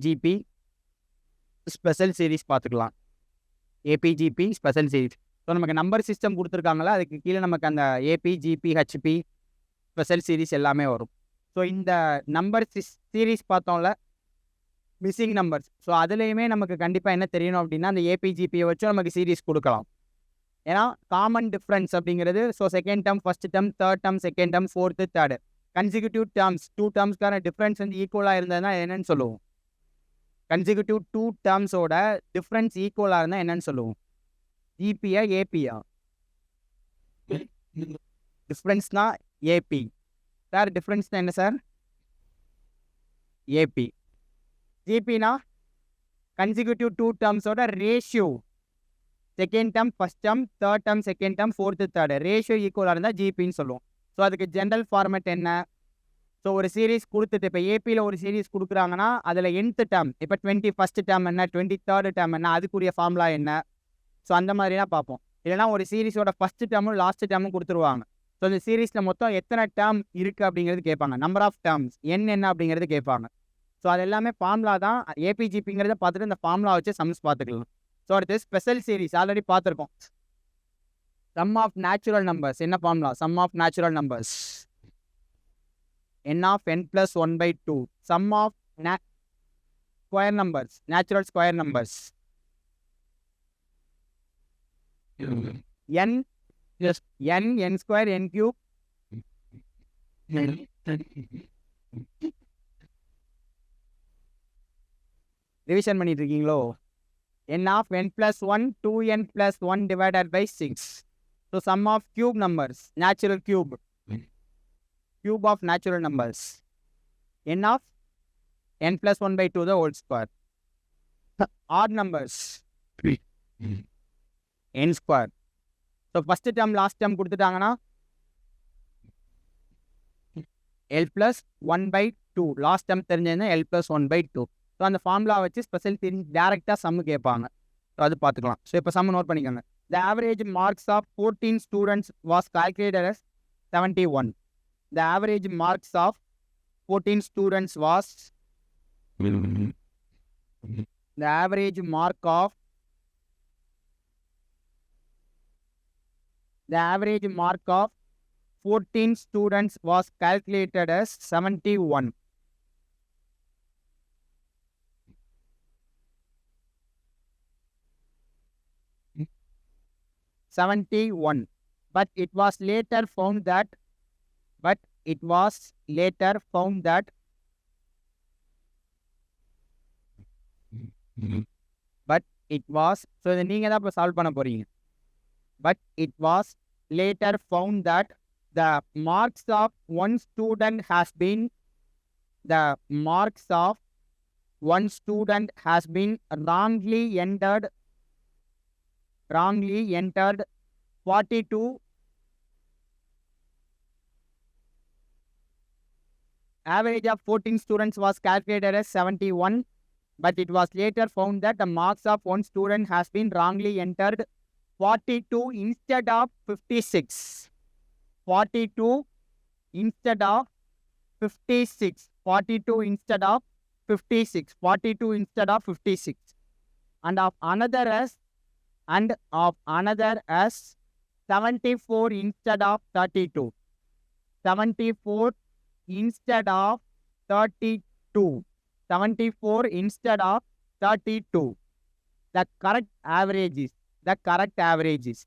ABGP special series பார்த்துக்கலாம். ABGP special series. So நமக்கு number system கொடுத்துருக்காங்களா, அதுக்கு கீழே நமக்கு அந்த ஏபிஜிபி ஹெச்பி ஸ்பெஷல் சீரிஸ் எல்லாமே வரும். ஸோ இந்த நம்பர் சீரிஸ் பார்த்தோம்ல, மிஸ்ஸிங் நம்பர்ஸ். ஸோ அதுலேயுமே நமக்கு கண்டிப்பாக என்ன தெரியணும் அப்படின்னா, அந்த ஏபிஜிபியை வச்சும் நமக்கு சீரிஸ் கொடுக்கலாம். ஏன்னா காமன் டிஃப்ரென்ஸ் அப்படிங்கிறது, so second term, first term, third term, second term, fourth, third consecutive terms, 2 டேர்ம்ஸ்க்கான டிஃப்ரென்ஸ் வந்து ஈக்குவலாக இருந்ததுன்னா என்னன்னு சொல்லுவோம்? கன்சிக்யூட்டிவ் 2 டேர்ம்ஸோட டிஃப்ரென்ஸ் ஈக்குவலாக இருந்தால் என்னன்னு சொல்லுவோம்? ஜிபியா ஏபியா? டிஃப்ரென்ஸ்னா ஏபி சார். டிஃப்ரென்ஸ்னா என்ன சார்? ஏபி. ஜிபினா கன்சிக்யூட்டிவ் 2 டேர்ம்ஸோட ratio, second term first term, third term second term, fourth third ratio ஈக்குவலாக இருந்தால் ஜிபின்னு சொல்லுவோம். ஸோ அதுக்கு ஜென்ரல் ஃபார்மேட் என்ன? ஸோ ஒரு சீரீஸ் கொடுத்துட்டு, இப்போ ஏபியில் ஒரு சீரீஸ் கொடுக்குறாங்கன்னா அதில் nth டேர்ம், இப்போ 21st டேர்ம் என்ன, 23rd டேர்ம் என்ன, அதுக்குரிய ஃபார்முலா என்ன? ஸோ அந்த மாதிரிலாம் பார்ப்போம். இல்லைனா ஒரு சீரீஸோட ஃபஸ்ட்டு டேர்மும் லாஸ்ட் டேர்மும் கொடுத்துருவாங்க. ஸோ இந்த சீரீஸில் மொத்தம் எத்தனை டேர்ம் இருக்குது அப்படிங்கிறது கேட்பாங்க. நம்பர் ஆஃப் டேர்ம்ஸ் என்ன அப்படிங்கிறது கேட்பாங்க. ஸோ அது எல்லாமே ஃபார்முலா தான். ஏபிஜிபிங்கிறத பார்த்துட்டு இந்த ஃபார்முலா வச்சு சம்ஸ் பார்த்துக்கலாம். ஸோ அடுத்து ஸ்பெஷல் சீரீஸ் ஆல்ரெடி பார்த்துருக்கோம். சம் ஆஃப் நேச்சுரல் நம்பர்ஸ் என்ன formula? Sum of natural numbers n of n plus 1 by 2. Sum of square numbers, natural square numbers. n yes, n square, n cube. Division பண்ணிட்டு இருக்கீங்களோ? n of n plus 1, 2n plus 1 divided by 6. So sum of cube numbers, natural cube of natural numbers, n of n plus 1 by 2 the whole square. Odd numbers, n square. So first term last term கொடுத்துட்டாங்கன்னா l plus 1 by 2, last term தெரிஞ்சதுன்னா l plus 1 by 2. So அந்த formula வச்சு special series டேரெக்டாக சம்மு கேட்பாங்க. So அது பார்த்துக்கலாம். So இப்போ சம்மு note பண்ணிக்கோங்க. The average marks of 14 students was calculated as 71. The average marks of 14 students was the average mark of 14 students was calculated as 71. But it was later found that so இதை நீங்கள் தான் இப்போ solve பண்ண போறீங்க. But it was later found that the marks of one student has been wrongly entered 42. Average of 14 students was calculated as 71, but it was later found that the marks of one student has been wrongly entered 42 instead of 56. 42 instead of 56. 42 instead of 56. 42 instead of 56. And of another as 74 instead of 32. 74 instead of 32. 74 instead of 32. The correct average is the correct averages.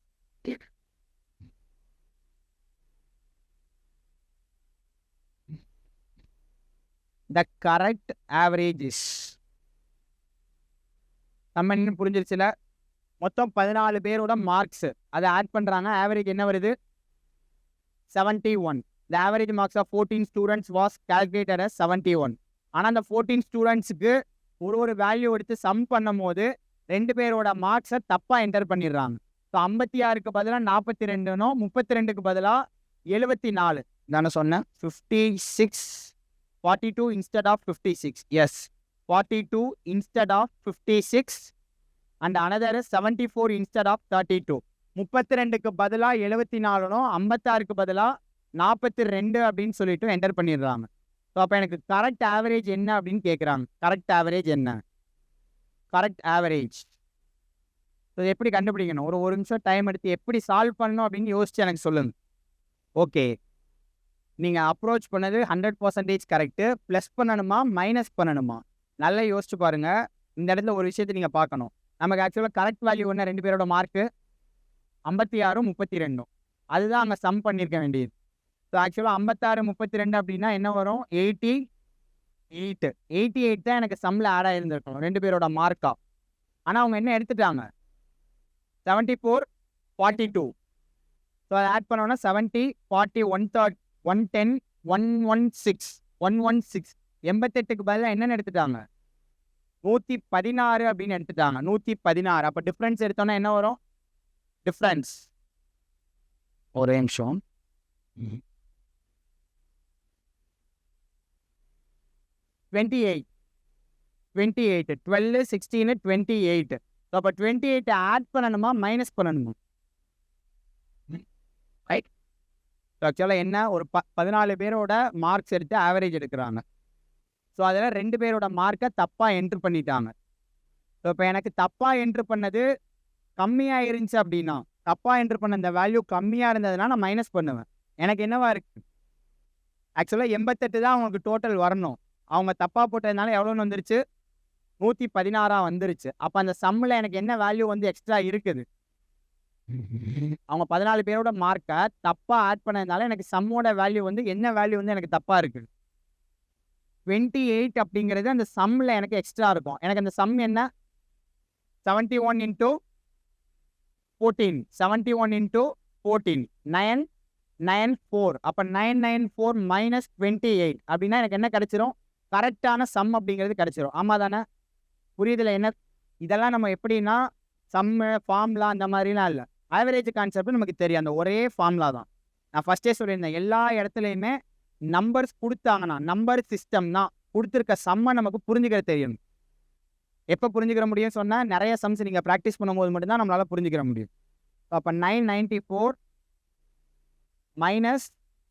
The correct averages. நம்ம என்ன புரிஞ்சிருச்சுல? மொத்தம் 14 பேரோட marks அதை add பண்ணுறாங்க. Average என்ன வருது? 71. The average marks of 14 students was calculated as 71. ஆனால் அந்த 14 ஸ்டூடெண்ட்ஸுக்கு ஒரு வேல்யூ எடுத்து சம் பண்ணும் போது 2 பேரோட மார்க்ஸை தப்பாக என்டர் பண்ணிடுறாங்க. ஸோ 56க்கு பதிலாக 42னும் 32க்கு பதிலாக 74 தானே சொன்னேன். 56. 42 instead of 56. Yes, 42 instead of 56. And another is 74 instead of 32. 32க்கு பதிலாக 74னும் 56க்கு பதிலாக 42 அப்படின்னு சொல்லிட்டு என்டர் பண்ணிடுறாங்க. ஸோ ஸோ அப்போ எனக்கு கரெக்ட் ஆவரேஜ் என்ன அப்படின்னு கேட்குறாங்க. கரெக்ட் ஆவரேஜ் என்ன? கரெக்ட் ஆவரேஜ் ஸோ எப்படி கண்டுபிடிக்கணும்? ஒரு நிமிஷம் டைம் எடுத்து எப்படி சால்வ் பண்ணணும் அப்படின்னு யோசிச்சு எனக்கு சொல்லுங்க. ஓகே, நீங்கள் அப்ரோச் பண்ணது 100% கரெக்டு. ப்ளஸ் பண்ணணுமா மைனஸ் பண்ணணுமா? நல்லா யோசிச்சு பாருங்க. இந்த இடத்துல ஒரு விஷயத்தை நீங்கள் பார்க்கணும். நமக்கு ஆக்சுவலாக கரெக்ட் வேல்யூ என்ன? 2 பேரோட மார்க்கு 56 32. அதுதான் அங்கே சம் பண்ணியிருக்க வேண்டியது. ஸோ ஆக்சுவலாக 56 32 அப்படின்னா என்ன வரும்? 88. 88 தான் எனக்கு சம்மில் ஆட் ஆகிருந்துருக்கணும் 2 பேரோட மார்க்கா. ஆனால் அவங்க என்ன எடுத்துட்டாங்க? 74 42. ஸோ அதை ஆட் பண்ணோன்னா 70 40 110 116 116. 88க்கு பதிலாக என்னென்னு எடுத்துட்டாங்க? 116 அப்படின்னு எடுத்துட்டாங்க. 116. அப்போ டிஃப்ரென்ஸ் எடுத்தோன்னா என்ன வரும்? டிஃப்ரென்ஸ் ஒரே நிமிஷம். 28 12 16 28. ஸோ அப்போ 28 ஆட் பண்ணணுமா மைனஸ் பண்ணணுமா? ரைட். ஸோ ஆக்சுவலாக என்ன? ஒரு 14 பேரோட மார்க்ஸ் எடுத்து ஆவரேஜ் எடுக்கிறாங்க. ஸோ அதில் 2 பேரோட மார்க்கை தப்பாக என்ட்ரு பண்ணிட்டாங்க. ஸோ இப்போ எனக்கு தப்பாக என்ட்ரு பண்ணது கம்மியாக இருந்துச்சு அப்படின்னா, தப்பாக என்ட்ரு பண்ண இந்த வேல்யூ கம்மியாக இருந்ததுன்னா நான் மைனஸ் பண்ணுவேன். எனக்கு என்னவா இருக்குது? ஆக்சுவலாக 88 தான் அவங்களுக்கு டோட்டல் வரணும். அவங்க தப்பாக போட்டதுனால எவ்வளோன்னு வந்துருச்சு? 116 வந்துருச்சு. அப்போ அந்த சம்மில் எனக்கு என்ன வேல்யூ வந்து எக்ஸ்ட்ரா இருக்குது? அவங்க 14 பேரோட மார்க்கை தப்பாக ஆட் பண்ணதுனால எனக்கு சம்மோட வேல்யூ வந்து என்ன வேல்யூ வந்து எனக்கு தப்பாக இருக்குது? 28 அப்படிங்கிறது அந்த சம்மில் எனக்கு எக்ஸ்ட்ரா இருக்கும். எனக்கு அந்த சம் என்ன? 71 into 14. 71 into 14 994. அப்போ 994 minus 28 அப்படின்னா எனக்கு என்ன கிடைச்சிரும்? கரெக்டான சம் அப்படிங்கிறது கிடைச்சிரும். ஆமாம் தானே? புரியுதுல என்ன? இதெல்லாம் நம்ம எப்படின்னா சம்மு ஃபார்முலா அந்த மாதிரிலாம் இல்லை. ஆவரேஜ் கான்செப்ட் நமக்கு தெரியும். அந்த ஒரே ஃபார்முலா தான். நான் ஃபஸ்ட்டே சொல்லியிருந்தேன், எல்லா இடத்துலையுமே நம்பர்ஸ் கொடுத்தாங்கன்னா, நம்பர் சிஸ்டம்னா கொடுத்துருக்க சம்மை நமக்கு புரிஞ்சுக்கிற தெரியணும். எப்போ புரிஞ்சுக்கிற முடியும் சொன்னால், நிறைய சம்ஸ் நீங்கள் ப்ராக்டிஸ் பண்ணும்போது மட்டும்தான் நம்மளால் புரிஞ்சுக்கிற முடியும். அப்போ 994 minus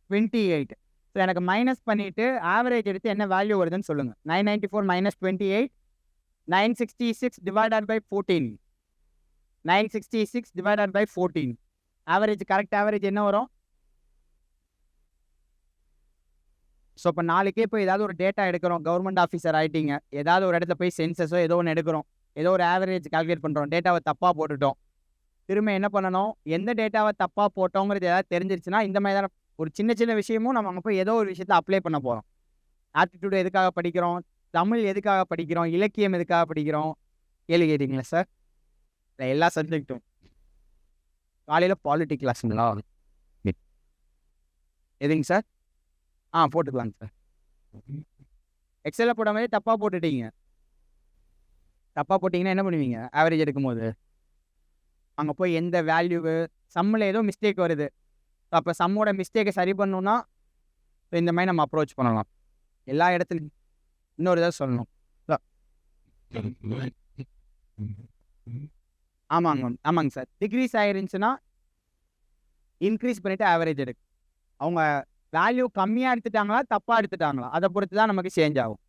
28. ஸோ எனக்கு மைனஸ் பண்ணிவிட்டு ஆவரேஜ் எடுத்து என்ன வேல்யூ வருதுன்னு சொல்லுங்கள். 994 minus 28 966 divided by 14. 966 divided by 14. Average correct average என்ன வரும்? ஸோ இப்போ நாளைக்கே போய் ஏதாவது ஒரு டேட்டா எடுக்கிறோம், கவர்மெண்ட் ஆஃபீஸர் ஆகிட்டீங்க, ஏதாவது ஒரு இடத்துல போய் சென்சஸோ ஏதோ ஒன்று எடுக்கிறோம், ஏதோ ஒரு ஆவரேஜ் கால்குலேட் பண்ணுறோம், டேட்டாவை தப்பாக போட்டுட்டோம். திரும்ப என்ன பண்ணணும்? எந்த டேட்டாவை தப்பாக போட்டோங்கிறது ஏதாவது தெரிஞ்சிருச்சுன்னா இந்த மாதிரி தான் ஒரு சின்ன சின்ன விஷயமும் நம்ம அங்கே போய் ஏதோ ஒரு விஷயத்தை அப்ளை பண்ண போகிறோம். ஆப்டிடியூட் எதுக்காக படிக்கிறோம்? தமிழ் எதுக்காக படிக்கிறோம்? இலக்கியம் எதுக்காக படிக்கிறோம்? கேள்வி கேட்டீங்களா சார்? இல்லை, எல்லா சப்ஜெக்டும். காலையில் பாலிட்டி கிளாஸுங்களா? எதுங்க சார்? போட்டுக்கலாங்க சார். எக்ஸலில் போட மாதிரி தப்பாக போட்டுட்டீங்க. தப்பாக போட்டிங்கன்னா என்ன பண்ணுவீங்க? ஆவரேஜ் எடுக்கும்போது அங்கே போய் எந்த வேல்யூவு சம்மில் ஏதோ மிஸ்டேக் வருது. அப்போ சம்மோட மிஸ்டேக்கை சரி பண்ணணுன்னா இந்த மாதிரி நம்ம அப்ரோச் பண்ணலாம். எல்லா இடத்துலையும் இன்னொரு இதாக சொல்லணும். ஆமாங்க சார். டிக்ரீஸ் ஆகிருந்துச்சுன்னா இன்க்ரீஸ் பண்ணிவிட்டு ஆவரேஜ் எடுக்கு. அவங்க வேல்யூ கம்மியாக எடுத்துட்டாங்களா தப்பாக எடுத்துட்டாங்களா அதை பொறுத்து தான் நமக்கு சேஞ்ச் ஆகும்.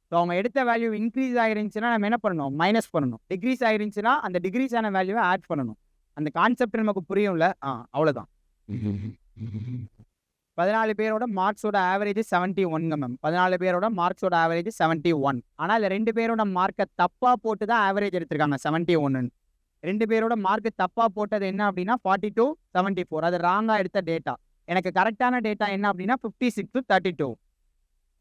ஸோ அவங்க எடுத்த வேல்யூ இன்க்ரீஸ் ஆகிருந்துச்சுன்னா நம்ம என்ன பண்ணணும்? மைனஸ் பண்ணணும். டிக்ரீஸ் ஆகிருந்துச்சுன்னா அந்த டிக்ரீஸான வேல்யூவை ஆட் பண்ணணும். அந்த கான்செப்ட் நமக்கு புரியும்ல? அவ்வளோதான். 14 பேரோட மார்க்ஸோட ஆவரேஜ் 71 மேம். 14 பேரோட மார்க்ஸோட ஆவரேஜ் 71. ஆனால் இல்லை 2 பேரோட மார்க்கை தப்பாக போட்டு தான் ஆவரேஜ் எடுத்திருக்காங்க 71. 2 பேரோட மார்க்கு தப்பாக போட்டது என்ன அப்படின்னா 42 74. அது ராங்காக எடுத்த டேட்டா. எனக்கு கரெக்டான டேட்டா என்ன அப்படின்னா 56 32.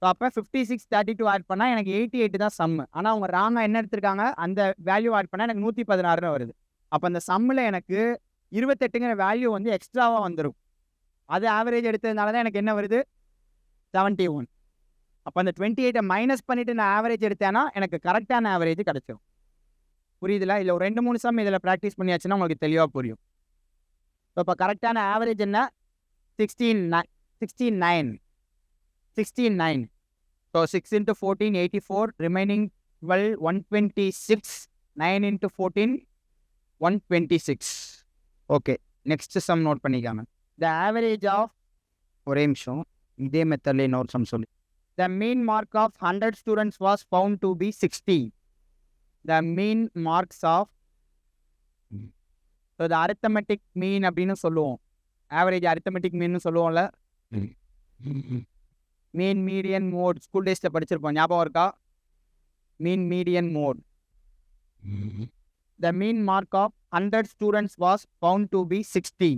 ஸோ அப்போ 56 32 ஆட் பண்ணால் எனக்கு 88 தான் சம்மு. ஆனால் அவங்க ராங்காக என்ன எடுத்திருக்காங்க? அந்த வேல்யூ ஆட் பண்ணால் எனக்கு 116 வருது. அப்போ அந்த சம்மில் எனக்கு 28ங்கிற வேல்யூ வந்து எக்ஸ்ட்ராவாக வந்துடும். அது ஆவரேஜ் எடுத்ததுனால தான் எனக்கு என்ன வருது? 71. அப்போ அந்த 28 மைனஸ் பண்ணிவிட்டு நான் ஆவரேஜ் எடுத்தேன்னா எனக்கு கரெக்டான ஆவரேஜ் கிடச்சிடும். புரியுதுல? இல்லை ஒரு 2-3 சம் இதில் ப்ராக்டிஸ் பண்ணியாச்சுன்னா உங்களுக்கு தெளிவாக புரியும். ஸோ இப்போ கரெக்டான ஆவரேஜ் என்ன? 69. So 6 into 14 84, remaining 12 126, 9 into 14 126. Okay, next sum note பண்ணிக்காம. The average of ஒரே நிமிஷம் இதே மெத்தட்ல இன்னொரு சம் சொல்லி The mean mark of 100 students was found to be 60. The mean marks of so the arithmetic mean அப்படின்னு சொல்லுவோம். ஆவரேஜ் arithmetic mean சொல்லுவோம்ல. மீன் median mode school டேஸ்ல படிச்சிருப்போம், ஞாபகம் இருக்கா? Mean median mode. The mean mark of 100 students was found to be 60.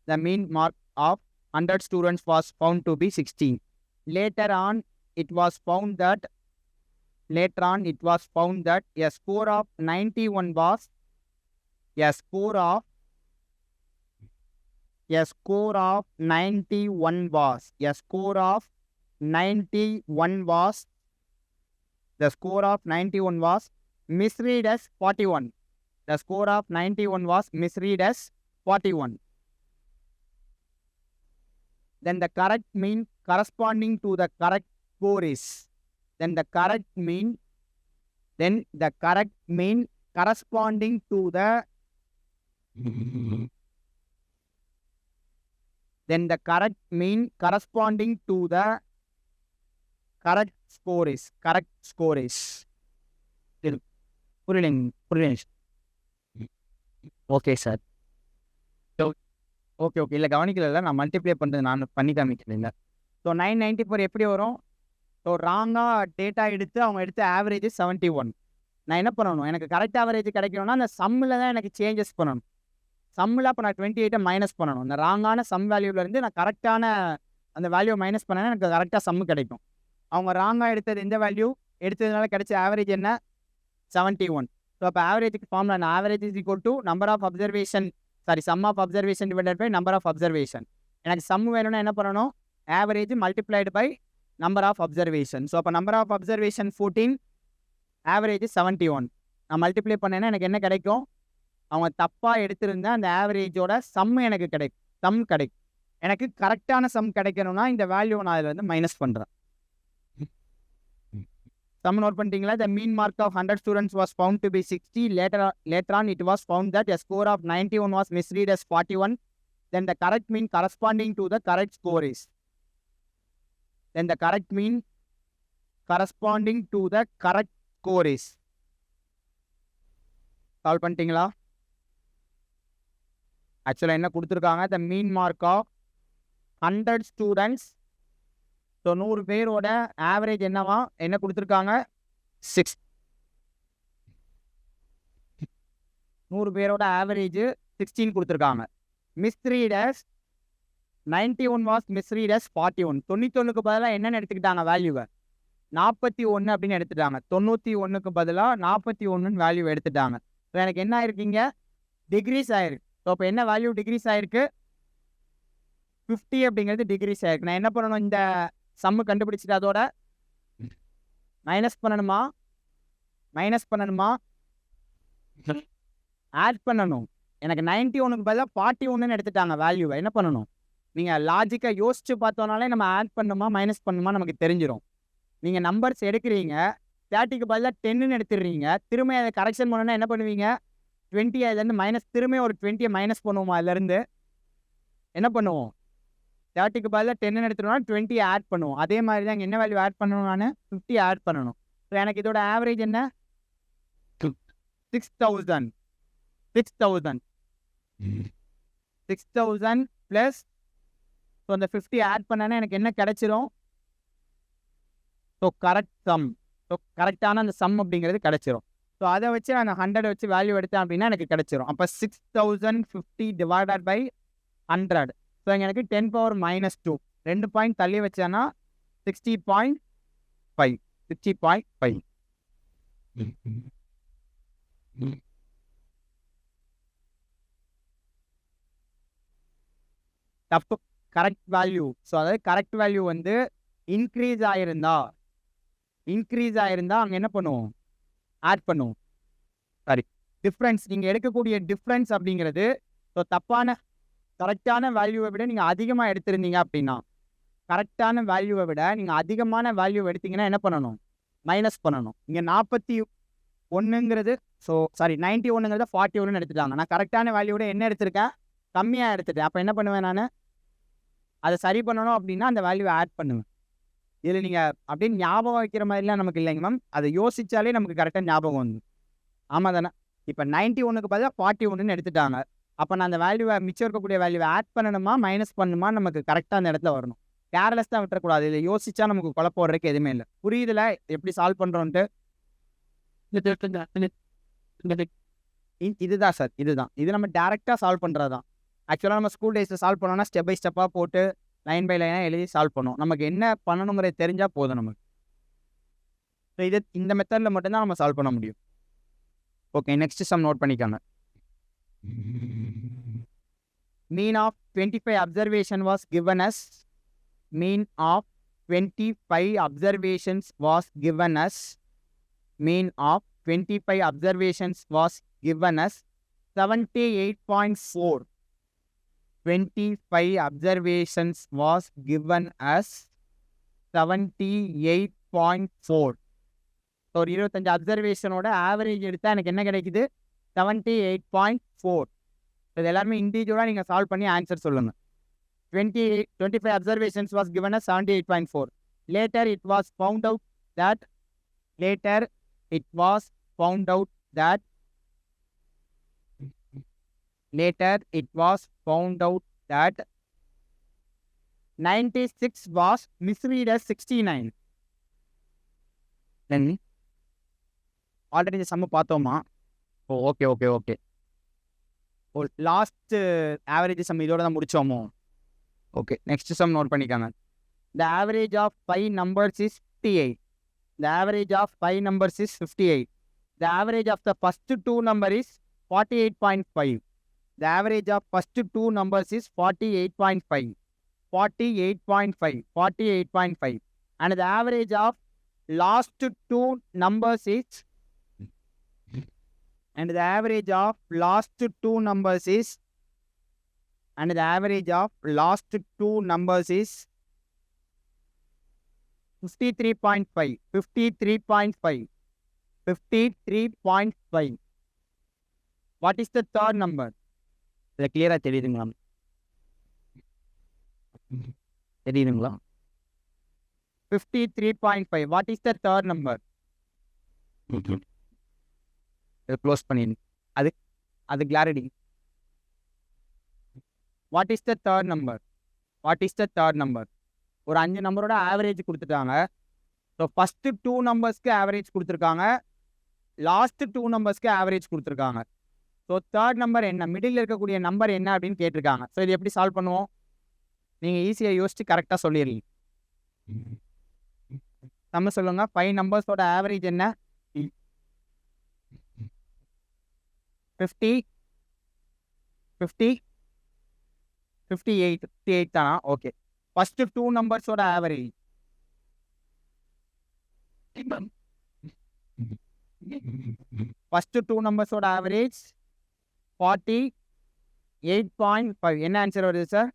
The mean mark of 100 students was found to be 60. Later on, it was found that a score of 91 was a score of 91 was misread as 41. The score of 91 was misread as 41. Then the correct mean corresponding to the correct score is. Then the correct mean corresponding to the correct score is. புரியலைங்க. Okay sir. Okay இல்லை கவனிக்கல, நான் multiply பண்ணுறது நான் பண்ணி காமிக்கிறேன். So 994 எப்படி வரும்? ஸோ ராங்காக டேட்டா எடுத்து அவங்க எடுத்த ஆவரேஜ் 71. நான் என்ன பண்ணணும், எனக்கு கரெக்ட் ஆவரேஜ் கிடைக்கணும்னா அந்த சம்மில் தான் எனக்கு சேஞ்சஸ் பண்ணணும். சம்மில் அப்போ நான் 28 மைனஸ் பண்ணணும். இந்த ராங்கான சம் வேல்யூவிலேருந்து நான் கரெக்டான அந்த வேல்யூ மைனஸ் பண்ணேன்னா எனக்கு கரெக்டாக சம்மு கிடைக்கும். அவங்க ராங்காக எடுத்தது எந்த வேல்யூ எடுத்ததுனால கிடைச்ச ஆவரேஜ் என்ன? 71. ஸோ அப்போ ஆவரேஜுக்கு ஃபார்முலா என்ன? Average is equal to number of observation sum of observation divided by number of observation. எனக்கு சம் வேணும்னா என்ன பண்ணணும்? Average multiplied by number of observation. So அப்போ நம்பர் ஆஃப் அப்சர்வேஷன் 14, ஆவரேஜ் 71. நான் மல்டிப்ளை பண்ணேன்னா எனக்கு என்ன கிடைக்கும்? அவங்க தப்பாக எடுத்திருந்த அந்த ஆவரேஜோட சம் எனக்கு கிடைக்கும். எனக்கு கரெக்டான சம் கிடைக்கணும்னா இந்த வேல்யூ நான் அதில் வந்து மைனஸ் பண்ணுறேன். சம் நோட் பண்ணிட்டீங்களா? The mean mark of 100 students was found to be 60. Later on, it was found that a score of 91 was misread as 41. Then the correct mean corresponding to the correct score is. Solve பண்ணிட்டீங்களா? ஆக்சுவலாக என்ன கொடுத்துருக்காங்க? The mean mark of 100 students. So 100 பேரோட average என்னவா என்ன கொடுத்துருக்காங்க? 6. 100 பேரோட average 16 கொடுத்துருக்காங்க. misread as 91 was misread as 41. 91க்கு பதிலாக என்னென்னு எடுத்துக்கிட்டாங்க? வேல்யூவை 41 அப்படின்னு எடுத்துட்டாங்க. 91க்கு பதிலாக 41 வேல்யூ எடுத்துட்டாங்க. ஸோ எனக்கு என்ன ஆயிருக்கீங்க? டிகிரிஸ் ஆயிருக்கு. ஸோ அப்போ என்ன வேல்யூ டிகிரிஸ் ஆயிருக்கு? 50 அப்படிங்கிறது டிகிரிஸ் ஆயிருக்கு. நான் என்ன பண்ணணும்? இந்த சம்மு கண்டுபிடிச்சிட்டு அதோட மைனஸ் பண்ணணுமா ஆட் பண்ணணும். எனக்கு 91க்கு பதிலாக 41 எடுத்துட்டாங்க வேல்யூவை. என்ன பண்ணணும்? நீங்கள் லாஜிக்காக யோசிச்சு பார்த்தோன்னாலே நம்ம ஆட் பண்ணணுமா மைனஸ் பண்ணணுமா நமக்கு தெரிஞ்சிடும். நீங்கள் நம்பர்ஸ் எடுக்கிறீங்க, 30க்கு பதிலாக 10ன்னு எடுத்துடுறீங்க, திரும்ப அதை கரெக்ஷன் பண்ணணும்னா என்ன பண்ணுவீங்க? 20 அதுலேருந்து மைனஸ், திரும்ப ஒரு 20 மைனஸ் பண்ணுவோமா? அதுலேருந்து என்ன பண்ணுவோம்? 30க்கு பதிலாக 10ன்னு எடுத்துட்டோம்னா 20 ஆட் பண்ணுவோம். அதே மாதிரி தான் இங்கே என்ன வேல்யூ ஆட் பண்ணணும்? நான் 50 ஆட் பண்ணணும். ஸோ எனக்கு இதோட ஆவரேஜ் என்ன? 6000 ப்ளஸ் ஸோ அந்த 50 ஆட் பண்ணனா எனக்கு என்ன கிடைச்சிரும்? So correct some. ஸோ கரெக்டான அந்த சம் அப்படிங்கிறது கிடைச்சிரும். ஸோ அதை வச்சு நான் 100 வச்சு வேல்யூ எடுத்தேன் அப்படின்னா எனக்கு கிடைச்சிரும். அப்போ 6050 டிவைடட் பை 100. ஸோ இங்கே எனக்கு 10 பவர் மைனஸ் 2 2 பாயிண்ட் தள்ளி வச்சேன்னா 60.5. தப்பு கரெக்ட் வேல்யூ. ஸோ அதாவது கரெக்ட் வேல்யூ வந்து இன்க்ரீஸ் ஆயிருந்தா அங்கே என்ன பண்ணுவோம்? ஆட் பண்ணுவோம். Sorry, difference. நீங்கள் எடுக்கக்கூடிய டிஃப்ரென்ஸ் அப்படிங்கிறது ஸோ தப்பான கரெக்டான வேல்யூவை விட நீங்கள் அதிகமாக எடுத்திருந்தீங்க அப்படின்னா, கரெக்டான வேல்யூவை விட நீங்கள் அதிகமான வேல்யூ எடுத்தீங்கன்னா என்ன பண்ணணும்? மைனஸ் பண்ணணும். இங்கே 41ங்கிறது 91ங்கிறத 41 எடுத்துட்டாங்க. நான் கரெக்டான வேல்யூவோட என்ன எடுத்திருக்கேன்? கம்மியாக எடுத்துட்டேன். அப்போ என்ன பண்ணுவேன்? நான் அதை சரி பண்ணணும் அப்படின்னா அந்த வேல்யூவை ஆட் பண்ணுவேன். இதில் நீங்கள் அப்படியே ஞாபகம் வைக்கிற மாதிரிலாம் நமக்கு இல்லைங்க மேம். அதை யோசிச்சாலே நமக்கு கரெக்டாக ஞாபகம் வந்து. ஆமாம் தானே? இப்போ 91க்கு பதிலாக 41ன்னு எடுத்துட்டாங்க. அப்போ நான் அந்த வேல்யூவை மிச்சம் இருக்கக்கூடிய வேல்யூவை ஆட் பண்ணணுமா மைனஸ் பண்ணணுமா நமக்கு கரெக்டாக அந்த இடத்துல வரணும். கேர்லெஸ் தான் விட்டுறக்கூடாது. இதில் யோசிச்சா நமக்கு குழப்பம் வர்றதுக்கு எதுவுமே இல்லை. புரியுதுல எப்படி சால்வ் பண்ணுறோன்ட்டு? இதுதான் சார், இதுதான். இது நம்ம டேரெக்டாக சால்வ் பண்ணுறது தான். ஆக்சுவலாக நம்ம ஸ்கூல் டேஸில் சால்வ் பண்ணோம்னா ஸ்டெப் பை ஸ்டெப்பாக போட்டு லைன் பை லைனாக எழுதி சால்வ் பண்ணோம். நமக்கு என்ன பண்ணணுங்கிறது தெரிஞ்சால் போதும் நமக்கு. ஸோ இது இந்த மெத்தடில் மட்டும்தான் நம்ம சால்வ் பண்ண முடியும். ஓகே, நெக்ஸ்ட் சம் நோட் பண்ணிக்கோங்க. Mean of 25 observation was given as mean of 25 observations was given as mean of 25 observations was given as 78.4. 25 observations was given as 78.4. So ஒரு 25 அப்சர்வேஷனோட ஆவரேஜ் எடுத்தால் எனக்கு என்ன கிடைக்குது? 78.4. இது எல்லாருமே இண்டிவிஜுவலாக நீங்கள் சால்வ் பண்ணி ஆன்சர் சொல்லுங்கள். 25 observations was given as 78.4. Later it was found out that 96 was misread as 69. Already இந்த சம்ம பார்த்தோமா? ஓகே. லாஸ்ட் ஆவரேஜ் சம் இதோட தான் முடிச்சோமோ? ஓகே, நெக்ஸ்ட் சம் நோட் பண்ணிக்காங்க. The average of 5 numbers is 58. The average of 5 numbers is 58. The average of the first two number is 48.5. The average of first two numbers is 48.5. 48.5. And the average of last two numbers is 53.5. 53.5. What is the third number? இது கிளியரா தெரியுதுங்களா? 53.5. What is the third number? Close பண்ணிடு. அது clarity. What is the third number? ஒரு 5 நம்பரோட average கொடுத்துட்டாங்க. So first 2 நம்பர்ஸ்க்கு average கொடுத்துருக்காங்க, last 2 நம்பர்ஸ்க்கு average கொடுத்துருக்காங்க. ஸோ தேர்ட் நம்பர் என்ன, மிடில் இருக்கக்கூடிய நம்பர் என்ன அப்படின்னு கேட்டிருக்காங்க. ஸோ இது எப்படி சால்வ் பண்ணுவோம்? நீங்கள் ஈஸியாக யோசிச்சு கரெக்டாக சொல்லிடுறீங்க. நம்ம சொல்லுங்க, 5 நம்பர்ஸோட ஆவரேஜ் என்ன? 58 தானா? ஓகே. ஃபர்ஸ்ட் 2 நம்பர்ஸோட ஆவரேஜ் ஃபர்ஸ்ட் 2 நம்பர்ஸோட ஆவரேஜ் 48.5. என்ன ஆன்சர் வருது சார்?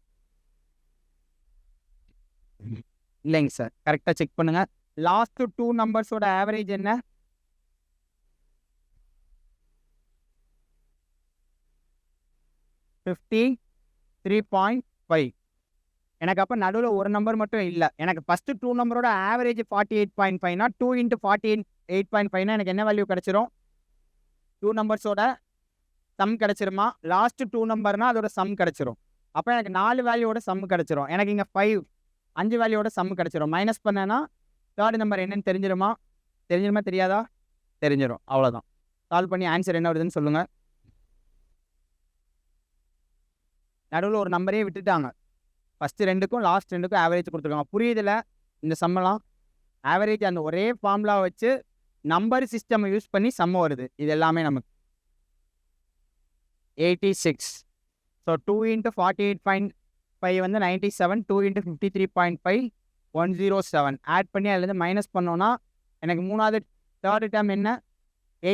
இல்லைங்க சார், கரெக்டாக செக் பண்ணுங்க. லாஸ்ட் 2 நம்பர்ஸோட ஆவரேஜ் என்ன? 53.5. எனக்கு அப்போ நடுவில் ஒரு நம்பர் மட்டும் இல்லை. எனக்கு ஃபஸ்ட்டு 2 நம்பரோட ஆவரேஜ் 48.5னா 2 × 48.5னா எனக்கு என்ன வேல்யூ கிடச்சிரும்? 2 நம்பர்ஸோட சம் கிடச்சிருமா? லாஸ்ட் 2 நம்பர்னால் அதோட சம் கிடச்சிரும். அப்போ எனக்கு 4 வேல்யூவோட சம் கிடச்சிரும். எனக்கு இங்கே 5 வேல்யூவோட சம் கிடச்சிரும். மைனஸ் பண்ணேன்னா தேர்ட் நம்பர் என்னன்னு தெரிஞ்சிருமா? தெரியாதா? தெரிஞ்சிடும். அவ்வளோதான். சால்வ் பண்ணி ஆன்சர் என்ன வருதுன்னு சொல்லுங்கள். நடுவில் ஒரு நம்பரே விட்டுட்டாங்க. ஃபஸ்ட்டு 2க்கும் லாஸ்ட் 2க்கும் ஆவரேஜ் கொடுத்துருக்காங்க. புரியுதில்ல இந்த சம்மெல்லாம்? ஆவரேஜ் அந்த ஒரே ஃபார்முலா வச்சு நம்பர் சிஸ்டம் யூஸ் பண்ணி சம்ம வருது. இது எல்லாமே நமக்கு 86. ஸோ 2 × 48.5 வந்து 97. 2 × 53.5 107. ஆட் பண்ணி அதுலேருந்து மைனஸ் பண்ணோன்னா எனக்கு மூணாவது தேர்டு டேர்ம் என்ன?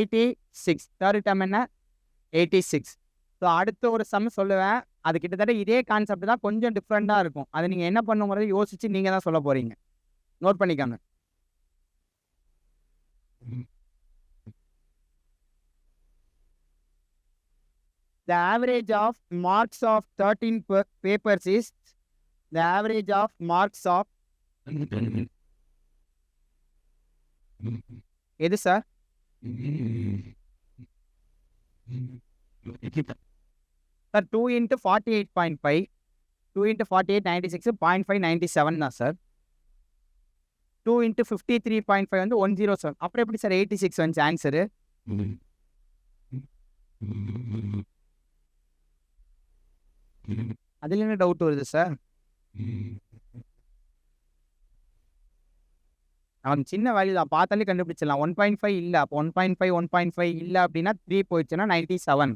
86. தேர்டு டேர்ம் என்ன? 86. ஸோ அடுத்த ஒரு சம் சொல்லுவேன். அது கிட்டத்தட்ட இதே கான்செப்ட் தான், கொஞ்சம் டிஃப்ரெண்ட்டாக இருக்கும். அதை நீங்கள் என்ன பண்ணுங்கிறத யோசிச்சு நீங்கள் தான் சொல்ல போகிறீங்க. நோட் பண்ணிக்காங்க. The average of marks of 13 papers is the average of marks of எது சார்? சார் 2 × 48.5 2 × 48 96 0.5 97 தான் சார். 2 × 53.5 வந்து 107. அப்புறம் எப்படி சார் 86 வந்துச்சு ஆன்சரு? அதில் என்ன டவுட் வருது சார்? நமக்கு சின்ன வேல்யூ தான், பார்த்தாலே கண்டுபிடிச்சிடலாம். 1.5 இல்லை, அப்போ 1.5 1.5 இல்லை அப்படின்னா 3 போயிடுச்சுன்னா 97.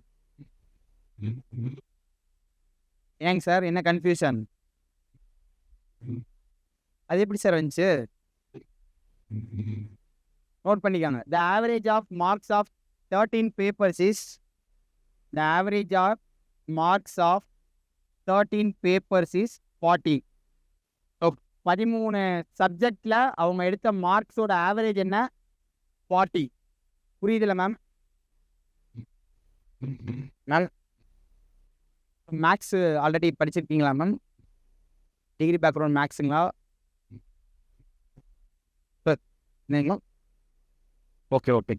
ஏங்க சார் என்ன கன்ஃபியூஷன்? அது எப்படி சார் வந்துச்சு? நோட் பண்ணிக்காங்க. The average of marks of 13 papers is the average of marks of 13 papers is 40. 13 சப்ஜெக்டில் அவங்க எடுத்த மார்க்ஸோட ஆவரேஜ் என்ன? 40. புரியுதுல்ல மேம்? மேக்ஸ் ஆல்ரெடி படிச்சிருக்கீங்களா மேம்? டிகிரி பேக்ரவுண்ட் மேக்ஸுங்களா? Okay okay.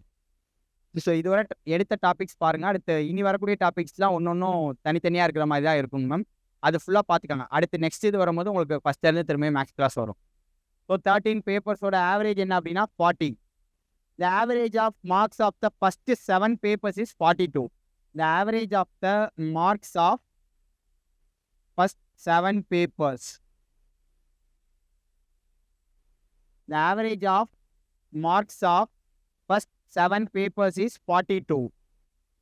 ஸோ இதுவரை எடுத்த டாபிக்ஸ் பாருங்கள். அடுத்து இனி வரக்கூடிய டாபிக்ஸ்லாம் ஒன்றும் தனித்தனியாக இருக்கிற மாதிரி தான் இருக்குங்க மேம். அது ஃபுல்லாக பார்த்துக்காங்க. அடுத்து நெக்ஸ்ட் இது வரும்போது உங்களுக்கு ஃபஸ்ட்லேருந்து திரும்பியும் மேக்ஸ் கிளாஸ் வரும். ஸோ 13 பேப்பர்ஸோட ஆவரேஜ் என்ன அப்படின்னா 40. The average of marks of the first 7 papers is 42. The average of the marks of first 7 papers. The average of marks of first 7 papers is 42.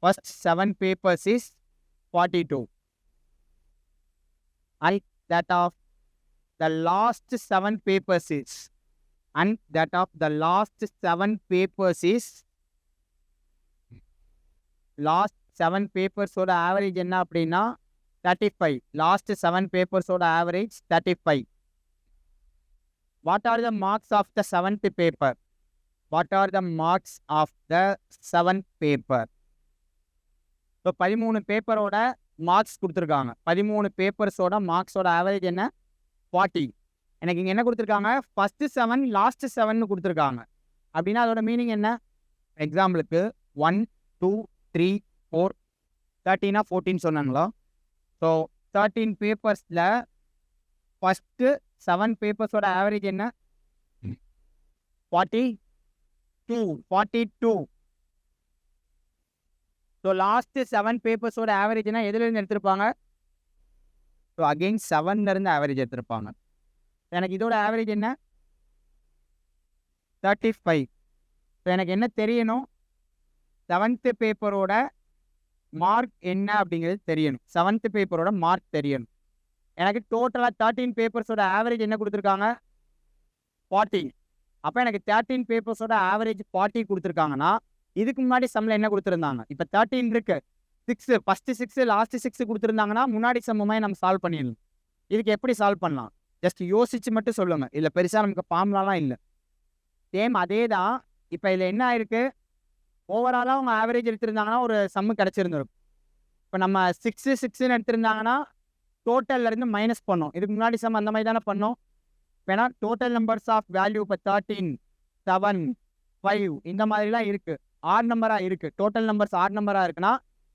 First 7 papers is 42. And that of the last 7 papers is. And that of the last 7 papers is. Last 7 papers oda average enna appadina 35. Last 7 papers oda average 35. What are the marks of the 7th paper? What are the marks of the 7th paper? So 13 பேப்பரோட marks கொடுத்துருக்காங்க. 13 பேப்பர்ஸோட மார்க்ஸோட average என்ன? 40. எனக்கு இங்கே என்ன கொடுத்துருக்காங்க? First 7 last 7ன்னு கொடுத்துருக்காங்க. அப்படின்னா அதோட மீனிங் என்ன? எக்ஸாம்பிளுக்கு 1 2 3 4 13 14 சொன்னாங்களா? ஸோ 13 பேப்பர்ஸில் ஃபஸ்ட்டு 7 பேப்பர்ஸோட ஆவரேஜ் என்ன? 42. ஸோ லாஸ்ட் 7 பேப்பர்ஸோட ஆவரேஜ்னா எதுலேருந்து எடுத்திருப்பாங்க? ஸோ அகெயின் 7லேருந்து ஆவரேஜ் எடுத்திருப்பாங்க. எனக்கு இதோட ஆவரேஜ் என்ன? 35. ஸோ எனக்கு என்ன தெரியணும்? 7th பேப்பரோட மார்க் என்ன அப்படிங்கிறது தெரியணும். 7th பேப்பரோட மார்க் தெரியணும். எனக்கு டோட்டலாக 13 பேப்பர்ஸோட ஆவரேஜ் என்ன கொடுத்துருக்காங்க? 40. அப்போ எனக்கு 13 பேப்பர்ஸோட ஆவரேஜ் 40 கொடுத்துருக்காங்கன்னா இதுக்கு முன்னாடி சம்மில் என்ன கொடுத்துருந்தாங்க? இப்போ 13 இருக்கு, 6 ஃபஸ்ட்டு 6 லாஸ்ட்டு 6 கொடுத்துருந்தாங்கன்னா முன்னாடி சம்முமே நம்ம சால்வ் பண்ணிடலாம். இதுக்கு எப்படி சால்வ் பண்ணலாம்? ஜஸ்ட் யோசிச்சு மட்டும் சொல்லுங்கள். இல்லை பெருசாக நமக்கு ஃபார்முலாலாம் இல்லை. சேம் அதே தான். இப்போ இதில் என்ன ஆயிருக்கு? ஓவராலாக அவங்க ஆவரேஜ் எடுத்திருந்தாங்கன்னா ஒரு சம்மு கிடச்சிருந்துருக்கும். இப்போ நம்ம 6 6ன்னு எடுத்திருந்தாங்கன்னா டோட்டல்லேருந்து மைனஸ் பண்ணோம். இதுக்கு முன்னாடி சம் அந்த மாதிரி தானே பண்ணோம். ஏன்னா டோட்டல் நம்பர்ஸ் ஆஃப் வேல்யூ இப்போ 13 7 5 இந்த மாதிரிலாம் இருக்குது. ஆட் நம்பராக இருக்குது. டோட்டல் நம்பர்ஸ் ஆட் நம்பராக இருக்குன்னா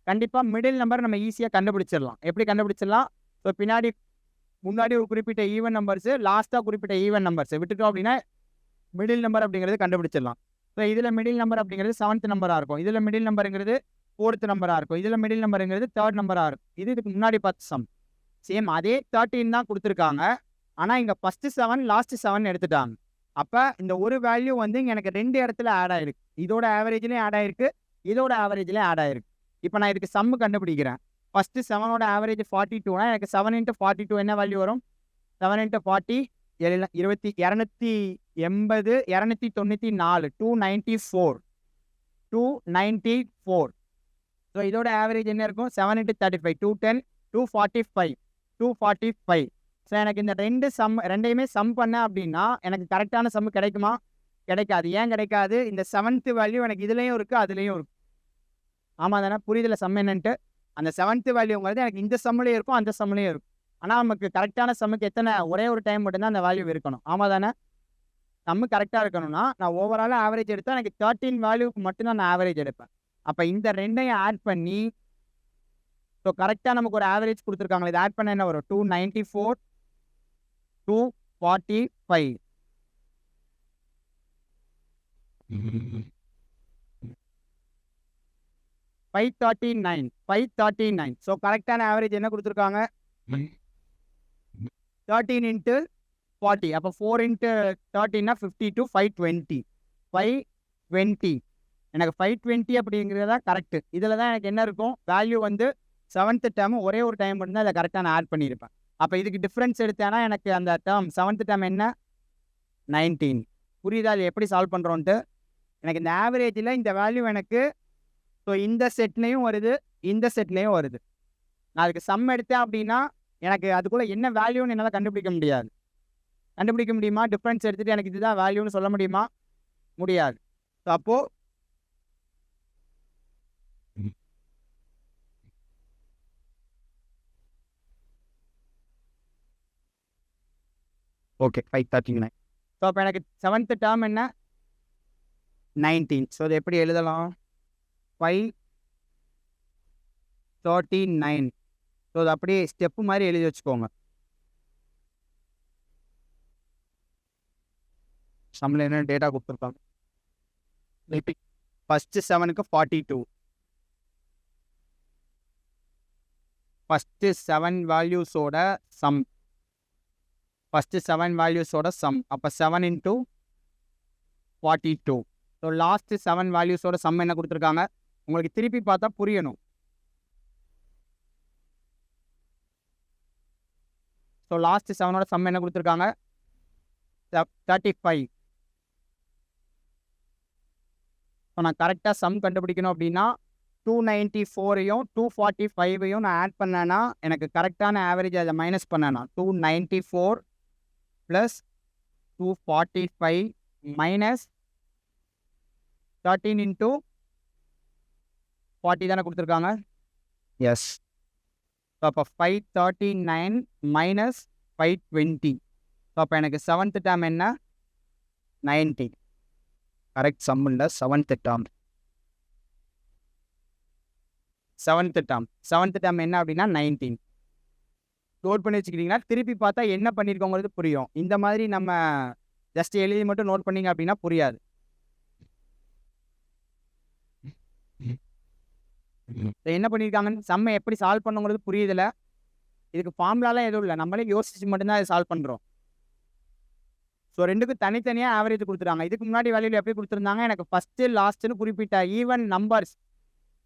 கண்டிப்பாக மிடில் நம்பர் நம்ம ஈஸியாக கண்டுபிடிச்சிடலாம். எப்படி கண்டுபிடிச்சிடலாம்? ஸோ முன்னாடி ஒரு குறிப்பிட்ட ஈவன் நம்பர்ஸு, லாஸ்ட்டாக குறிப்பிட்ட ஈவன் நம்பர்ஸை விட்டுட்டோம் அப்படின்னா மிடில் நம்பர் அப்படிங்கிறது கண்டுபிடிச்சிடலாம். ஸோ இதில் மிடில் நம்பர் அப்படிங்கிறது 7th நம்பராக இருக்கும். இதில் மிடில் நம்பருங்கிறது 4th நம்பராக இருக்கும். இதில் மிடில் நம்பருங்கிறது 3rd நம்பராக இருக்கும். இதுக்கு முன்னாடி பார்த்து சம் சேம் அதே 13 தான் கொடுத்துருக்காங்க. ஆனால் இங்கே ஃபஸ்ட்டு 7 லாஸ்ட்டு 7 எடுத்துட்டாங்க. அப்போ இந்த ஒரு வேல்யூ வந்து இங்கே எனக்கு 2 இடத்துல ஆட் ஆகிருக்கு. இதோட ஆவரேஜ்லேயும் ஆட் ஆகிருக்கு, இதோட ஆவரேஜ்லேயும் ஆட் ஆகிருக்கு. இப்போ நான் இதுக்கு சம்மு கண்டுபிடிக்கிறேன். ஃபஸ்ட்டு 7ஓட ஆவரேஜ் 42னா எனக்கு 7 × 42 என்ன வேல்யூ வரும்? 7 × 40 280 294 294. ஸோ இதோட ஆவரேஜ் என்ன இருக்கும்? 7 × 35 210 245. ஸோ எனக்கு இந்த ரெண்டையுமே சம் பண்ணேன் அப்படின்னா எனக்கு கரெக்டான சம்மு கிடைக்குமா? கிடைக்காது. ஏன் கிடைக்காது? இந்த 7th வேல்யூ எனக்கு இதுலேயும் இருக்குது, அதுலேயும் இருக்குது. ஆமாம் தானே? புரியுதில்ல சம் என்னன்ட்டு? அந்த 7th வேல்யூங்கிறது எனக்கு இந்த சம்முலேயும் இருக்கும், அந்த சம்முலேயும் இருக்கும். ஆனால் நமக்கு கரெக்டான சம்முக்கு ஒரே ஒரு டைம் மட்டும்தான் அந்த வேல்யூ இருக்கணும். ஆமாம் தானே? சம்மு கரெக்டாக இருக்கணும்னா நான் ஓவராலாக ஆவரேஜ் எடுத்தால் எனக்கு 13 வேல்யூக்கு மட்டும்தான் நான் ஆவரேஜ் எடுப்பேன். அப்போ இந்த ரெண்டையும் ஆட் பண்ணி ஸோ கரெக்டாக நமக்கு ஒரு ஆவரேஜ் கொடுத்துருக்காங்களே, இதை ஆட் பண்ண என்ன வரும்? 294 245 539 539. ஸோ கரெக்டான ஆவரேஜ் என்ன கொடுத்துருக்காங்க? 13 into 40. அப்போ 4 into 13 52 520 520. எனக்கு 520 அப்படிங்கிறதா கரெக்டு. இதில் தான் எனக்கு என்ன இருக்கும்? வேல்யூ வந்து 7th டேர்ம் ஒரே ஒரு டைம் மட்டும்தான் இதை கரெக்டாக நான் ஆட் பண்ணியிருப்பேன். அப்போ இதுக்கு டிஃப்ரென்ஸ் எடுத்தேன்னா எனக்கு அந்த டேர்ம் 7th டேர்ம் என்ன? 19. புரியுதா? அது எப்படி சால்வ் பண்ணுறோன்ட்டு? எனக்கு இந்த ஆவரேஜில் இந்த வேல்யூ எனக்கு ஸோ இந்த செட்லேயும் வருது, இந்த செட்லேயும் வருது. நான் அதுக்கு சம் எடுத்தேன் அப்படின்னா எனக்கு அதுக்குள்ளே என்ன வேல்யூன்னு என்னால் கண்டுபிடிக்க முடியாது. கண்டுபிடிக்க முடியுமா? டிஃப்ரென்ஸ் எடுத்துகிட்டு எனக்கு இதுதான் வேல்யூன்னு சொல்ல முடியுமா? முடியாது. ஸோ அப்போது ஓகே 539. ஸோ அப்போ எனக்கு 7th டேர்ம் என்ன? 19. ஸோ இது எப்படி எழுதலாம்? 539. ஸோ அது அப்படியே ஸ்டெப்பு மாதிரி எழுதி வச்சுக்கோங்க. சம்மில் என்ன டேட்டா கொடுத்துருக்காங்க? ஃபஸ்ட்டு 7க்கு 42. ஃபஸ்ட்டு 7 வேல்யூஸோட சம். ஃபஸ்ட்டு 7 வேல்யூஸோட சம். அப்போ 7 into 42. ஸோ லாஸ்ட்டு 7 வேல்யூஸோட சம் என்ன கொடுத்துருக்காங்க? உங்களுக்கு திருப்பி பார்த்தா புரியணும். ஸோ லாஸ்ட்டு 7ஓட சம் என்ன கொடுத்துருக்காங்க? 35. ஸோ நான் கரெக்டாக சம் கண்டுபிடிக்கணும் அப்படின்னா 294ஐயும் 245ஐயும் நான் ஆட் பண்ணேன்னா எனக்கு கரெக்டான ஆவரேஜ் அதை மைனஸ் பண்ணேன்னா 294 + 245 மைனஸ் 13 into 40 தானே கொடுத்துருக்காங்க? எஸ். ஸோ அப்போ 539 மைனஸ் 520. ஸோ அப்போ எனக்கு 7th டேர்ம் என்ன? 90. கரெக்ட் சம் இல்லை, 7th டேர்ம். 7th டேர்ம் என்ன அப்படின்னா 19. நோட் பண்ணி வச்சுக்கிட்டிங்கன்னா திருப்பி பார்த்தா என்ன பண்ணியிருக்கோங்கிறது புரியும். இந்த மாதிரி நம்ம ஜஸ்ட் எழுதி மட்டும் நோட் பண்ணிங்க அப்படின்னா புரியாது. என்ன பண்ணியிருக்காங்கன்னு சம்மை எப்படி சால்வ் பண்ணுங்கிறது புரியுதில்ல. இதுக்கு ஃபார்முலாலாம் எதுவும் இல்லை, நம்மளே யோசிச்சு மட்டும்தான் அதை சால்வ் பண்ணுறோம். ஸோ ரெண்டுக்கும் தனித்தனியாக ஆவரேஜ் கொடுத்துருக்காங்க. இதுக்கு முன்னாடி வேல்யூவில் எப்படி கொடுத்துருந்தாங்க? எனக்கு ஃபஸ்ட்டு லாஸ்ட்டுன்னு குறிப்பிட்ட ஈவன் நம்பர்ஸ்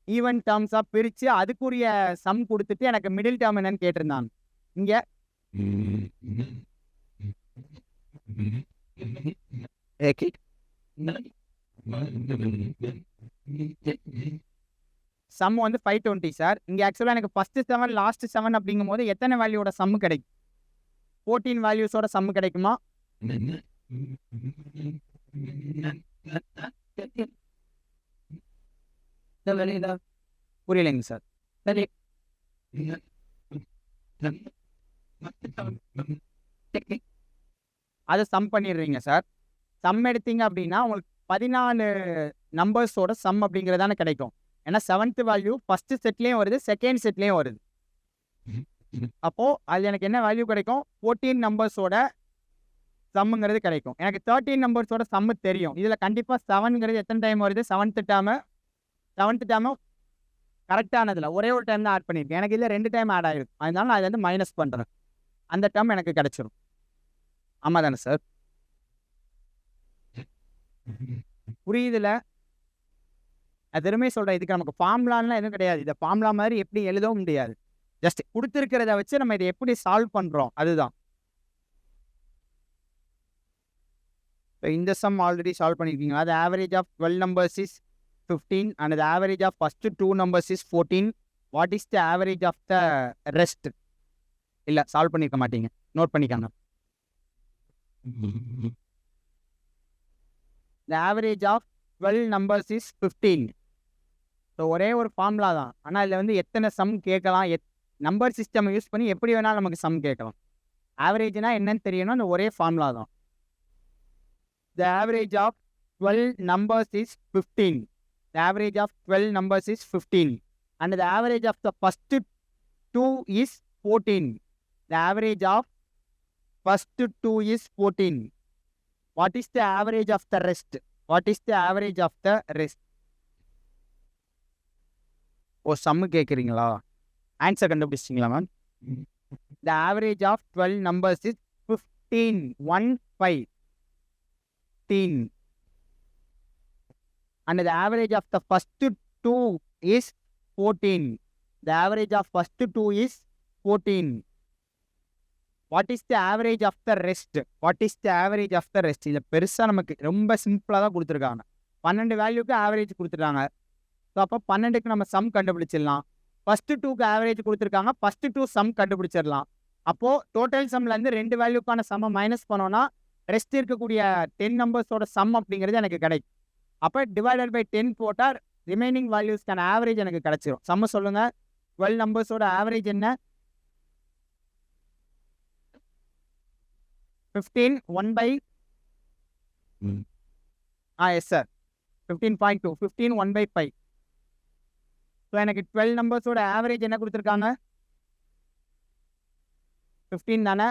ஈவன் டேர்ம்ஸாக பிரித்து அதுக்குரிய சம் கொடுத்துட்டு எனக்கு மிடில் டேர்ம் என்னன்னு கேட்டிருந்தாங்க. இங்கே சம் வந்து 520 சார். இங்கே ஆக்சுவலாக எனக்கு ஃபஸ்ட்டு 7 லாஸ்ட்டு 7 அப்படிங்கும் போது எத்தனை வேல்யூவோட சம்மு கிடைக்கும்? 14 வேல்யூஸோட சம்மு கிடைக்குமா? புரியலைங்க சார். அதை சம் பண்ணிடுறீங்க சார். சம் எடுத்தீங்க அப்படின்னா உங்களுக்கு 14 நம்பர்ஸோட சம் அப்படிங்கிறதான கிடைக்கும். ஏன்னா 7th வேல்யூ ஃபஸ்ட்டு செட்லேயும் வருது, செகண்ட் செட்லேயும் வருது. அப்போது அது எனக்கு என்ன வேல்யூ கிடைக்கும்? 14 நம்பர்ஸோட சம்முங்கிறது கிடைக்கும். எனக்கு 13 நம்பர்ஸோட சம்மு தெரியும். இதில் கண்டிப்பாக 7ங்கிறது எத்தனை டைம் வருது? 7th டேர்மும் கரெக்டானதில் ஒரே ஒரு டைம் தான் ஆட் பண்ணியிருக்கேன். எனக்கு இதில் 2 டைம் ஆட் ஆகிருக்கு. அதனால நான் அதை வந்து மைனஸ் பண்ணுறேன். அந்த டேர்ம் எனக்கு கிடைச்சிரும். ஆமாம் தானே சார்? புரியுதுல? அது திரும்பி சொல்கிறேன், இதுக்கு நமக்கு ஃபார்முலான்லாம் எதுவும் கிடையாது. இதை ஃபார்முலா மாதிரி எப்படி எழுதவும் முடியாது. ஜஸ்ட் கொடுத்துருக்கிறத வச்சு நம்ம இதை எப்படி சால்வ் பண்ணுறோம் அதுதான். இப்போ இந்த சம் ஆல்ரெடி சால்வ் பண்ணியிருக்கீங்க. அது average of 12 numbers is 15 and the average of first 2 numbers is 14. What is the average of the rest? இல்லை சால்வ் பண்ணியிருக்க மாட்டீங்க, நோட் பண்ணிக்காங்க. The average of 12 numbers is 15. So ஒரே ஒரு ஃபார்முலா தான். ஆனால் இதில் வந்து எத்தனை சம் கேட்கலாம், நம்பர் சிஸ்டம் யூஸ் பண்ணி எப்படி வேணாலும் நமக்கு சம் கேட்கலாம். ஆவரேஜ்னா என்னன்னு தெரியணும், அந்த ஒரே ஃபார்முலா தான். the average of 12 numbers is 15. The average of 12 numbers is 15. And the average of the first 2 is 14. The average of first 2 is 14. What is the average of the rest? What is the average of the rest? ஓ sum கேட்குறீங்களா? Answer கண்டுபிடிச்சிங்களா ma'am? The average of 12 numbers is 15. 1 5 15. And the average of the first 2 is 14. The average of first 2 is 14. What is the average of the rest? What is the average of the rest? இதில் பெருசாக நமக்கு ரொம்ப சிம்பிளாக தான் கொடுத்துருக்காங்க. 12 வேல்யூக்கு average கொடுத்துருக்காங்க. So அப்போ 12க்கு நம்ம சம் கண்டுபிடிச்சிடலாம். ஃபர்ஸ்ட் 2க்கு ஆவரேஜ் கொடுத்துருக்காங்க. ஃபர்ஸ்ட் 2 சம் கண்டுபிடிச்சிடலாம். அப்போது டோட்டல் சம்லேருந்து 2 வேல்யூக்கான சம்மை மைனஸ் பண்ணோன்னா ரெஸ்ட் இருக்கக்கூடிய 10 நம்பர்ஸோட சம் அப்படிங்கிறது எனக்கு கிடைக்கும். அப்போ டிவைடட் பை 10 போட்டால் ரிமைனிங் வேல்யூஸ்க்கான ஆவரேஜ் எனக்கு கிடைச்சிரும். சம்ம சொல்லுங்கள். 12 நம்பர்ஸோட ஆவரேஜ் என்ன? 15 1 by yes sir 15.2 15 1 by 5. So எனக்கு 12 நம்பர்ஸோட ஆவரேஜ் என்ன கொடுத்துருக்காங்க? 15 தானே.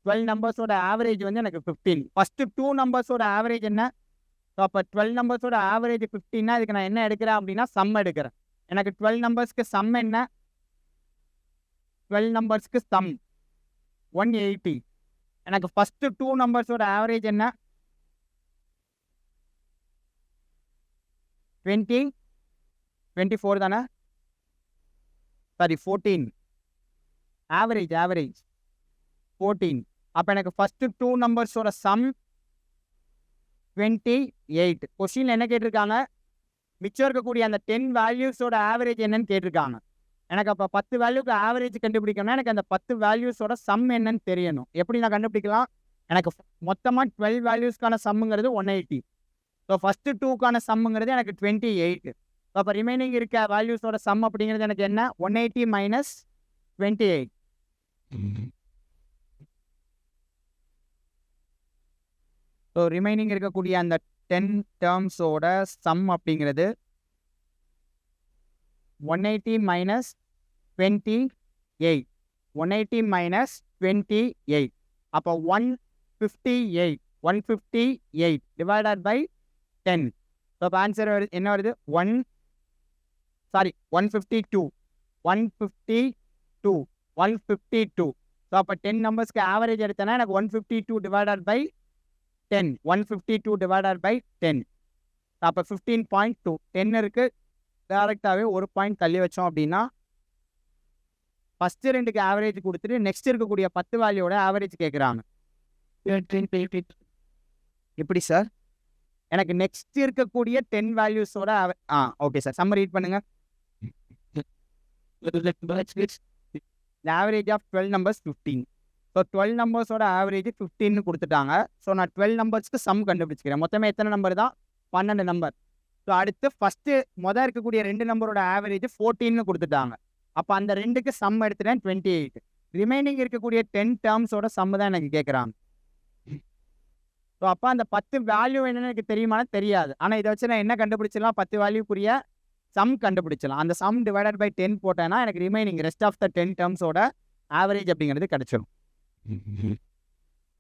12 நம்பர்ஸோட ஆவரேஜ் வந்து எனக்கு 15. ஃபர்ஸ்ட் 2 நம்பர்ஸோட ஆவரேஜ் என்ன? ஸோ அப்போ 12 நம்பர்ஸோட ஆவரேஜ் 15னா இதுக்கு நான் என்ன எடுக்கிறேன் அப்படின்னா சம் எடுக்கிறேன். எனக்கு 12 நம்பர்ஸ்க்கு சம் என்ன? 12 நம்பர்ஸ்க்கு சம் 180. எனக்கு ஃபர்ஸ்ட் 2 நம்பர்ஸோட ஆவரேஜ் என்ன? 20 24 தானே. சாரி 14. ஆவரேஜ் 14. அப்போ எனக்கு ஃபர்ஸ்ட் 2 நம்பர்ஸோட சம் 28. கொஸ்டின் என்ன கேட்டிருக்காங்க? மிச்சம் இருக்கக்கூடிய அந்த 10 வேல்யூஸோட ஆவரேஜ் என்னன்னு கேட்டிருக்காங்க. எனக்கு அப்போ 10 வேல்யூக்கு ஆவரேஜ் கண்டுபிடிக்கணும்னா எனக்கு அந்த 10 வேல்யூஸோட சம் என்னன்னு தெரியணும். எப்படி நான் கண்டுபிடிக்கலாம்? எனக்கு மொத்தமாக 12 வேல்யூஸ்க்கான சம்முங்கிறது 180. ஸோ ஃபர்ஸ்ட் 2க்கான சம்முங்கிறது எனக்கு 28. ஸோ அப்போ ரிமைனிங் இருக்க வேல்யூஸோட சம் அப்படிங்கிறது எனக்கு என்ன? 180 மைனஸ் 28. ஸோ ரிமைனிங் இருக்கக்கூடிய அந்த 10 டேர்ம்ஸோட சம் அப்படிங்கிறது 180 மைனஸ் 28. 180 மைனஸ் 28. அப்போ 158 டிவைடட் பை 10. ஸோ அப்போ ஆன்சர் என்ன வருது? 152. 152. ஸோ அப்போ 10 நம்பர்ஸ்க்கு ஆவரேஜ் எடுத்தேன்னா எனக்கு 152 டிவைடட் பை 10. 152 divided by 10. அப்போ 15.2. 10 இருக்குது. டேரெக்டாகவே ஒரு பாயிண்ட் தள்ளி வச்சோம் அப்படின்னா ஃபஸ்ட்டு 2க்கு ஆவரேஜ் கொடுத்துட்டு நெக்ஸ்ட் இருக்கக்கூடிய 10 வேல்யூவோட ஆவரேஜ் கேட்குறாங்க. எப்படி சார்? எனக்கு நெக்ஸ்ட் இருக்கக்கூடிய 10 வேல்யூஸோட ஓகே சார். சம்ம ரீட் பண்ணுங்க. Average of 12 numbers 15. ஸோ 12 நம்பர்ஸோட ஆவரேஜ் 15 கொடுத்துட்டாங்க. ஸோ நான் 12 நம்பர்ஸ்க்கு சம் கண்டுபிடிச்சிக்கிறேன். மொத்தமே எத்தனை நம்பர் தான்? 12 நம்பர். ஸோ அடுத்து ஃபஸ்ட்டு மொதல் இருக்கக்கூடிய 2 நம்பரோட ஆவரேஜ் 14 கொடுத்துட்டாங்க. அப்போ அந்த 2க்கு சம் எடுத்துட்டேன் 28. ரிமைனிங் இருக்கக்கூடிய 10 டேர்ம்ஸோட சம் தான் எனக்கு கேட்குறாங்க. ஸோ அப்போ அந்த 10 வேல்யூ என்னன்னு எனக்கு தெரியுமானா தெரியாது. ஆனால் இதை வச்சு நான் என்ன கண்டுபிடிச்சிடலாம்? 10 வேல்யூக்குரிய சம் கண்டுபிடிச்சலாம். அந்த சம் டிவைடட் பை 10 போட்டேன்னா எனக்கு ரிமைனிங் ரெஸ்ட் ஆஃப் த 10 டேர்ம்ஸோட ஆவரேஜ் அப்படிங்கிறது கிடைச்சிடும்.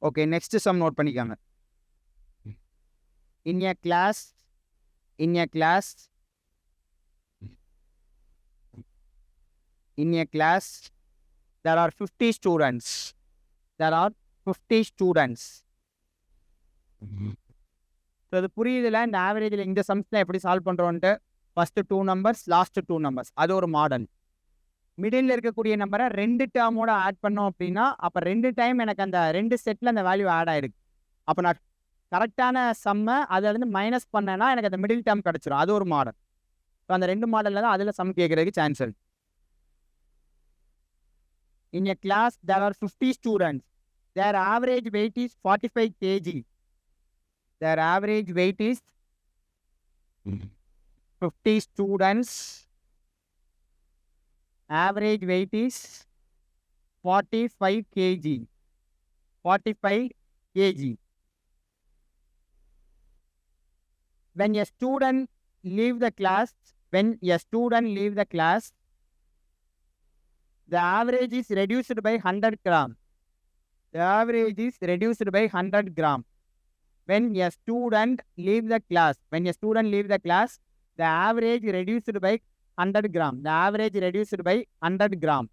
ஓகே, நெக்ஸ்ட் சம் நோட் பண்ணிக்காங்க. In a class there are 50 students. So அது புரியுதுல? இந்த ஆவரேஜில் இந்த சம்ஸ்லாம் எப்படி சால்வ் பண்ணுறோன்ட்டு ஃபஸ்ட்டு 2 நம்பர்ஸ் லாஸ்ட்டு 2 நம்பர்ஸ் அது ஒரு மாடல். மிடில் இருக்கக்கூடிய நம்பரை 2 டேர்மோட ஆட் பண்ணோம் அப்படின்னா அப்போ 2 டைம் எனக்கு அந்த 2 செட்டில் அந்த வேல்யூ ஆட் ஆகிருக்கு. அப்போ நான் கரெக்டான சம்மை அதிலேருந்து மைனஸ் பண்ணேன்னா எனக்கு அந்த மிடில் டேர்ம் கிடச்சிரும். அது ஒரு மாடல். ஸோ அந்த 2 மாடலில் தான் அதில் சம் கேட்குறதுக்கு சான்ஸ் இருக்குது. In a class there are 50 students. Their average weight is 45 kg. Their average weight is 50 students. Average weight is 45 kg. 45 kg. when a student leave the class, the average is reduced by 100 gram. The average is reduced by 100 gram. When a student leave the class, the average reduced by 100 gram. The average reduced by 100 gram.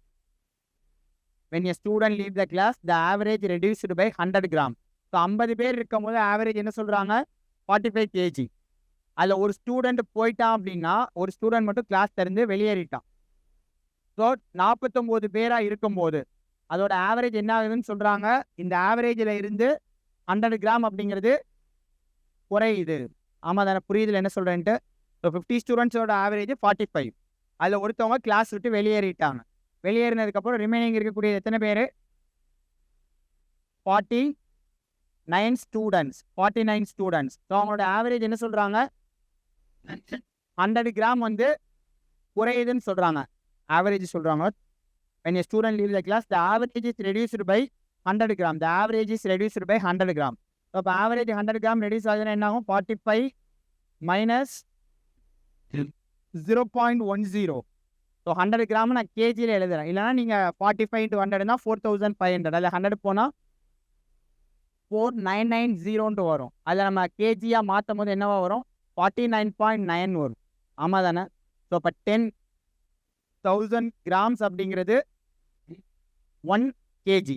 When a student leave the class, the average reduced by 100 gram. So 50 பேர் இருக்கும்போது average என்ன சொல்கிறாங்க 45 kg. அதில் ஒரு student போயிட்டான் அப்படின்னா ஒரு student மட்டும் கிளாஸ் திறந்து வெளியேறிட்டான். ஸோ 49 பேராக இருக்கும்போது அதோட ஆவரேஜ் என்ன ஆகுதுன்னு சொல்கிறாங்க. இந்த ஆவரேஜில் இருந்து 100 கிராம் அப்படிங்கிறது குறையுது. ஆமாம் தானே, புரியுதுல என்ன சொல்கிறேன்ட்டு. So 50 ஸ்டூடெண்ட்ஸோட average 45. அதில் ஒருத்தவங்க கிளாஸ் விட்டு வெளியேறிட்டாங்க. வெளியேறினதுக்கப்புறம் ரிமைனிங் இருக்கக்கூடிய எத்தனை பேர் 49 ஸ்டூடெண்ட்ஸ். ஸோ அவங்களோட ஆவரேஜ் என்ன சொல்கிறாங்க 100 கிராம் வந்து குறையுதுன்னு சொல்கிறாங்க. ஆவரேஜ் சொல்கிறாங்க. when a student leaves the class, the average is reduced by 100 gram. The average is reduced by 100 gram. So இப்போ ஆவரேஜ் 100 கிராம் ரெடியூஸ் ஆகுதுன்னா என்ன ஆகும் 45 மைனஸ் 0.10. ஸோ 100 கிராம் நான் கேஜியில் எழுதுறேன். இல்லைனா நீங்கள் 45 into 100னா 4500. அதில் 100 போனால் 4990 வரும். அதில் நம்ம கேஜியாக மாற்றும் போது என்னவா வரும் 49.9 வரும். ஆமாம் தானே. ஸோ இப்போ 10,000 கிராம்ஸ் அப்படிங்கிறது 1 kg.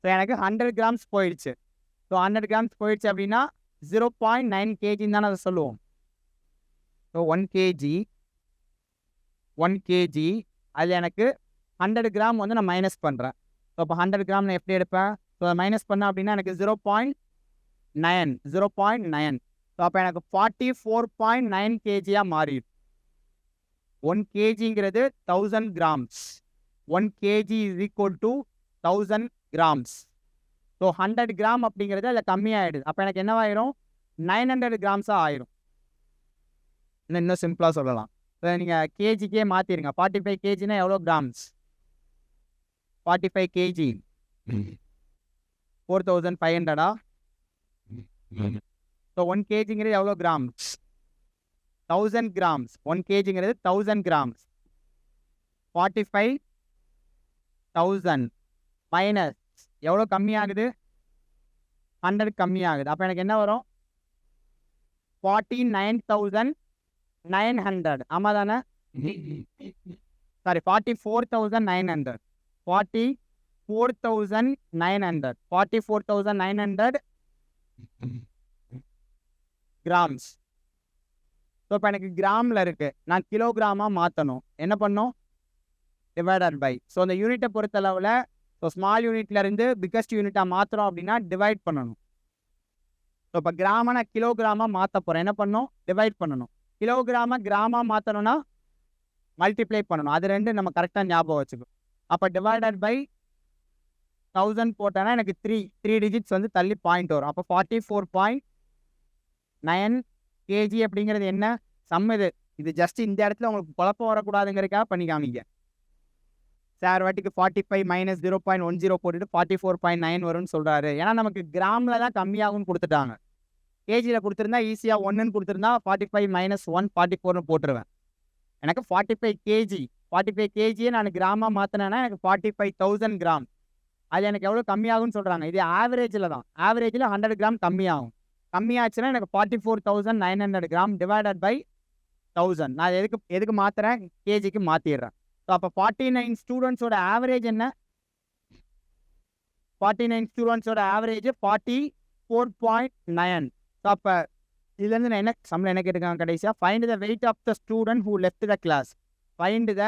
ஸோ எனக்கு 100 கிராம்ஸ் போயிடுச்சு. ஸோ 100 கிராம்ஸ் போயிடுச்சு அப்படின்னா 0.9 kgன்னு தானே அதை சொல்லுவோம். ஸோ 1 kg அதில் எனக்கு 100 கிராம் வந்து நான் மைனஸ் பண்ணுறேன். ஸோ இப்போ 100 கிராம் நான் எப்படி எடுப்பேன். ஸோ அதை மைனஸ் பண்ணேன் அப்படின்னா எனக்கு 0.9. ஸோ அப்போ எனக்கு 44.9 kgயாக மாறிடும். 1 kgங்கிறது 1000 grams. 1 kg is equal to 1000 grams. So 100 gram அப்படிங்கிறது அதில் கம்மியாகிடுது. அப்போ எனக்கு என்னவாயிரும் 900 கிராம்ஸாக ஆயிரும். இன்னும் சிம்பிளாக சொல்லலாம். இப்போ நீங்கள் கேஜிக்கே மாற்றிடுங்க. 45 kgனா எவ்வளோ கிராம்ஸ் 45 kg 4500. ஸோ 1 kgங்கிறது எவ்வளோ கிராம்ஸ் 1000 கிராம்ஸ். 1 kgங்கிறது 1000 கிராம்ஸ். 45,000 மைனஸ் எவ்வளோ கம்மியாகுது 100 கம்மியாகுது. அப்போ எனக்கு என்ன வரும் 49,900. ஆமாம் தானே. சாரி 44,900. 44,900 கிராம்ஸ். ஸோ இப்போ எனக்கு கிராமில் இருக்குது. நான் கிலோகிராமாக மாற்றணும். என்ன பண்ணணும் டிவைடட் பை. ஸோ அந்த யூனிட்டை பொறுத்தளவில் ஸோ ஸ்மால் யூனிட்லேருந்து பிக்கஸ்ட் யூனிட்டாக மாற்றுறோம் அப்படின்னா டிவைட் பண்ணணும். ஸோ இப்போ கிராமை நான் கிலோகிராமாக மாற்ற போகிறேன். என்ன பண்ணணும் டிவைட் பண்ணணும். கிலோகிராமை கிராமாக மாற்றணும்னா மல்டிப்ளை பண்ணணும். அது ரெண்டு நம்ம கரெக்டாக ஞாபகம் வச்சுக்கணும். அப்போ டிவைடட் பை 1000 போட்டோன்னா எனக்கு 3 டிஜிட்ஸ் வந்து தள்ளி பாயிண்ட் வரும். அப்போ 44.9 kg அப்படிங்கிறது என்ன சம். இது ஜஸ்ட் இந்த இடத்துல உங்களுக்கு குழப்பம் வரக்கூடாதுங்கிறதுக்காக பண்ணி காமிங்க. சார் வாட்டிக்கு 45 மைனஸ் 0.10 போட்டுட்டு 44.9 வரும்னு சொல்கிறாரு. ஏன்னா நமக்கு கிராமில் தான் கம்மியாகும்னு கொடுத்துட்டாங்க. கேஜியில் கொடுத்துருந்தா ஈஸியாக 1ன்னு கொடுத்துருந்தா 45 மைனஸ் 1 44ன்னு போட்டுருவேன். எனக்கு 45 kgயை நான் கிராமாக மாற்றினேன்னா எனக்கு 45,000 கிராம். அது எனக்கு எவ்வளோ கம்மியாகும்னு சொல்கிறாங்க. இது ஆவரேஜில் தான். ஆவரேஜில் 100 கிராம் கம்மியாகும். கம்மியாச்சுன்னா எனக்கு 44,900 கிராம் டிவைடட் பை 1000. நான் எதுக்கு மாற்றுறேன் கேஜிக்கு மாற்றிடுறேன். ஸோ அப்போ 49 ஸ்டூடெண்ட்ஸோட ஆவரேஜ் என்ன 49 ஸ்டூடெண்ட்ஸோட ஆவரேஜ் 44.9. ஸோ அப்போ இதுலேருந்து நான் என்ன கேட்டிருக்காங்க கடைசியாக find the weight of the student who left the class. Find the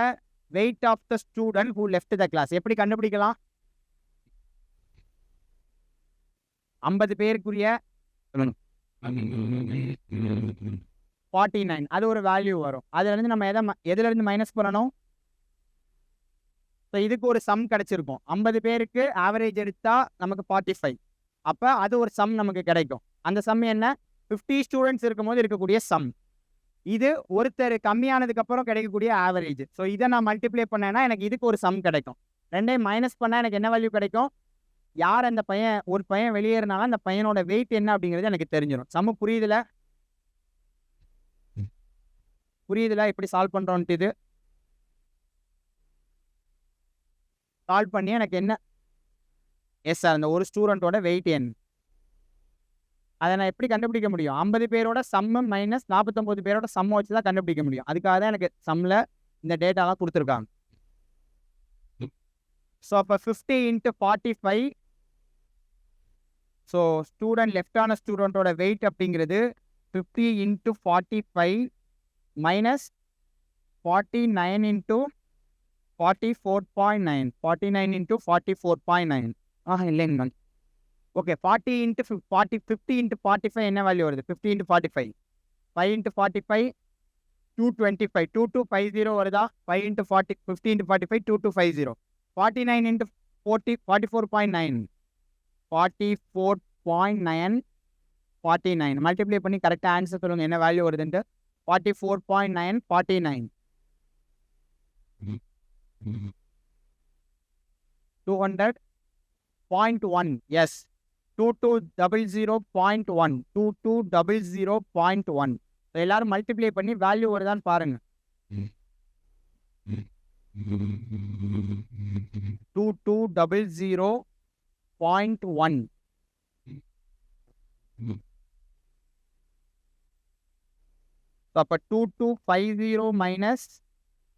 weight of the student who left the class. எப்படி கண்டுபிடிக்கலாம் 50 பேருக்குரிய 49 அது ஒரு வேல்யூ வரும். அதுலேருந்து நம்ம எதுலேருந்து மைனஸ் பண்ணணும். ஸோ இதுக்கு ஒரு சம் கிடச்சிருக்கும். 50 பேருக்கு ஆவரேஜ் எடுத்தால் நமக்கு 45. அப்போ அது ஒரு சம் நமக்கு கிடைக்கும். அந்த சம் என்ன 50 ஸ்டூடெண்ட்ஸ் இருக்கும்போது இருக்கக்கூடிய சம். இது ஒருத்தர் கம்மியானதுக்கப்புறம் கிடைக்கக்கூடிய ஆவரேஜ். ஸோ இதை நான் மல்டிப்ளை பண்ணேன்னா எனக்கு இதுக்கு ஒரு சம் கிடைக்கும். ரெண்டையும் மைனஸ் பண்ணால் எனக்கு என்ன வேல்யூ கிடைக்கும். யார் அந்த ஒரு பையன் வெளியேறினாலும் அந்த பையனோட வெயிட் என்ன அப்படிங்கிறது எனக்கு தெரிஞ்சிடும். சம்மு புரியுதுல. புரியுதுல எப்படி சால்வ் பண்ணுறோன்ட்டு? இது சால்வ் பண்ணி எனக்கு என்ன எஸ் சார் அந்த ஒரு ஸ்டூடெண்ட்டோட வெயிட் எண் அதை நான் எப்படி கண்டுபிடிக்க முடியும்? 50 பேரோட சம்மு மைனஸ் 49 பேரோட சம்மை வச்சு தான் கண்டுபிடிக்க முடியும். அதுக்காக தான் எனக்கு சம்மில் இந்த டேட்டாலாம் கொடுத்துருக்காங்க. ஸோ அப்போ 50 × 45. ஸோ ஸ்டூடெண்ட் லெஃப்டான ஸ்டூடெண்ட்டோட வெயிட் அப்படிங்கிறது 50 × 45 மைனஸ் 49 × 44.9. 49 × 44.9. இல்லைங்க மேம். ஓகே 50 × 45 என்ன வேல்யூ வருது? 50 × 45 5 × 45 225 2250 வருதா? 5 × 40 50 × 45 2250. 49 × 40 44.9 44.9 49 மல்டிப்ளை பண்ணி கரெக்டாக ஆன்சர் சொல்லுங்கள் என்ன வேல்யூ வருதுன்ட்டு. 44.9 49 200.1 எஸ் 2200.1 2200.1. எல்லாரும் மல்டிப்ளை பண்ணி வேல்யூ வருதான்னு பாருங்க. 2200.1. அப்போ 2250 மைனஸ்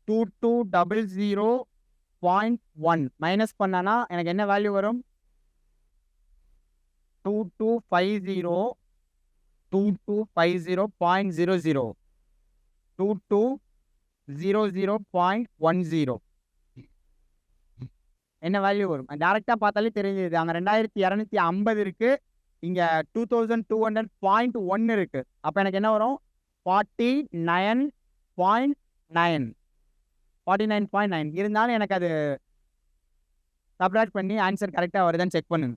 2200.1 மைனஸ் பண்ணனா எனக்கு என்ன வேல்யூ வரும்? 2250 2250.00 2200.10 என்ன வேல்யூ வரும்? டேரெக்டாக பார்த்தாலே தெரிஞ்சுது. அங்கே 2250 இருக்கு, இங்கே 2200.1 இருக்கு. அப்போ எனக்கு என்ன வரும்? 49.9 49.9 இருந்தாலும் எனக்கு அது சப்ராக்ட் பண்ணி ஆன்சர் கரெக்டாக வருதான்னு செக் பண்ணுங்க.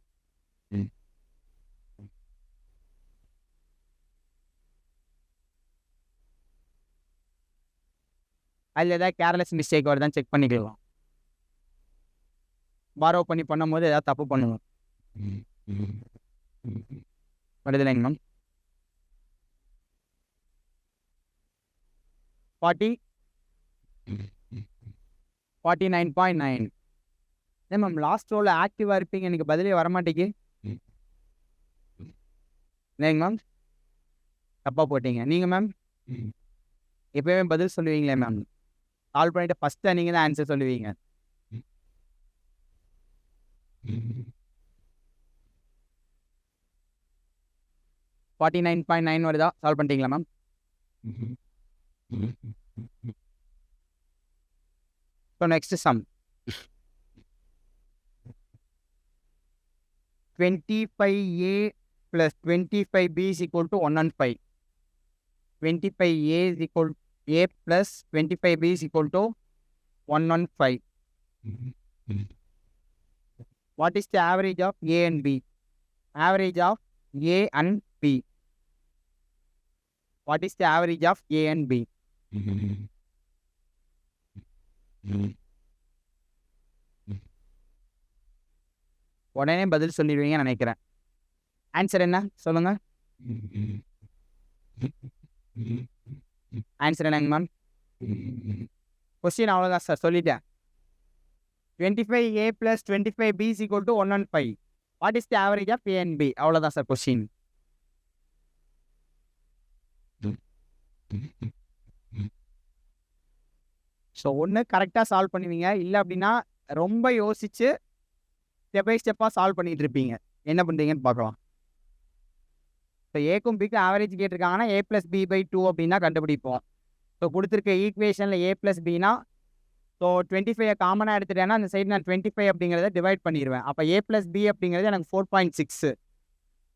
அதில் ஏதாவது கேர்லெஸ் மிஸ்டேக் வருதான்னு செக் பண்ணிக்கலாம். பாரோ பண்ணி பண்ணும் போது ஏதாவது தப்பு பண்ணுவோம். வருது இல்லைங்க மேம்? 49.9 இல்லை மேம். லாஸ்ட் ரோவில் ஆக்டிவாக இருப்பீங்க, எனக்கு பதிலே வரமாட்டேங்க இல்லைங்க மேம். தப்பாக போட்டீங்க நீங்கள் மேம். எப்பயுமே பதில் சொல்லுவீங்களே மேம். கால் பண்ணிட்டு ஃபஸ்ட்டு நீங்கள் தான் ஆன்சர் சொல்லுவீங்க. 49.9 வருதா? சால்வ் பண்ணிட்டீங்களா ma'am? So next sum 25A plus 25B is equal to 115. 25A is equal to A plus 25B is equal to 115. What is the average of A and B? Average of A and B. What is the average of A and B? உடனே பதில் சொல்லிடுவீங்கன்னு நினைக்கிறேன். Answer என்ன சொல்லுங்க? Answer என்னங்க ma'am? Question அவ்வளோதான் sir, சொல்லிட்டேன். 25A plus 25B is equal to 115. What is the average of A and B? அவ்வளோதான் sir question. So ஒன்று கரெக்டாக சால்வ் பண்ணுவீங்க, இல்லை அப்படின்னா ரொம்ப யோசிச்சு ஸ்டெப் பை ஸ்டெப்பாக சால்வ் பண்ணிட்டு இருப்பீங்க. என்ன பண்ணுறீங்கன்னு பார்க்கலாம். ஸோ ஏக்கும் பிக்கும் ஆவரேஜ் கேட்டிருக்காங்கன்னா A plus B/2 அப்படின்னா கண்டுபிடிப்போம். ஸோ கொடுத்துருக்க ஈக்குவேஷனில் A plus Bனா ஸோ 25 காமனாக எடுத்துட்டேன்னா அந்த சைடு நான் 25 அப்படிங்கிறத டிவைட் பண்ணிடுவேன். அப்போ A plus B அப்படிங்கிறது எனக்கு 4.6.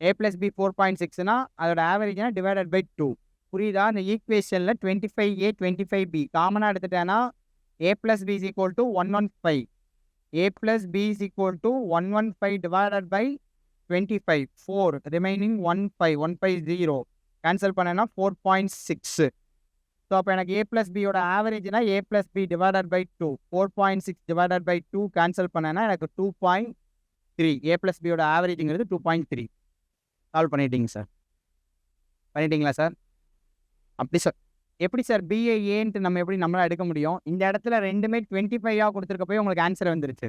A plus B 4.6னா அதோட ஆவரேஜ்னா டிவைடட் பை 2. புரியுதா? இந்த ஈக்குவேஷனில் 25A 25B காமனாக எடுத்துட்டேன்னா A plus B is equal to 115. A plus B is equal to 115 divided by 25. 4 remaining 150 cancel பண்ணேன்னா 4.6. ஸோ அப்போ எனக்கு A plus B யோட ஆவரேஜ்னா A plus B divided by 2. 4.6 divided by 2 cancel பண்ணேன்னா எனக்கு 2.3. A plus B யோட ஆவரேஜுங்கிறது 2.3. Solve பண்ணிட்டீங்க sir. பண்ணிட்டீங்களா sir? அப்படி சார் எப்படி சார் பிஏ ஏன்ட்டு நம்ம எப்படி நம்மளால் எடுக்க முடியும்? இந்த இடத்துல ரெண்டுமே 25 கொடுத்துருக்க போய் உங்களுக்கு ஆன்சர் வந்துருச்சு.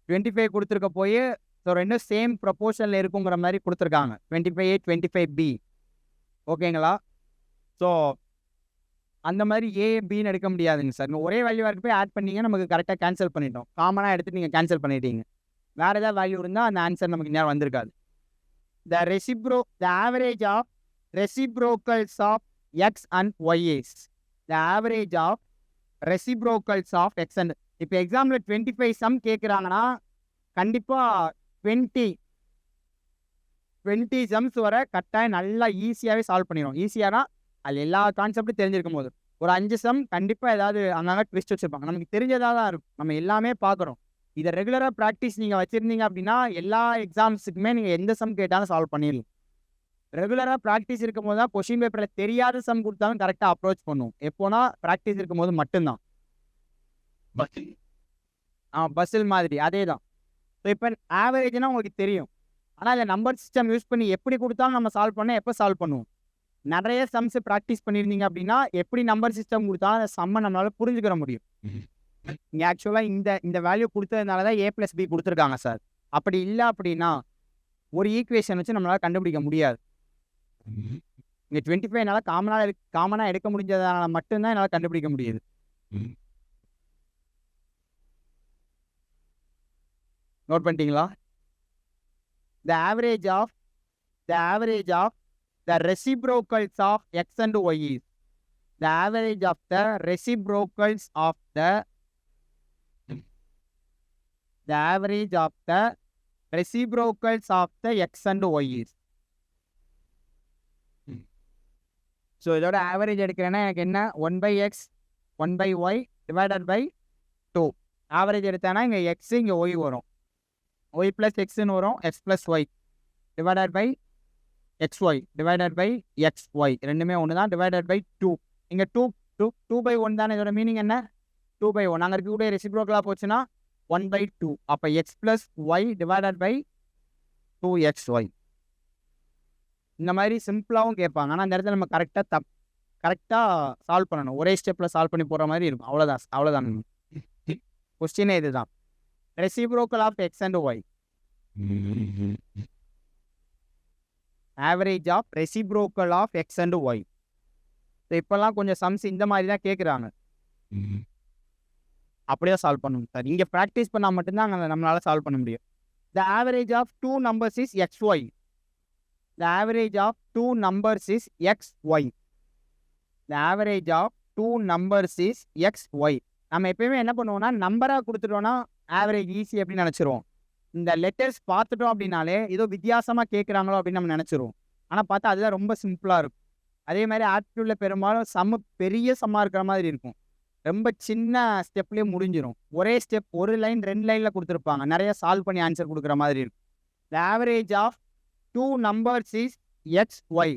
25 கொடுத்துருக்க போய் ஸோ ரெண்டும் சேம் ப்ரொபோர்ஷனில் இருக்குங்கிற மாதிரி கொடுத்துருக்காங்க. 25A 25B ஓகேங்களா? ஸோ அந்த மாதிரி ஏ பின்னு எடுக்க முடியாதுங்க சார். ஒரே வேல்யூவாக இருக்க போய் ஆட் பண்ணீங்க, நமக்கு கரெக்டாக கேன்சல் பண்ணிட்டோம். காமனாக எடுத்து நீங்கள் கேன்சல் பண்ணிட்டீங்க. வேறு ஏதாவது வேல்யூ இருந்தால் அந்த ஆன்சர் நமக்கு நேரம் வந்திருக்காது. The average of reciprocals of x and y is the average of reciprocals of x and இப்போ எக்ஸாம்பிள் 25 சம் கேட்குறாங்கன்னா கண்டிப்பாக 20 சம்ஸ் வர கட்டாயம் நல்லா ஈஸியாகவே சால்வ் பண்ணிடும். ஈஸியானா அதில் எல்லா கான்செப்டும் தெரிஞ்சிருக்கும் போது ஒரு 5 சம் கண்டிப்பாக ஏதாவது அங்கே ட்விஸ்ட் வச்சுருப்பாங்க. நமக்கு தெரிஞ்சதாக தான் இருக்கும். நம்ம எல்லாமே பார்க்குறோம். இதை ரெகுலராக ப்ராக்டிஸ் நீங்கள் வச்சுருந்தீங்க அப்படின்னா எல்லா எக்ஸாம்ஸுக்குமே நீங்கள் எந்த சம் கேட்டாலும் சால்வ் பண்ணிடலாம். ரெகுலராக ப்ராக்டிஸ் இருக்கும் போது தான் கொஷின் பேப்பரில் தெரியாத சம் கொடுத்தாலும் கரெக்டாக அப்ரோச் பண்ணுவோம். எப்போனா ப்ராக்டிஸ் இருக்கும் போது மட்டும்தான். பஸ்ஸில் மாதிரி அதே தான். ஸோ இப்போ ஆவரேஜ்னா உங்களுக்கு தெரியும். ஆனால் இந்த நம்பர் சிஸ்டம் யூஸ் பண்ணி எப்படி கொடுத்தாலும் நம்ம சால்வ் பண்ண எப்போ சால்வ் பண்ணுவோம்? நிறைய சம்ஸ் ப்ராக்டிஸ் பண்ணியிருந்தீங்க அப்படின்னா எப்படி நம்பர் சிஸ்டம் கொடுத்தாலும் அந்த சம்மை நம்மளால் புரிஞ்சுக்கிற முடியும். இங்கே ஆக்சுவலாக இந்த வேல்யூ கொடுத்ததுனால தான் A+B கொடுத்துருக்காங்க சார். அப்படி இல்லை அப்படின்னா ஒரு ஈக்குவேஷன் வச்சு நம்மளால் கண்டுபிடிக்க முடியாது. இங்கே 25 என்னால் காமனாக எடுக்க முடிஞ்சதுனால மட்டும்தான் என்னால் கண்டுபிடிக்க முடியுது. நோட் பண்ணிட்டீங்களா? The average of the reciprocals of x and y is the average of the reciprocals of the average of the reciprocals of the x and y is. So இதோட ஆவரேஜ் எடுக்கிறேன்னா எனக்கு என்ன 1/x 1/y divided by 2. Average எடுத்தேன்னா இங்கே X இங்கே Y வரும். y + xன்னு வரும். x + y divided by xy divided by xy ரெண்டுமே ஒன்று தான். Divided by 2. இங்கே 2/1 தானே. இதோட மீனிங் என்ன? 2/1. அங்கே இருக்கக்கூடிய ரெசிப்ரோக்கலாக போச்சுன்னா 1/2. அப்போ x + y divided by 2xy. இந்த மாதிரி சிம்பிளாகவும் கேட்பாங்க. ஆனால் அந்த இடத்துல நம்ம கரெக்டாக சால்வ் பண்ணணும். ஒரே ஸ்டெப்பில் சால்வ் பண்ணி போகிற மாதிரி இருக்கும். அவ்வளோதான் கொஸ்டினே இதுதான். Reciprocal of X and Y. Average of reciprocal of X and Y. இப்போல்லாம் கொஞ்சம் சம்ஸ் இந்த மாதிரி தான் கேட்குறாங்க. அப்படியே சால்வ் பண்ணணும் சார். இங்கே ப்ராக்டிஸ் பண்ணால் மட்டும்தான் நம்மளால் சால்வ் பண்ண முடியும். The average of 2 numbers is xy. The average of 2 numbers is xy. The average of 2 numbers is xy. நம்ம எப்பயுமே என்ன பண்ணுவோம்னா நம்பராக கொடுத்துட்டோம்னா ஆவரேஜ் ஈஸி அப்படின்னு நினச்சிருவோம். இந்த லெட்டர்ஸ் பார்த்துட்டோம் அப்படின்னாலே ஏதோ வித்தியாசமாக கேட்குறாங்களோ அப்படின்னு நம்ம நினச்சிருவோம். ஆனால் பார்த்தா அதுதான் ரொம்ப சிம்பிளாக இருக்கும். அதே மாதிரி ஆப்டிடியூடில் பெரும்பாலும் பெரிய சம்மாக இருக்கிற மாதிரி இருக்கும். ரொம்ப சின்ன ஸ்டெப்லேயே முடிஞ்சிடும். ஒரே ஸ்டெப் ஒரு லைன் 2 லைனில் கொடுத்துருப்பாங்க. நிறைய சால்வ் பண்ணி ஆன்சர் கொடுக்குற மாதிரி இருக்கும். The average of 2 numbers is xy.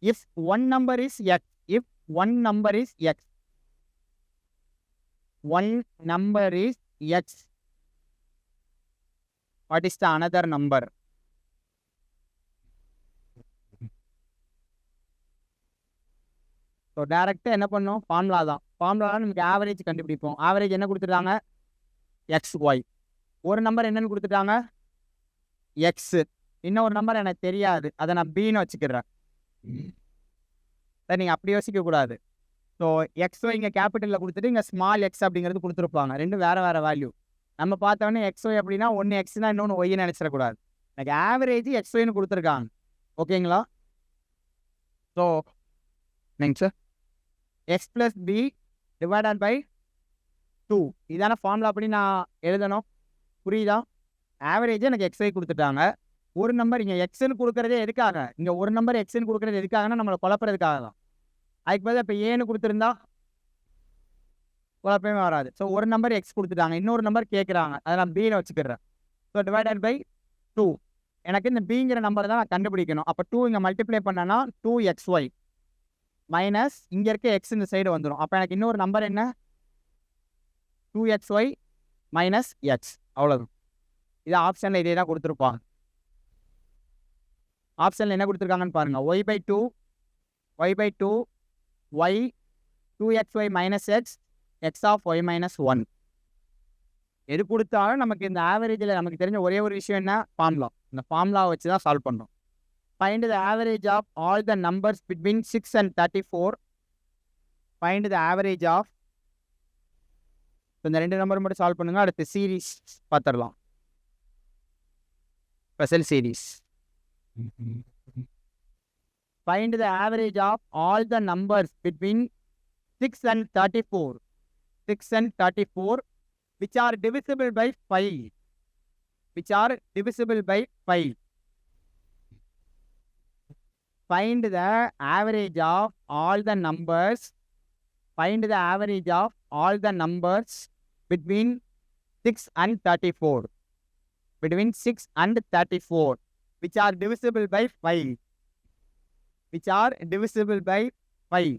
If one number is x, if one number is x, one number is x, what is the another number? So டேரெக்டாக என்ன பண்ணோம்? ஃபார்முலா தான். ஃபார்முலாவில் நமக்கு ஆவரேஜ் கண்டுபிடிப்போம். ஆவரேஜ் என்ன கொடுத்துட்டாங்க? xy. ஒரு நம்பர் என்னன்னு கொடுத்துட்டாங்க? எக்ஸு. இன்னொரு நம்பர் எனக்கு தெரியாது, அதை நான் பின்னு வச்சுக்கிறேன். சார் நீங்கள் அப்படி யோசிக்கக்கூடாது. ஸோ எக்ஸோ இங்கே கேபிட்டலில் கொடுத்துட்டு இங்கே ஸ்மால் எக்ஸ் அப்படிங்கிறது கொடுத்துருப்பாங்க. ரெண்டும் வேறு வேல்யூ. நம்ம பார்த்தோன்னே எக்ஸ்ஒய் அப்படின்னா ஒன்று எக்ஸ்னா இன்னொன்று ஒய்ன்னு நினச்சிடக்கூடாது. எனக்கு ஆவரேஜ் எக்ஸ்ஒய்னு கொடுத்துருக்காங்க. ஓகேங்களா? So next sir X + B divided by 2 இதான ஃபார்முலா அப்படி நான் எழுதணும். புரியுதா? ஆவரேஜ் எனக்கு எக்ஸ்ஒய் கொடுத்துட்டாங்க. ஒரு நம்பர் இங்கே எக்ஸ்ன்னு கொடுக்குறதே எதுக்காக? இங்கே ஒரு நம்பர் எக்ஸ்ன்னு கொடுக்குறது எதுக்காகனா நம்மளை குழப்பறதுக்காக தான். அதுக்கு பதிலாக இப்போ ஏன்னு கொடுத்துருந்தா குழப்பமே வராது. ஸோ ஒரு நம்பர் எக்ஸ் கொடுத்துட்டாங்க, இன்னொரு நம்பர் கேட்குறாங்க, அதை நான் பின்னு வச்சுக்கிறேன். So divided by 2. எனக்கு இந்த பிங்கிற நம்பர் தான் நான் கண்டுபிடிக்கணும். அப்போ 2 இங்கே மல்டிப்ளை பண்ணனா 2xy மைனஸ் இங்கே இருக்க எக்ஸ் இந்த சைடு வந்துடும். அப்போ எனக்கு இன்னொரு நம்பர் என்ன? 2xy minus X. அவ்வளோதான். இது ஆப்ஷனில் இதே தான் கொடுத்துருப்பாங்க. ஆப்ஷனில் என்ன கொடுத்துருக்காங்கன்னு பாருங்கள். y/2 y 2xy minus x, x of y minus 1. எது கொடுத்தாலும் நமக்கு இந்த ஆவரேஜில் நமக்கு தெரிஞ்ச ஒரே ஒரு விஷயம் என்ன, ஃபார்முலா. இந்த ஃபார்முலாவை வச்சு தான் சால்வ் பண்ணுறோம். Find the average of all the numbers between 6 and 34. Find the average of, இந்த ரெண்டு நம்பர் மட்டும் சால்வ் பண்ணுங்க. அடுத்து சீரீஸ் பார்த்துடலாம். Special series. Find the average of all the numbers between 6 and 34. 6 and 34 which are divisible by 5. Which are divisible by 5. Find the average of all the numbers. Find the average of all the numbers between 6 and 34. Between 6 and 34. Which are divisible by 5. Which are divisible by 5.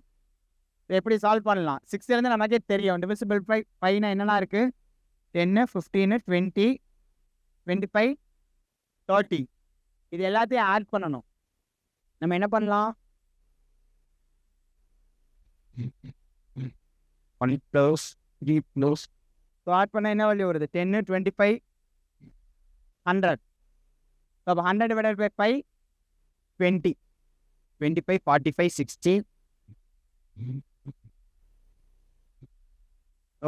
எப்படி solve பண்ணலாம்? 6 இருந்து நமக்கே தெரியும் divisible by 5 என்னெல்லாம் இருக்கு? 10, 15, 20, 25, 30. இது எல்லாத்தையும் add பண்ணணும். நம்ம என்ன பண்ணலாம்? 1 plus 3 plus. ஸோ ஆட் பண்ண என்ன வேல்யூ வருது? 10, 25, 100. ஸோ அப்போ 100 divided by 5, 20. 25, 45, 60.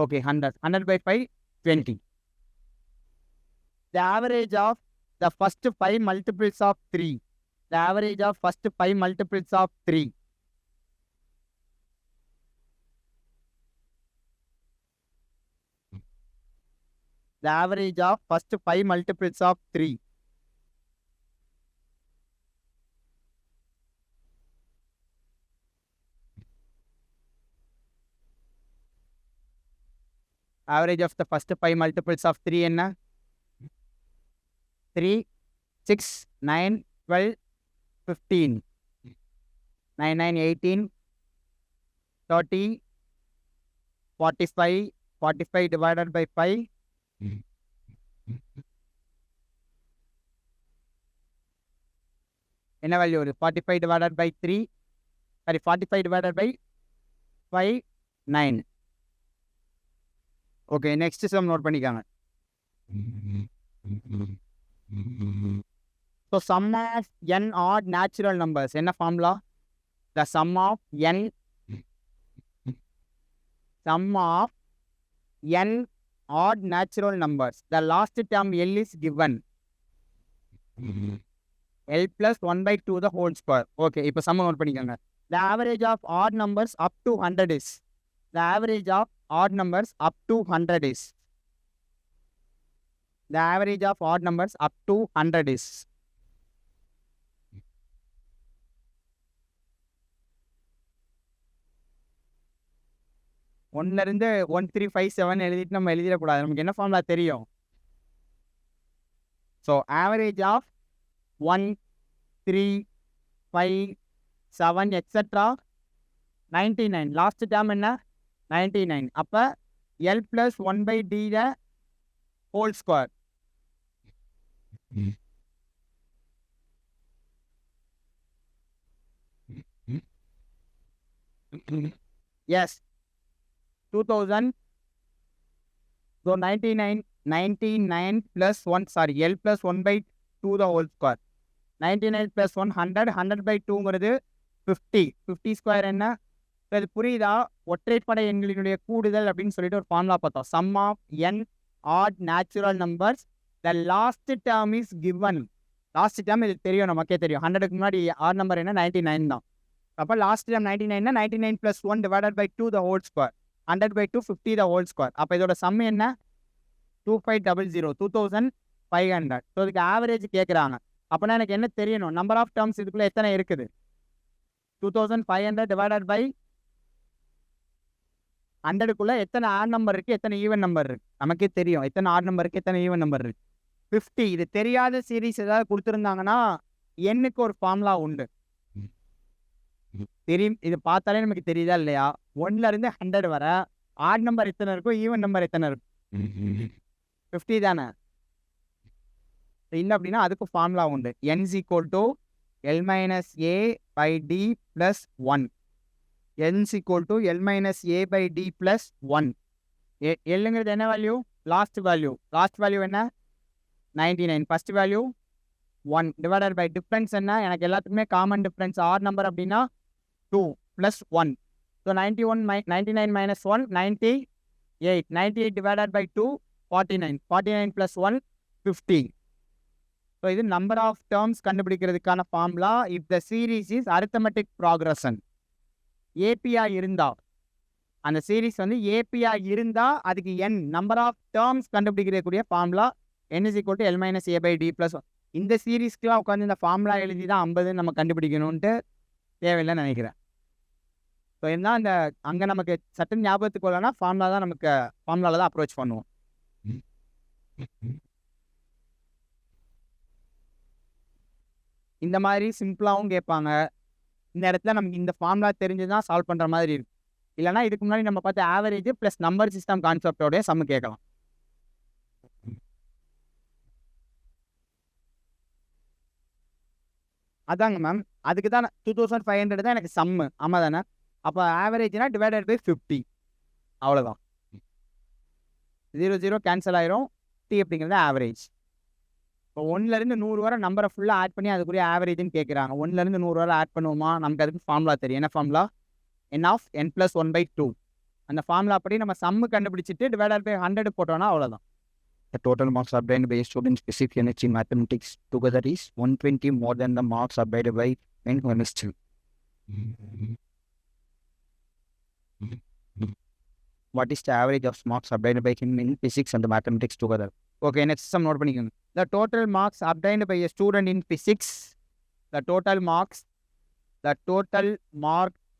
Okay, 100. 100 by 5, 20. The average of the first 5 multiples of 3. The average of first 5 multiples of 3. The average of first 5 multiples of 3. Average of the first 5 multiples of 3 என்ன? 3, 6, 9, 12, 15. 9, 9, 18, 30, 45, 45 divided by 5. என்ன value வருது? 45 divided by 3. Sorry, 45 divided by 5, 9. Okay, next sum note பண்ணிக்காங்க. So sum of n odd natural numbers என்ன formula? The sum of n odd natural numbers. The last term L is given. L plus 1 by 2 the whole square. Okay, இப்போ some note பண்ணிக்கோங்க. The average of odd numbers up to 100 is. The average of odd numbers up to 100 is. The average of odd numbers up to 100 is. ஒன்னுல இருந்து 1, 3, 5, 7 எழுதிட்டு நம்ம எழுதிடக்கூடாது. நமக்கு என்ன formula தெரியும்? So average of 1, 3, 5, 7 etcetera 99. Last term என்ன? 99. அப்போ L plus 1 by D the whole square. Yes. 2000. So 99 plus 1, sorry, L plus 1 by 2 the whole square. 99 plus 1, 100. 100 by 2 50. 50 square என்ன? இது புரியுதா? ஒற்றைப்படை எண்களினுடைய கூடுதல் அப்படின்னு சொல்லிட்டு ஒரு ஃபார்முலா பார்த்தோம். Sum of n odd natural numbers. The last term is given. Last term இது தெரியும், நமக்கே தெரியும். 100க்கு முன்னாடி ஆட் நம்பர் என்ன? 99 தான். அப்போ last term 99 99 plus 1 divided by 2 the whole square. 100 by 2, 50 the whole square. அப்போ இதோட சம் என்ன? 2500, 2500. ஸோ இதுக்கு ஆவரேஜ் கேட்குறாங்க. அப்போனா எனக்கு என்ன தெரியணும்? நம்பர் ஆஃப் டேர்ம்ஸ் இதுக்குள்ளே எத்தனை இருக்குது? 2500 divided by 100க்குள்ள எத்தனை ஆட் நம்பர் இருக்குது, எத்தனை ஈவன் நம்பர் இருக்குது? நமக்கே தெரியும் எத்தனை ஆட் நம்பர் இருக்குது, எத்தனை ஈவன் நம்பர் இருக்குது. 50. இது தெரியாத சீரீஸ் ஏதாவது கொடுத்துருந்தாங்கன்னா எண்ணுக்கு ஒரு ஃபார்முலா உண்டு. தெரியும், இது பார்த்தாலே நமக்கு தெரியுதா இல்லையா? 1ல இருந்து 100 வர ஆட் நம்பர் எத்தனை இருக்கும், ஈவன் நம்பர் எத்தனை இருக்கும்? 50 தானே? இல்லை அப்படின்னா அதுக்கு ஃபார்முலா உண்டு. n = L - A / D + 1. n is equal to L minus A by D plus 1. Lங்கிறது என்ன வேல்யூ? லாஸ்ட் வேல்யூ என்ன? 99. First value 1 divided by difference என்ன? எனக்கு எல்லாத்துக்குமே காமன் டிஃபரன்ஸ் ஆர் நம்பர் அப்படின்னா 2 plus 1. So 99 minus 1 98. 98 divided by 2 49. 49 plus 1 50. So இது number of terms கண்டுபிடிக்கிறதுக்கான formula. If the series is arithmetic progression, ஏபியா இருந்தா, அந்த சீரீஸ் வந்து ஏபியா இருந்தா அதுக்கு n நம்பர் ஆஃப் டேர்ம்ஸ் கண்டுபிடிக்கக்கூடிய formula n is equal to L minus A by D plus 1. இந்த சீரீஸ்க்குலாம் உட்காந்து இந்த ஃபார்முலா எழுதி தான் 50 நம்ம கண்டுபிடிக்கணும்ன்ட்டு தேவையில்லைன்னு நினைக்கிறேன். ஸோ என்ன இந்த அங்கே நமக்கு சட்டன் ஞாபகத்துக்கு வரலன்னா ஃபார்முலா தான் நமக்கு ஃபார்முலாவில் தான் அப்ரோச் பண்ணுவோம். இந்த மாதிரி சிம்பிளாகவும் கேட்பாங்க. இந்த இடத்துல நமக்கு இந்த ஃபார்முலா தெரிஞ்சு தான் சால்வ் பண்ணுற மாதிரி இருக்கும். இல்லைனா இதுக்கு முன்னாடி நம்ம பார்த்த ஆவரேஜ் ப்ளஸ் நம்பர் சிஸ்டம் கான்செப்டோடைய சம்மு கேட்கலாம். அதாங்க மேம், அதுக்கு தான் 2500 தான் எனக்கு சம்மு. ஆமாம் தானே? அப்போ ஆவரேஜ்னா டிவைடட் பை 50, அவ்வளோதான். 0 0 கேன்சல் ஆயிரும். டி அப்படிங்கிறது ஆவரேஜ். இப்போ 1லேருந்து 100 வரை நம்பரை ஃபுல்லாக ஆட் பண்ணி அதுக்குரிய ஆவரேஜ்னு கேட்குறாங்க. 1லேருந்து 100 வரை ஆட் பண்ணுவோமா? நமக்கு அதுக்கு ஃபார்முலா தெரியும். என்ன formula? n of n plus 1 by 2. அந்த ஃபார்முலா அப்படி நம்ம சம்மு கண்டுபிடிச்சிட்டு டிவைடட் பை 100 போட்டோம்னா அவ்வளோதான். The total marks obtained by a student in physics, chemistry, mathematics together is 120 more than the marks obtained by in chemistry. What is the average of marks obtained by him in physics and mathematics together? Okay, next sum note பண்ணிக்கோங்க. The total marks obtained by a student in physics, the total mark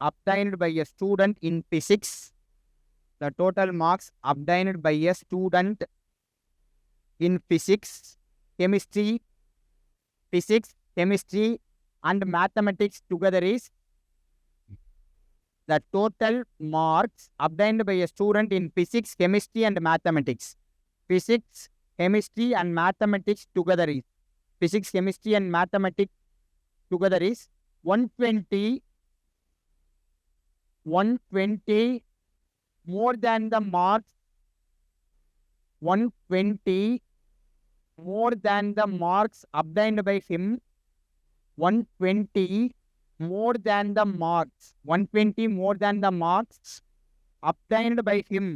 obtained by a student in physics, the total marks obtained by a student in physics, chemistry and mathematics together is the total marks obtained by a student in physics, chemistry and mathematics. Physics, chemistry and mathematics together is 120 more than the marks 120 more than the marks obtained by him 120 more than the marks obtained by him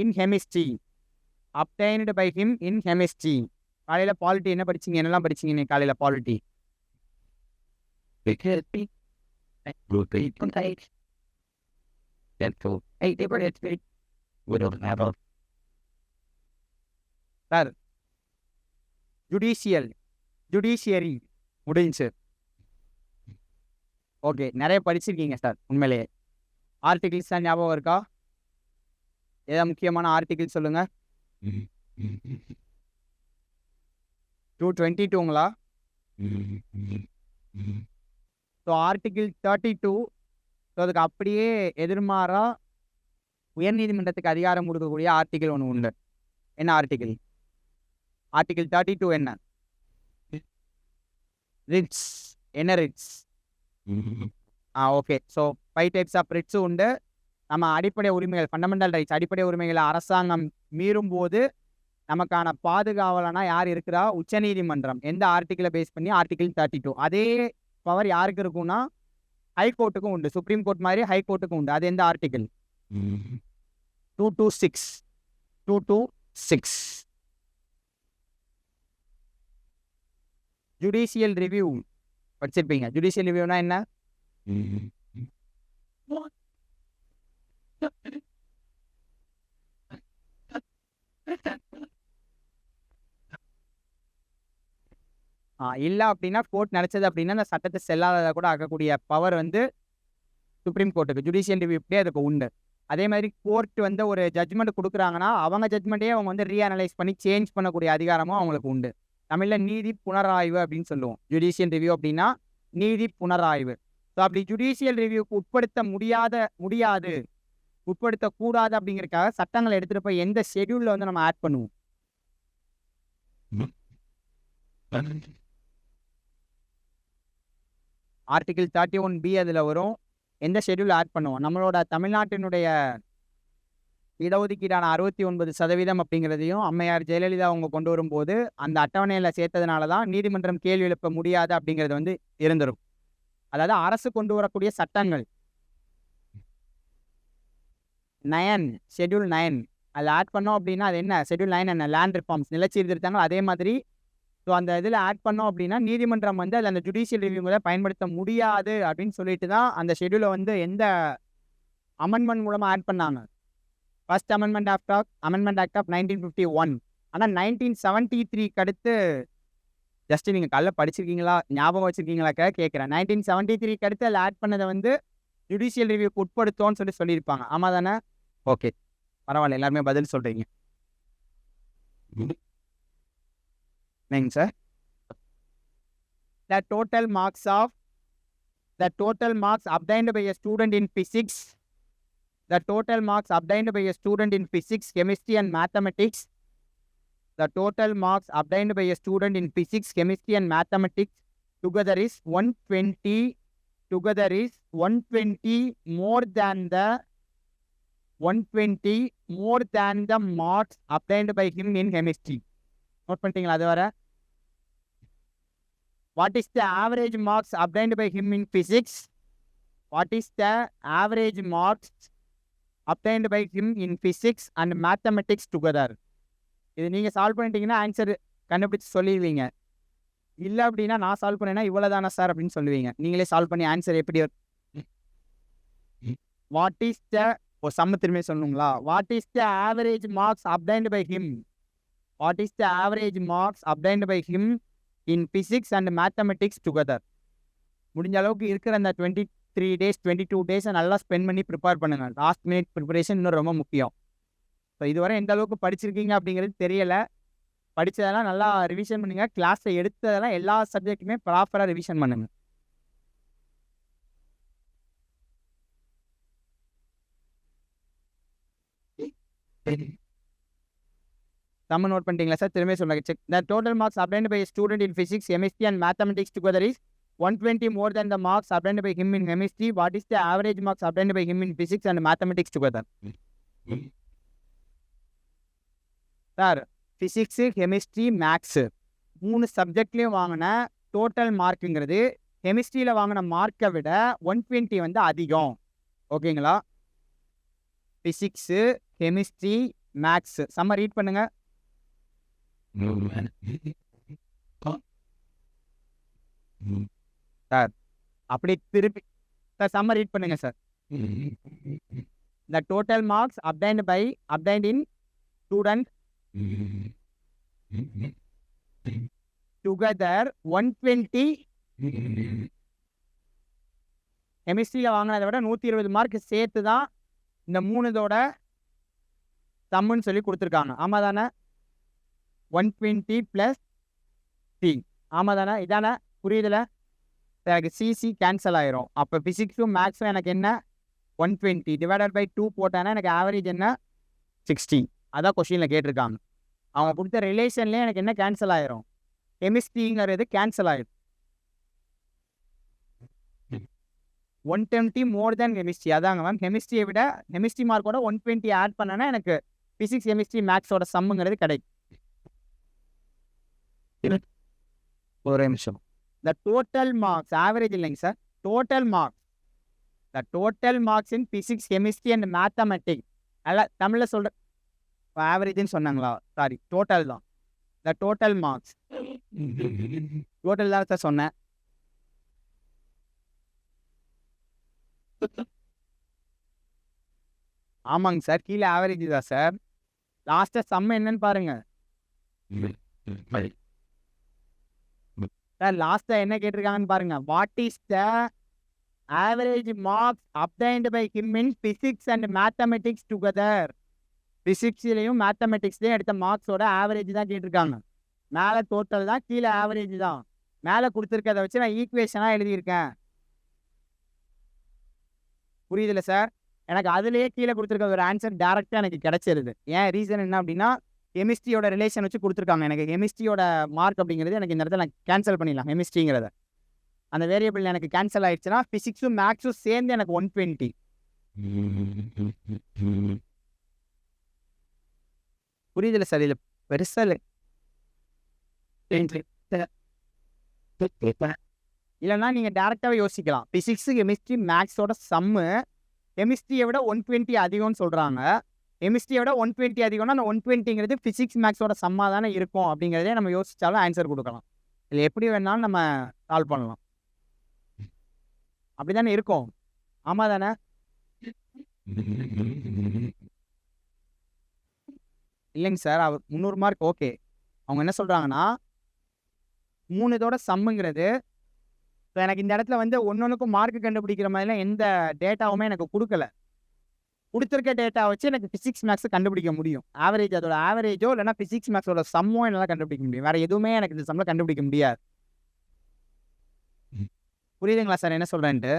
in chemistry. காலையில் polity என்ன படிச்சிங்க? என்னெல்லாம் படிச்சிங்க நீ காலையில் polity? Sir judiciary முடிஞ்சு. Okay, நிறைய படிச்சிருக்கீங்க sir உண்மையிலேயே. Articles தான் ஞாபகம் இருக்கா? ஏதாவது முக்கியமான ஆர்டிகிள் சொல்லுங்க. 222ங்களா? So article 32. ஸோ அதுக்கு அப்படியே எதிர்மாறா உயர்நீதிமன்றத்துக்கு அதிகாரம் கொடுக்கக்கூடிய ஆர்டிகிள் ஒன்று உண்டு. என்ன ஆர்டிகிள்? ஆர்டிகிள் 32 என்ன? ரிட்ஸ். என்ன writs? Okay. So 5 types of writs உண்டு. நம்ம அடிப்படை உரிமைகள், ஃபண்டமெண்டல் ரைட்ஸ், அடிப்படை உரிமைகளை அரசாங்கம் மீறும் போது நமக்கான பாதுகாவலனா யார் இருக்கிறா? உச்சநீதிமன்றம். எந்த ஆர்டிகிளை பேஸ் பண்ணி? ஆர்டிகிள் 32. அதே பவர் யாருக்கு இருக்கும்னா ஹைகோர்ட்டுக்கும் உண்டு. சுப்ரீம் கோர்ட் மாதிரி ஹைகோர்ட்டுக்கும் உண்டு. அது எந்த ஆர்டிகிள்? 226. ஜுடிஷியல் ரிவ்யூ படிச்சிருப்பீங்க. ஜுடிஷியல் ரிவ்யூனா என்ன? இல்லை அப்படின்னா கோர்ட் நினச்சது அப்படின்னா அந்த சட்டத்தை செல்லாததை கூட ஆக்கக்கூடிய பவர் வந்து சுப்ரீம் கோர்ட்டுக்கு. ஜுடிஷியல் ரிவ்யூ இப்படியே அதுக்கு உண்டு. அதே மாதிரி கோர்ட் வந்து ஒரு ஜட்ஜ்மெண்ட் கொடுக்குறாங்கன்னா அவங்க ஜட்ஜ்மெண்ட்டையே அவங்க வந்து ரீஅனலைஸ் பண்ணி சேஞ்ச் பண்ணக்கூடிய அதிகாரமும் அவங்களுக்கு உண்டு. தமிழில் நீதி புனராய்வு அப்படின்னு சொல்லுவோம். ஜுடிஷியல் ரிவ்யூ அப்படின்னா நீதி புனராய்வு. ஸோ அப்படி ஜுடிஷியல் ரிவ்யூக்கு உட்படுத்தக்கூடாது அப்படிங்கிறதுக்காக சட்டங்களை எடுத்துகிட்டு போய் எந்த ஷெடியூலில் வந்து நம்ம ஆட் பண்ணுவோம்? ஆர்டிகிள் 31B அதில் வரும். எந்த ஷெட்யூல் ஆட் பண்ணுவோம்? நம்மளோட தமிழ்நாட்டினுடைய இடஒதுக்கீடான 69% அப்படிங்கிறதையும் அம்மையார் ஜெயலலிதா அவங்க கொண்டு வரும்போது அந்த அட்டவணையில சேர்த்ததுனால தான் நீதிமன்றம் கேள்வி எழுப்ப முடியாது அப்படிங்கிறது வந்து இருந்துரும். அதாவது அரசு கொண்டு வரக்கூடிய சட்டங்கள் 9 ஷெட்யூல் 9 அதில் ஆட் பண்ணோம் அப்படின்னா அது என்ன ஷெட்யூல் 9 என்ன லேண்ட் ரிஃபார்ம்ஸ் நிலச்சீர்திருத்தங்கள் அதே மாதிரி. ஸோ அந்த இதில் ஆட் பண்ணோம் அப்படின்னா நீதிமன்றம் வந்து அதில் அந்த ஜுடிஷியல் ரிவ்யூ முறை பயன்படுத்த முடியாது அப்படின்னு சொல்லிட்டு தான் அந்த ஷெட்யூலை வந்து எந்த அமெண்ட்மெண்ட் மூலமாக ஆட் பண்ணாங்க. First amendment act of 1951. ஆனால் 1973க்கு அடுத்து ஜஸ்ட் நீங்கள் காலைல படிச்சிருக்கீங்களா ஞாபகம் வச்சிருக்கீங்களாக்க கேட்குறேன். 1973க்கு அடுத்து அதில் ஆட் பண்ணதை வந்து ஜுடிஷியல் ரிவ்யூக்கு உட்படுத்தோன்னு சொல்லியிருப்பாங்க. ஆமாம் தானே? ஓகே, பரவாயில்ல, எல்லாருமே பதில் சொல்கிறீங்க. என்னங்க sir? The total marks obtained by a student in physics, chemistry and mathematics. The total marks obtained by a student in physics, chemistry and mathematics together is 120 more than the marks obtained by him in chemistry. Note பண்ணிட்டீங்களா? அது வர what is the average marks obtained by him in physics? What is the average marks obtained by him in physics and mathematics together? இது நீங்கள் solve பண்ணிட்டீங்கன்னா answer கண்டுபிடிச்சு சொல்லிடுவீங்க. இல்லை அப்படின்னா நான் சால்வ் பண்ணேன்னா இவ்வளோ தானே சார் அப்படின்னு சொல்லுவீங்க. நீங்களே சால்வ் பண்ணி ஆன்சர் எப்படி வாட் இஸ் த சம்ம திரும்பி சொல்லணுங்களா? What is the average marks obtained by him? What is the average marks obtained by him in physics and mathematics together? முடிஞ்ச அளவுக்கு இருக்கிற அந்த 23 days 22 days நல்லா ஸ்பெண்ட் பண்ணி ப்ரிப்பேர் பண்ணுங்க. லாஸ்ட் மினிட் ப்ரிப்பரேஷன் இன்னும் ரொம்ப முக்கியம். ஸோ இதுவரை எந்த அளவுக்கு படிச்சிருக்கீங்க அப்படிங்கிறது தெரியலை. படித்ததெல்லாம் நல்லா ரிவிஷன் பண்ணுங்க. கிளாஸில் எடுத்ததெல்லாம் எல்லா சப்ஜெக்ட்டுமே ப்ராப்பராக ரிவிஷன் பண்ணுங்க. சம்ம நோட் பண்ணிட்டீங்களா சார்? திரும்ப சொல்லுங்க. Check. The total marks obtained by a student in physics, chemistry and mathematics together is 120 more than the marks obtained by him in chemistry. What is the average marks obtained by him in physics and mathematics together? Sir, physics, chemistry, maths 3 சப்ஜெக்ட்லேயும் வாங்கின total மார்க்குங்கிறது கெமிஸ்ட்ரியில் வாங்கின மார்க்கை விட 120 வந்து அதிகம். ஓகேங்களா? Physics, chemistry, maths சம்ம read பண்ணுங்க. Sir அப்படி திருப்பி சார் சம்ம ரீட் பண்ணுங்க sir. The total marks obtained in student together 120. கெமிஸ்ட்ரியில் வாங்கினதை விட 120 மார்க் சேர்த்து தான் இந்த 3 சம்முன்னு சொல்லி கொடுத்துருக்காங்க. ஆமாம் தானே? 120 + 3. ஆமாம் தானே? இதானே? புரியுதுல? எனக்கு சிசி கேன்சல் ஆயிரும். அப்போ ஃபிசிக்ஸும் மேக்ஸும் எனக்கு என்ன 120 டிவைடட் பை 2 போட்டானா எனக்கு ஆவரேஜ் என்ன 60. அதான் கொஸ்டினில் கேட்டிருக்காங்க. அவங்க கொடுத்த ரிலேஷன்லேயே எனக்கு என்ன கேன்சல் ஆயிரும்? கெமிஸ்ட்ரிங்கிறது கேன்சல் ஆயிடும். 120 மோர் தேன் கெமிஸ்ட்ரி. அதாங்க மேம். கெமிஸ்ட்ரியை விட கெமிஸ்ட்ரி மார்க்கோட 120 ஆட் பண்ணனா எனக்கு ஃபிசிக்ஸ், கெமிஸ்ட்ரி, மேக்ஸோட சம்முங்கிறது கிடைக்கும். ஒரு நிமிஷம். The total marks, ஆவரேஜ் இல்லைங்க சார், total marks. The total marks in physics, chemistry and mathematics. அல்ல தமிழில் சொல்கிற ஆவரேஜ்னு சொன்னாங்களா? சாரி, டோட்டல் தான். The total marks. டோட்டல் தான் சார் சொன்னேன். ஆமாங்க சார், கீழே ஆவரேஜ் தான் சார். லாஸ்ட்டாக சம்ம என்னன்னு பாருங்க சார். லாஸ்ட்டாக என்ன கேட்டிருக்காங்கன்னு பாருங்க. What is the average marks obtained by him in physics and mathematics together? ஃபிசிக்ஸ்லேயும் மேத்தமெட்டிக்ஸ்லேயும் எடுத்த மார்க்ஸோட ஆவரேஜ் தான் கேட்டிருக்காங்க. மேலே டோட்டல் தான், கீழே ஆவரேஜ் தான். மேலே கொடுத்துருக்கதை வச்சு நான் ஈக்குவேஷனாக எழுதியிருக்கேன். புரியுதுல்ல சார்? எனக்கு அதுலேயே கீழே கொடுத்துருக்க ஒரு ஆன்சர் டேரெக்டாக எனக்கு கிடைச்சிருது. ஏன் ரீசன் என்ன அப்படின்னா கெமிஸ்ட்ரியோட ரிலேஷன் வச்சு கொடுத்துருக்காங்க. எனக்கு கெமிஸ்ட்ரியோட மார்க் அப்படிங்கிறது எனக்கு இந்த இடத்துல நான் கேன்சல் பண்ணிடலாம் கெமிஸ்ட்ரிங்கிறத. அந்த வேரியபிள் எனக்கு கேன்சல் ஆயிடுச்சுன்னா ஃபிசிக்ஸும் மேக்ஸும் சேர்ந்து எனக்கு 120. புரியுதுல சார்? இதில் பெருசாக இல்லை. இல்லைன்னா நீங்கள் டேரெக்டாகவே யோசிக்கலாம். ஃபிசிக்ஸு கெமிஸ்ட்ரி மேக்ஸோட சம்மு கெமிஸ்ட்ரியை விட 120 அதிகம்னு சொல்கிறாங்க. கெமிஸ்ட்ரியை விட 120 அதிகம்னா அந்த 120ங்கிறது ஃபிசிக்ஸ் மேக்ஸோட சம்மாக தானே இருக்கும் அப்படிங்கிறதே நம்ம யோசிச்சாலும் ஆன்சர் கொடுக்கலாம். இல்லை எப்படி வேணாலும் நம்ம சால்வ் பண்ணலாம். அப்படி தானே இருக்கும். ஆமாம் தானே? இல்லைங்க சார், அவர் 300 மார்க் ஓகே. அவங்க என்ன சொல்கிறாங்கன்னா 3 இதோட சம்முங்கிறது இப்போ எனக்கு இந்த இடத்துல வந்து ஒன்னொன்றுக்கும் மார்க் கண்டுபிடிக்கிற மாதிரிலாம் எந்த டேட்டாவுமே எனக்கு கொடுக்கல. கொடுத்துருக்க டேட்டா வச்சு எனக்கு ஃபிசிக்ஸ் மேக்ஸை கண்டுபிடிக்க முடியும். ஆவரேஜ், அதோட ஆவரேஜோ இல்லைனா ஃபிசிக்ஸ் மேக்ஸோட சம்மோ என்னால் கண்டுபிடிக்க முடியும். வேறு எதுவுமே எனக்கு இந்த சம்மில் கண்டுபிடிக்க முடியாது. புரியுதுங்களா சார் என்ன சொல்கிறேன்ட்டு?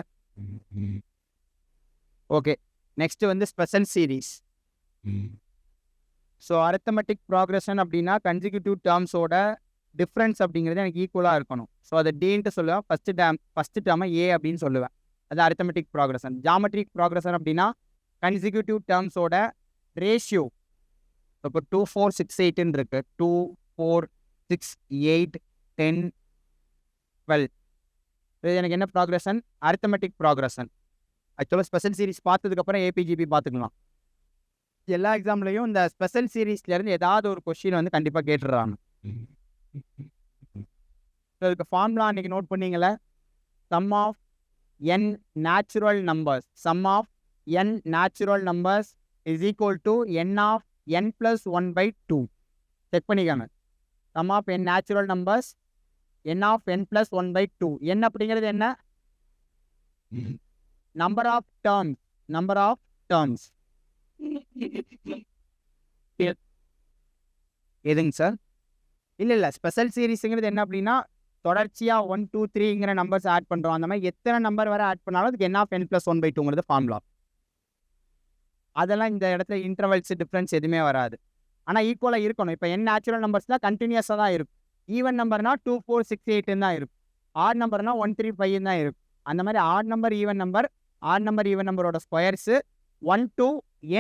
ஓகே, நெக்ஸ்ட் வந்து special series. So arithmetic progression அப்படின்னா கன்சிக்யூட்டிவ் டேர்ம்ஸோட டிஃப்ரென்ஸ் அப்படிங்கிறது எனக்கு ஈக்குவலாக இருக்கணும். ஸோ அதை டீன்ட்டு சொல்லுவேன். ஃபஸ்ட்டு டேர்மை ஏ அப்படின்னு சொல்லுவேன். அது அரித்தமெட்டிக் ப்ராக்ரஷன். ஜாமெட்ரிக் ப்ராக்ரஷன் அப்படின்னா கன்சிக்யூட்டிவ் டேர்ம்ஸோட ரேஷியோ. இப்போ 2 4 6 8ன்னு இருக்கு. 2 4 6 8 10 12. இது எனக்கு என்ன ப்ராக்ரஷன்? Arithmetic progression. ஆக்சுவலாக ஸ்பெஷல் சீரிஸ் பார்த்ததுக்கப்புறம் ஏபிஜிபி பார்த்துக்கலாம். எல்லா எக்ஸாம்லையும் இந்த ஸ்பெஷல் சீரீஸ்லேருந்து ஏதாவது ஒரு கொஸ்டின் வந்து கண்டிப்பாக கேட்டுடுறாங்க. இதுக்கு ஃபார்முலா அன்றைக்கி நோட் பண்ணீங்களே, sum of n natural numbers, sum of n natural numbers is equal to n of n + 1/2. Check பண்ணிக்கோங்க. Sum of n natural numbers n of n + 1/2. n அப்படிங்கிறது என்ன? Number of terms. Number of terms எதுங்க sir? இல்லை special சீரீஸுங்கிறது என்ன அப்படின்னா தொடர்ச்சியாக 1 2 3ங்கிற numbers add பண்ணுறோம். அந்த மாதிரி எத்தனை நம்பர் வரை ஆட் பண்ணாலும் அதுக்கு n ஆஃப் n + 1/2ங்கிறது ஃபார்முலா. அதெல்லாம் இந்த இடத்துல இன்டர்வல்ஸ் டிஃப்ரென்ஸ் எதுவுமே வராது. ஆனால் ஈக்குவலாக இருக்கணும். இப்போ n நேச்சுரல் நம்பர்ஸ்னால் கண்டினியூஸாக தான் இருக்கும். ஈவன் நம்பர்னால் 2 4 6 8ன்னு தான் இருக்கும். ஆட் நம்பர்னால் 1 3 5ன்னு தான் இருக்கும். அந்த மாதிரி ஆட் நம்பர் ஈவன் நம்பரோட ஸ்கொயர்ஸு 1 to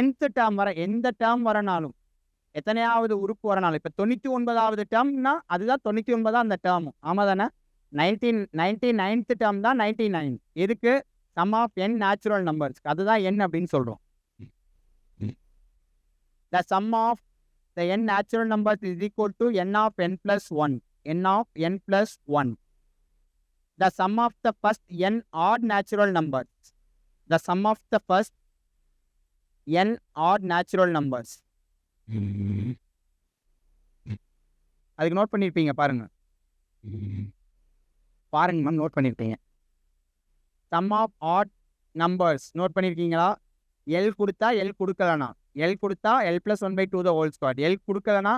nth டேர்ம் வர எந்த டேர்ம் வரனாலும், எத்தனையாவது உறுப்பு வரனாலும், இப்போ 99வது டேர்ம்னா அதுதான் 99 அந்த டேர்ம். ஆமாம் தானே? 99th டேர்ம் தான் 99. எதுக்கு? Sum of n natural numbers. அதுதான் n அப்படின்னு சொல்கிறோம். The sum of the n natural numbers is equal to n of n + 1. n of n + 1. The sum of the first n odd natural numbers. The sum of the first n odd natural numbers. அதுக்கு note பண்ணியிருப்பீங்க பாருங்க. Ma'am note பண்ணியிருப்பீங்க. Sum of odd numbers note பண்ணியிருக்கீங்களா? L கொடுத்தா L கொடுக்கலனா, L கொடுத்தா l + 1/2 the whole square, L கொடுக்கலனா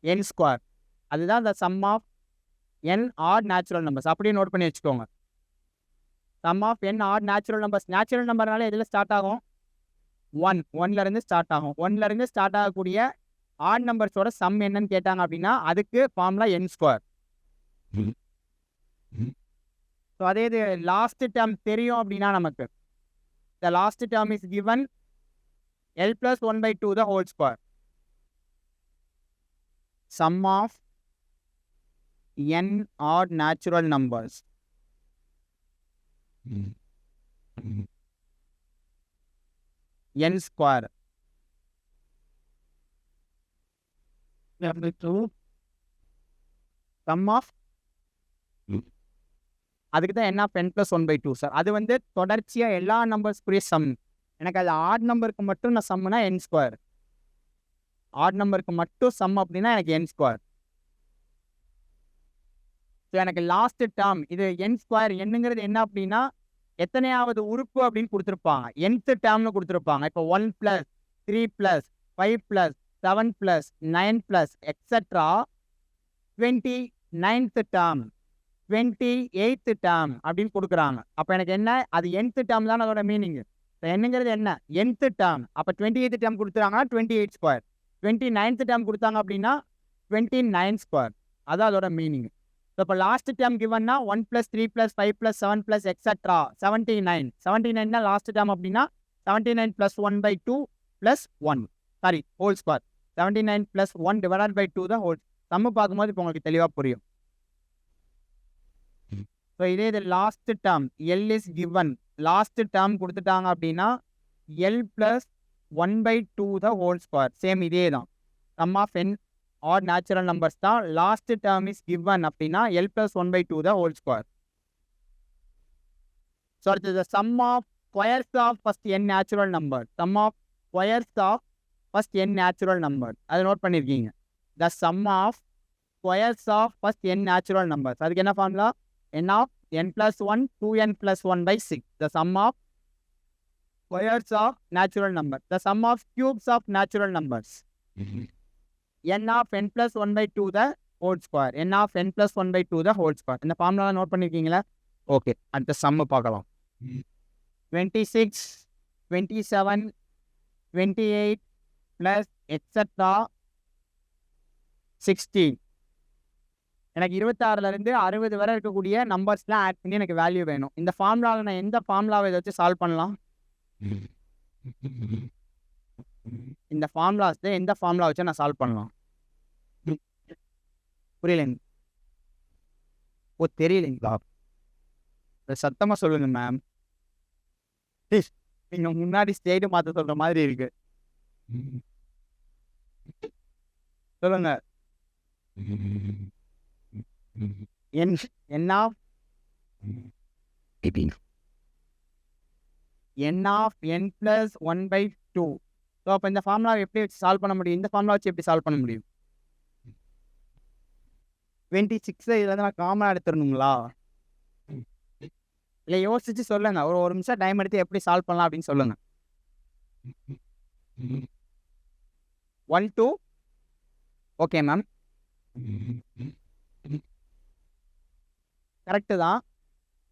n square. அதுதான் the sum of n odd natural numbers. அப்படியே நோட் பண்ணி வச்சுக்கோங்க. Sum of n odd natural numbers. Natural நம்பர்னால எதில் ஸ்டார்ட் ஆகும்? 1லேருந்து ஸ்டார்ட் ஆகும். 1லேருந்து ஸ்டார்ட் ஆகக்கூடிய ஆட் நம்பர்ஸோட சம் என்னன்னு கேட்டாங்க அப்படின்னா அதுக்கு ஃபார்முலா n². ஸோ அதே இது லாஸ்ட் டேர்ம் தெரியும் அப்படின்னா நமக்கு the last term is given l + 1/2 the whole square. சம் of n odd natural numbers n square. Sum of அதுக்கு தான் n ஆஃப் n + 1/2 சார். அது வந்து தொடர்ச்சியாக எல்லா நம்பர்ஸ்க்குரிய சம். எனக்கு அது ஆட் நம்பருக்கு மட்டும் நான் சம்னா n². ஆட் நம்பருக்கு மட்டும் சம் அப்படின்னா எனக்கு n². ஸோ எனக்கு லாஸ்ட் டேர்ம் இது n². என்னங்கிறது என்ன அப்படின்னா எத்தனையாவது உறுப்பு அப்படின்னு கொடுத்துருப்பாங்க. nth டேர்ம்னு கொடுத்துருப்பாங்க. இப்போ 1 + 3 + 5 + 7 + 9 + extra 29th term 28th term அப்படின்னு கொடுக்குறாங்க. அப்போ எனக்கு என்ன? அது nth டேர்ம் தான் அதோட மீனிங். என்னங்கிறது என்ன? nth term. அப்போ 28th டேர்ம் கொடுத்துறாங்கன்னா 28². 29th டேர்ம் கொடுத்தாங்க அப்படின்னா 29². அதான் அதோட மீனிங். ஸோ இப்போ லாஸ்ட் டேர்ம் கிவன்னா 1 + 3 + 5 + 7 + எக்ஸட்ரா 79. 79 தான் லாஸ்ட் டேர்ம் அப்படின்னா 79 + 1/2 + 1 sorry whole square 79 + 1 divided by 2 தான் ஹோல். நம்ம பார்க்கும்போது இப்போ உங்களுக்கு தெளிவாக புரியும். ஸோ இதே இது last term L is given, last term கொடுத்துட்டாங்க அப்படின்னா L + 1/2 the whole square. Same இதே தான் sum of n odd natural numbers தான். லாஸ்ட் டேர்ம் இஸ் கிவன் அப்படின்னா L + 1/2 the whole square. So அடுத்தது sum of squares of first n natural number. Sum of squares of first n natural number அதை நோட் பண்ணியிருக்கீங்க. The sum of squares of first n natural numbers அதுக்கு என்ன formula? n of n + 1 2n + 1/6. The sum of squares of natural number. The sum of cubes of natural numbers. n of n + 1/2 the whole square. n of n + 1/2 the whole square. இந்த formula note பண்ணிருக்கீங்களா? Okay, அடுத்த some பார்க்கலாம். 26 27 28 + extra 16. எனக்கு 26லேருந்து 60 வரை இருக்கக்கூடிய நம்பர்ஸ்லாம் add பண்ணி எனக்கு value வேணும். இந்த ஃபார்முலாவில் நான் எந்த ஃபார்முலாவை இதை வச்சு சால்வ் பண்ணலாம்? இந்த ஃபார்முலாஸில் எந்த ஃபார்முலா வச்சு நான் சால்வ் பண்ணலாம்? புரியலைங்க? ஓ தெரியலைங்களா? சத்தமாக சொல்லுங்க மேம். நீங்கள் முன்னாடி ஸ்டேட்டு மாற்ற சொல்கிற மாதிரி இருக்கு. சொல்லுங்க. n of n + 1/2. ஸோ அப்போ இந்த ஃபார்முலாவை எப்படி வச்சு சால்வ் பண்ண முடியும்? இந்த ஃபார்முலா வச்சு எப்படி சால்வ் பண்ண முடியும்? 26 இதில் நான் காமனாக எடுத்துடணுங்களா? இல்லை யோசிச்சு சொல்லுங்க. ஒரு நிமிஷம் டைம் எடுத்து எப்படி சால்வ் பண்ணலாம் அப்படின்னு சொல்லுங்க. 1 2 ஓகே மேம், கரெக்டு தான்.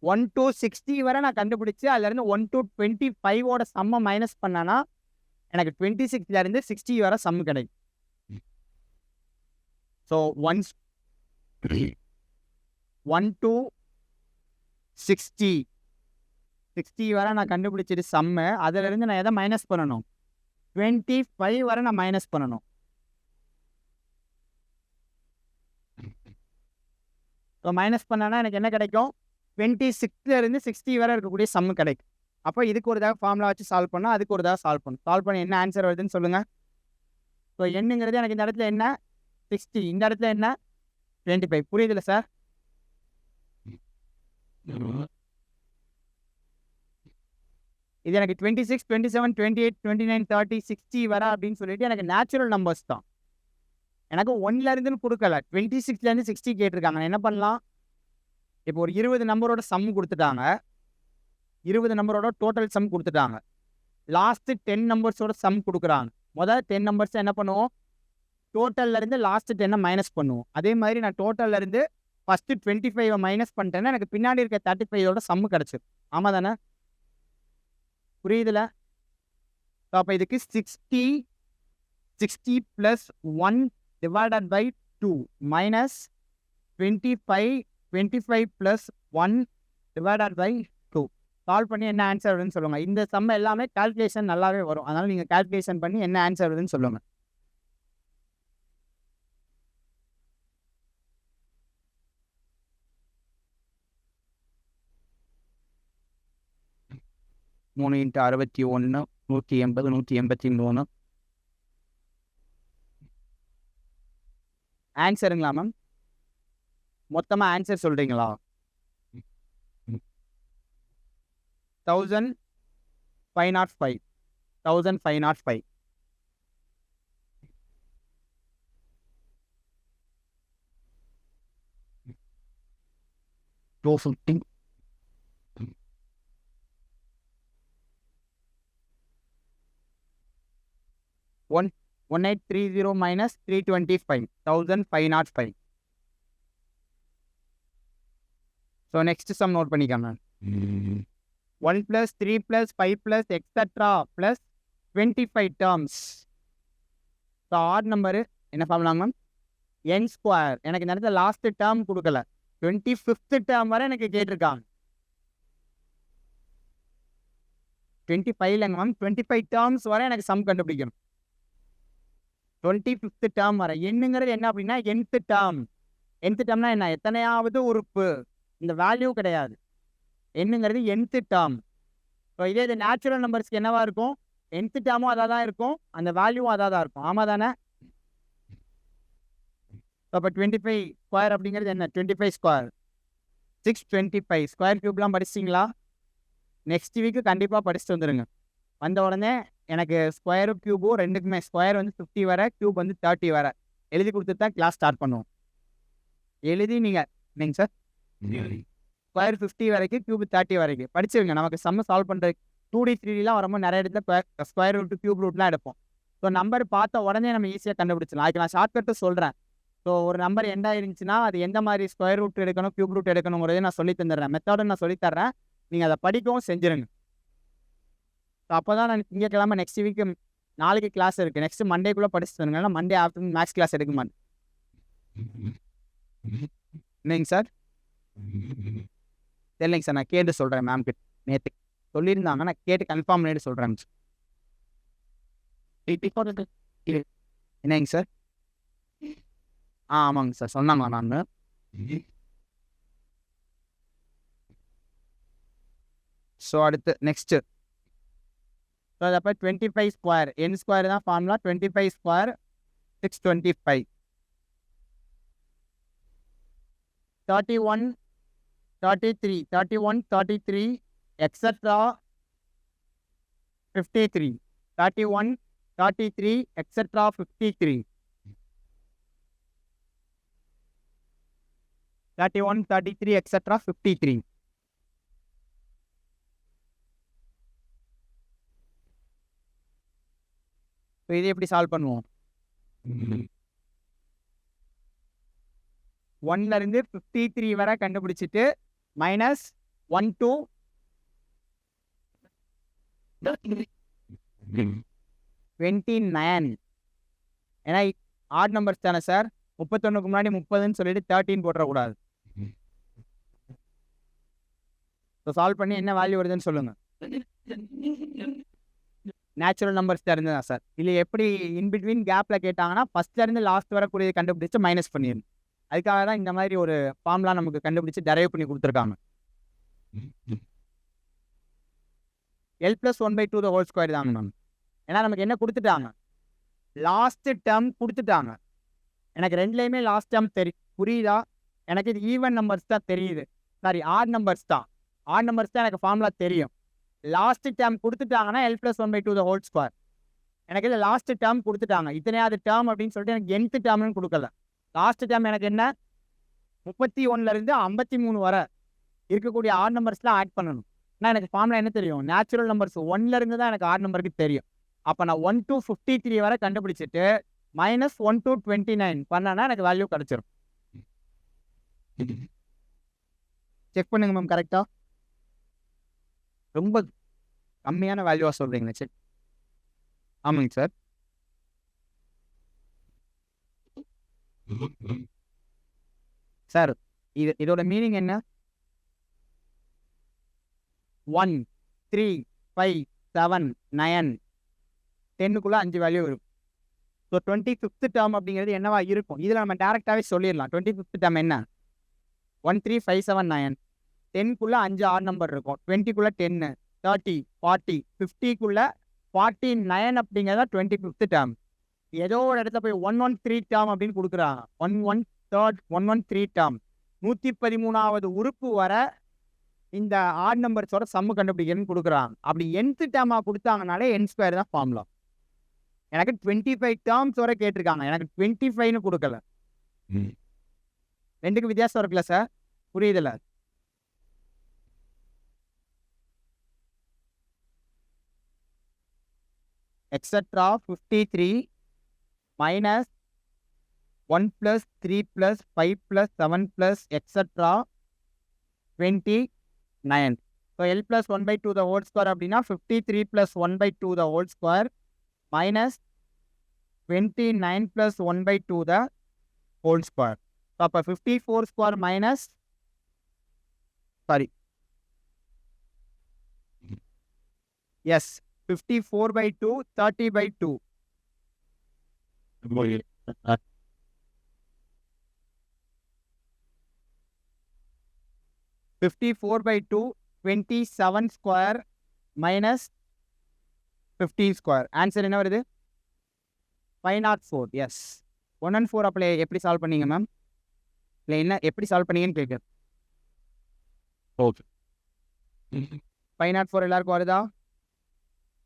1 to 60 வரை நான் கண்டுபிடிச்சி அதுலேருந்து 1 to 25ஓட சம்மை மைனஸ் பண்ணனா எனக்கு 26லேருந்து 60 வரை சம் கிடைக்கும். ஸோ 1 to 60 வரை நான் கண்டுபிடிச்சிட்டு சம்மு, அதிலிருந்து நான் எதை மைனஸ் பண்ணணும்? 25 வரை நான் மைனஸ் பண்ணணும். ஸோ மைனஸ் பண்ணனா எனக்கு என்ன கிடைக்கும்? 26லேருந்து 60 வரை இருக்கக்கூடிய சம்மு கிடைக்கும். அப்போ இதுக்கு ஒரு தடவை ஃபார்முலா வச்சு சால்வ் பண்ணால் அதுக்கு ஒரு தடவை சால்வ் பண்ணணும். சால்வ் பண்ணி என்ன ஆன்சர் வருதுன்னு சொல்லுங்கள். ஸோ என்னங்கிறது எனக்கு இந்த இடத்துல என்ன 60, இந்த இடத்துல என்ன 25. புரியுதுல்ல சார்? இது எனக்கு 26 27 28 29 30 60 வரை அப்படின்னு சொல்லிட்டு எனக்கு நேச்சுரல் நம்பர்ஸ் தான். எனக்கு 1லேருந்துன்னு கொடுக்கல, 26லேருந்து 60 கேட்டிருக்காங்க. என்ன பண்ணலாம்? இப்போ ஒரு 20 நம்பரோட சம் கொடுத்துட்டாங்க, 20 நம்பரோட டோட்டல் சம் கொடுத்துட்டாங்க. லாஸ்ட்டு 10 நம்பர்ஸோட சம் கொடுக்குறாங்க. முதல் 10 நம்பர்ஸ் என்ன பண்ணுவோம்? டோட்டல்லேருந்து லாஸ்ட்டு 10 மைனஸ் பண்ணுவோம். அதே மாதிரி நான் டோட்டல்லேருந்து ஃபஸ்ட்டு 25 மைனஸ் பண்ணிட்டேன்னா எனக்கு பின்னாடி இருக்க 35ஓட சம்மு கிடச்சிடும். ஆமாம் தானே? புரியுதுல? ஸோ அப்போ இதுக்கு 60 + 1 divided by 2 minus 25 + 1 divided by 2. Solve பண்ணி என்ன ஆன்சர் வருதுன்னு சொல்லுங்கள். இந்த சம் எல்லாமே கால்குலேஷன் நல்லாவே வரும். அதனால் நீங்கள் கால்குலேஷன் பண்ணி என்ன ஆன்சர் வருதுன்னு சொல்லுங்கள். மூணு இன்ட்டு 61 180 183. ஆன்சருங்களா மேம்? மொத்தமாக ஆன்சர் சொல்கிறீங்களா? 1505. 1505. $250. 1830 minus 325. 1505. So next sum note பண்ணிக்கோங்க. 1 + 3 + 5 + etc. plus 25 terms. So odd number என்ன ஃபார்முலாங்க மேம்? n square. எனக்கு இந்த இடத்துல லாஸ்ட் டேர்ம் கொடுக்கல, 25th டேர்ம் வரை எனக்கு கேட்டிருக்காங்க. 25 இல்லைங்க மேம், 25 டேர்ம்ஸ் வரை எனக்கு சம் கண்டுபிடிக்கணும். 25th டேர்ம் வரை. எண்ணுங்கிறது என்ன அப்படின்னா nth டேர்ம். nth டேர்ம்னா என்ன? எத்தனையாவது உறுப்பு. இந்த வேல்யூ கிடையாது. எண்ணுங்கிறது nth டேர்ம். ஸோ இதே இது நேச்சுரல் நம்பர்ஸ்க்கு என்னவா இருக்கும்? nth டேர்மும் அதாக தான் இருக்கும், அந்த வேல்யூவும் அதாக தான் இருக்கும். ஆமாம் தானே? அப்போ 25 ஸ்கொயர் அப்படிங்கிறது என்ன? 25 ஸ்கொயர் 625. ஸ்கொயர் கியூப்லாம் படிச்சிட்டிங்களா? நெக்ஸ்ட் வீக்கு கண்டிப்பாக படிச்சுட்டு வந்துடுங்க. வந்த உடனே எனக்கு ஸ்கொயரும் கியூபும் ரெண்டுக்குமே ஸ்கொயர் வந்து 50 வர, கியூப் வந்து 30 வர எழுதி கொடுத்துட்டு தான் கிளாஸ் ஸ்டார்ட் பண்ணுவோம். எழுதி நீங்கள் என்னங்க சார்? ஸ்கொயர் 50 வரைக்கும், கியூப் 30 வரைக்கும் படிச்சுருங்க. நமக்கு சம்ம சால்வ் பண்ணுற 2D 3Dலாம் வரும்போது நிறைய இடத்துல ஸ்கொயர் ரூட், கியூப் ரூட்லாம் எடுப்போம். ஸோ நம்பர் பார்த்த உடனே நம்ம ஈஸியாக கண்டுபிடிச்சலாம். அதுக்கு நான் ஷார்ட்கட்டு சொல்கிறேன். ஸோ ஒரு நம்பர் எண்டா இருந்துச்சுன்னா அது எந்த மாதிரி ஸ்கொயர் ரூட் எடுக்கணும், கியூப் ரூட் எடுக்கணுங்கிறதே நான் சொல்லி தந்துடுறேன். மெத்தடும் நான் சொல்லித்தர்றேன். நீங்கள் அதை படிக்கவும் செஞ்சுருங்க. ஸோ அப்போ தான் நான் திங்கக்கிழமை நெக்ஸ்ட் வீக்கு நாளைக்கு கிளாஸ் இருக்குது. நெக்ஸ்ட் மண்டேக்குள்ளே படிச்சுட்டு வந்துங்கன்னா மண்டே ஆஃப்டர்நூன் மேக்ஸ் கிளாஸ் எடுக்க மாட்டேன். என்னங்க சார்? தெரியலைங்க சார், நான் கேட்டு சொல்கிறேன். மேம் கிட்ட நேற்று சொல்லியிருந்தாங்க, நான் கேட்டு கன்ஃபார்ம் பண்ணிட்டு சொல்கிறேன். என்னங்க சார்? ஆமாங்க சார், சொன்னாங்க நான். ஸோ அடுத்து நெக்ஸ்ட்டு. ஸோ அதப்போ 25 ஸ்கொயர், n ஸ்கொயர் தான் formula. 25 square 625. 31 33 31 33 extra 53. 31 33 extra 53. 31 33 extra 53. So இது எப்படி சால்வ் பண்ணுவோம்? 1லேருந்து 53 வரை கண்டுபிடிச்சிட்டு மைனஸ் 1 to 29. ஏன்னா ஆட் நம்பர்ஸ் தானே சார். 31க்கு முன்னாடி 30ன்னு சொல்லிட்டு 13 போட்டுறக்கூடாது. ஸோ சால்வ் பண்ணி என்ன வேல்யூ வருதுன்னு சொல்லுங்க. நேச்சுரல் நம்பர்ஸ் தெரிஞ்சதா சார்? இல்லை எப்படி இன்பிட்வீன் கேப்பில் கேட்டாங்கன்னா ஃபஸ்ட்லேருந்து லாஸ்ட் வரக்கூடியது கண்டுபிடிச்சு மைனஸ் பண்ணிடணும். அதுக்காக தான் இந்த மாதிரி ஒரு ஃபார்ம்லாம் நமக்கு கண்டுபிடிச்சு டெரைவ் பண்ணி கொடுத்துருக்காங்க. L+1/2 த ஹோல் ஸ்கொயர் தாங்க மேம். ஏன்னா நமக்கு என்ன கொடுத்துட்டாங்க? லாஸ்ட் டேர்ம் கொடுத்துட்டாங்க. எனக்கு ரெண்டுலேயுமே லாஸ்ட் டேர்ம் புரியுதா? எனக்கு இது ஈவன் நம்பர்ஸ் தான் தெரியுது. சாரி, ஆட் நம்பர்ஸ் தான். ஆட் நம்பர்ஸ் தான் எனக்கு ஃபார்முலா தெரியும். லாஸ்ட் டேர்ம் கொடுத்துட்டாங்கன்னா L+1/2 த ஹோல் ஸ்கொயர். எனக்கு இதில் லாஸ்ட் டேர்ம் கொடுத்துட்டாங்க. இத்தனையாவது டேர்ம் அப்படின்னு சொல்லிட்டு எனக்கு nth டேர்ம்னு கொடுக்கல. லாஸ்ட் டேர்ம் எனக்கு என்ன? 31லேருந்து 53 வரை இருக்கக்கூடிய ஆட் நம்பர்ஸ்லாம் ஆட் பண்ணணும். ஆனால் எனக்கு ஃபார்முலா என்ன தெரியும்? நேச்சுரல் நம்பர்ஸ் 1லேருந்து தான் எனக்கு ஆட் நம்பருக்கு தெரியும். அப்போ நான் 1 to 53 வரை கண்டுபிடிச்சிட்டு மைனஸ் 1 to 29 பண்ணனா எனக்கு வேல்யூ கிடச்சிரும். செக் பண்ணுங்க மேம், கரெக்டா? ரொம்ப கம்மியான வேல்யூவாக சொல்கிறீங்களா? செக். ஆமாங்க சார். சார் இதோட மீனிங் என்ன? 1 3 5 7 9 10க்குள்ளே 5 வேல்யூ இருக்கும். ஸோ 25th டேர்ம் அப்படிங்கிறது என்னவா இருக்கும்? இதில் நம்ம டேரெக்டாகவே சொல்லிடலாம். 25th டேர்ம் என்ன? 1 3 5 7 9. 10க்குள்ளே 5 ஆட் நம்பர் இருக்கும். 20க்குள்ளே 10, 30, 40, 50க்குள்ளே 49 அப்படிங்கிறதா 25th டேர்ம். ஏதோ ஒரு இடத்துல போய் 113 டேர்ம் அப்படின்னு கொடுக்குறாங்க. 113 டேர்ம். 113வது உறுப்பு வர இந்த ஆட் நம்பர்ஸோட சம்மு கண்டுபிடிக்கணும்னு கொடுக்குறாங்க. அப்படி nth டேர்மாக கொடுத்தாங்கனாலே n ஸ்கொயர் தான் ஃபார்முலா. எனக்கு 25 டேர்ம்ஸ் வரை கேட்டிருக்காங்க. எனக்கு 25ன்னு கொடுக்கல. ரெண்டுக்கு வித்தியாசம் இருக்குல்ல சார்? புரியுதுல்ல? Extra 53 minus 1 + 3 + 5 + 7 + extra 29. So L+1/2 the whole square அப்படின்னா 53 + 1/2 the whole square minus 29 + 1/2 the whole square. So அப்போ 54 ஸ்கொயர் மைனஸ் சாரி எஸ் 54/2 30/2 54/2 27 ஸ்கொயர் மைனஸ் 15 ஸ்கொயர் ஆன்சர் என்ன வருது 504 எஸ் 1 and 4 அப்போ எப்படி சால்வ் பண்ணீங்க மேம் இல்லை என்ன எப்படி சால்வ் பண்ணீங்கன்னு கேட்குறேன் ஓகே 504 எல்லாருக்கும் வருதா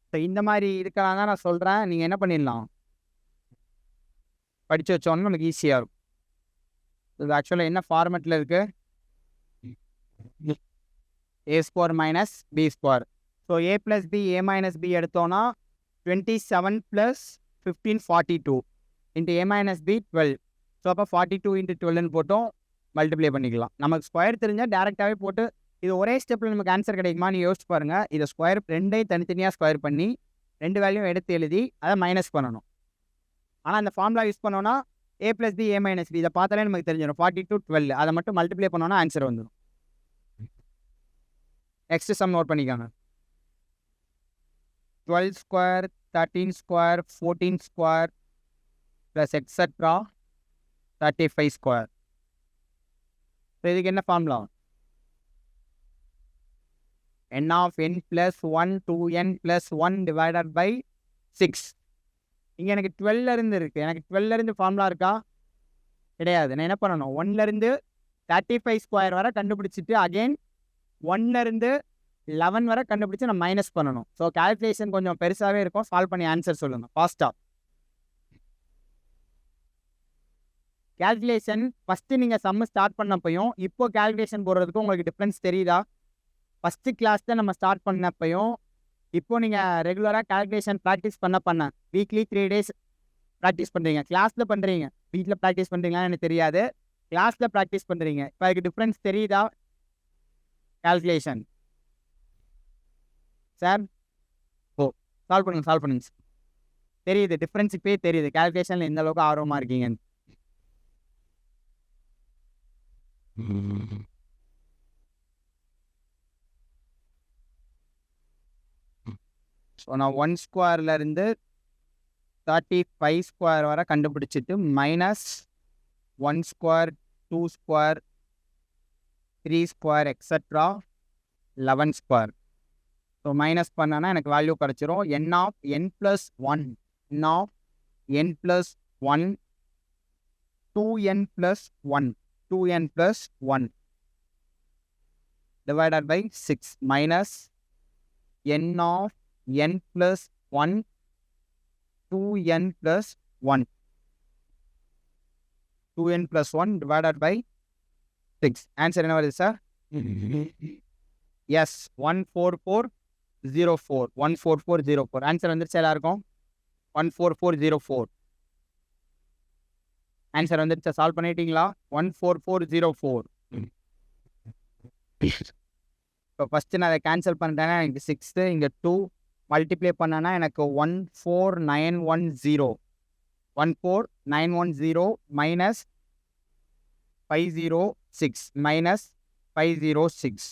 ஸோ இந்த மாதிரி இருக்கலாம் தான் நான் சொல்கிறேன் நீங்கள் என்ன பண்ணிடலாம் படித்து வச்சோன்னா நமக்கு ஈஸியாக இருக்கும் இது ஆக்சுவலாக என்ன ஃபார்மெட்டில் இருக்குது a² minus b². So a + b a - b எடுத்தோன்னா 27 + 15 42 இன்ட்டு a - b 12. ஸோ அப்போ 42 × 12ன்னு போட்டோம் மல்டிப்ளை பண்ணிக்கலாம். நமக்கு ஸ்கொயர் தெரிஞ்சால் டேரெக்டாகவே போட்டு இது ஒரே ஸ்டெப்பில் நமக்கு ஆன்சர் கிடைக்குமான்னு யோசிச்சு பாருங்கள். இதை ஸ்கொயர் ரெண்டையும் தனித்தனியாக ஸ்கொயர் பண்ணி 2 வேல்யூ எடுத்து எழுதி அதை மைனஸ் பண்ணணும். ஆனால் அந்த ஃபார்முலா யூஸ் பண்ணோன்னா a + b a - b இதை பார்த்தாலே நமக்கு தெரிஞ்சிடும் 42 12 அதை மட்டும் மல்டிப்ளை பண்ணோன்னா ஆன்சர் வந்துடும். நெக்ஸ்ட் சம் நோட் பண்ணிக்காங்க. 12 square 13 square 14 square plus extra 35 square. So இதுக்கு என்ன formula n of n plus 1 2n plus 1 divided by 6. இங்கே எனக்கு 12 இருந்து இருக்குது. எனக்கு 12 இருந்து ஃபார்முலா இருக்கா கிடையாது. நான் என்ன பண்ணணும் 1 இருந்து 35 ஸ்கொயர் வரை கண்டுபிடிச்சிட்டு அகெயின் 1 இருந்து 11 வரை கண்டுபிடிச்சி நான் மைனஸ் பண்ணணும். ஸோ கால்குலேஷன் கொஞ்சம் பெருசாகவே இருக்கும். சால்வ் பண்ணி ஆன்சர் சொல்லுங்கள் ஃபாஸ்ட்டாக. கால்குலேஷன் ஃபஸ்ட்டு நீங்கள் சம்மு ஸ்டார்ட் பண்ணப்பையும் இப்போ கால்குலேஷன் போடுறதுக்கும் உங்களுக்கு டிஃப்ரென்ஸ் தெரியுதா? ஃபஸ்ட்டு கிளாஸ் தான் நம்ம ஸ்டார்ட் பண்ணப்பையும் இப்போ நீங்கள் ரெகுலராக கால்குலேஷன் ப்ராக்டிஸ் பண்ண வீக்லி 3 days ப்ராக்டிஸ் பண்ணுறீங்க. கிளாஸில் பண்ணுறீங்க, வீட்டில் ப்ராக்டிஸ் பண்ணுறீங்களான்னு எனக்கு தெரியாது. கிளாஸில் ப்ராக்டிஸ் பண்ணுறீங்க. இப்போ அதுக்கு டிஃப்ரென்ஸ் தெரியுதா? கால்குலேஷன் சார் சால்வ் பண்ணுங்க தெரியுது. டிஃப்ரென்ஸ் இப்போயே தெரியுது. கால்குலேஷனில் எந்த அளவுக்கு ஆர்வமாக இருக்கீங்கன்னு. ஸோ நான் 1 ஸ்கொயர்லேருந்து 35 ஸ்கொயர் வரை கண்டுபிடிச்சிட்டு minus 1 square 2 square 3 square extra 11 square. So minus பண்ணனா எனக்கு வேல்யூ கிடச்சிரும் n of n plus 1 n of n plus 1 2n plus 1 2n plus 1 divided by 6 minus n of n plus 1 2n plus 1 2n plus 1 divided by 6. Answer என்ன வருது sir? S 14404 14404. Answer வந்துருச்சு எல்லாருக்கும் 14404. Answer வந்துருச்சா? Solve பண்ணிட்டீங்களா? 14404. இப்போ first நான் அதை cancel பண்ணிட்டேன்னா எனக்கு 6 இங்கே 2 மல்டிப்ளை பண்ணேன்னா எனக்கு 14910 14910 மைனஸ் 506 மைனஸ் 506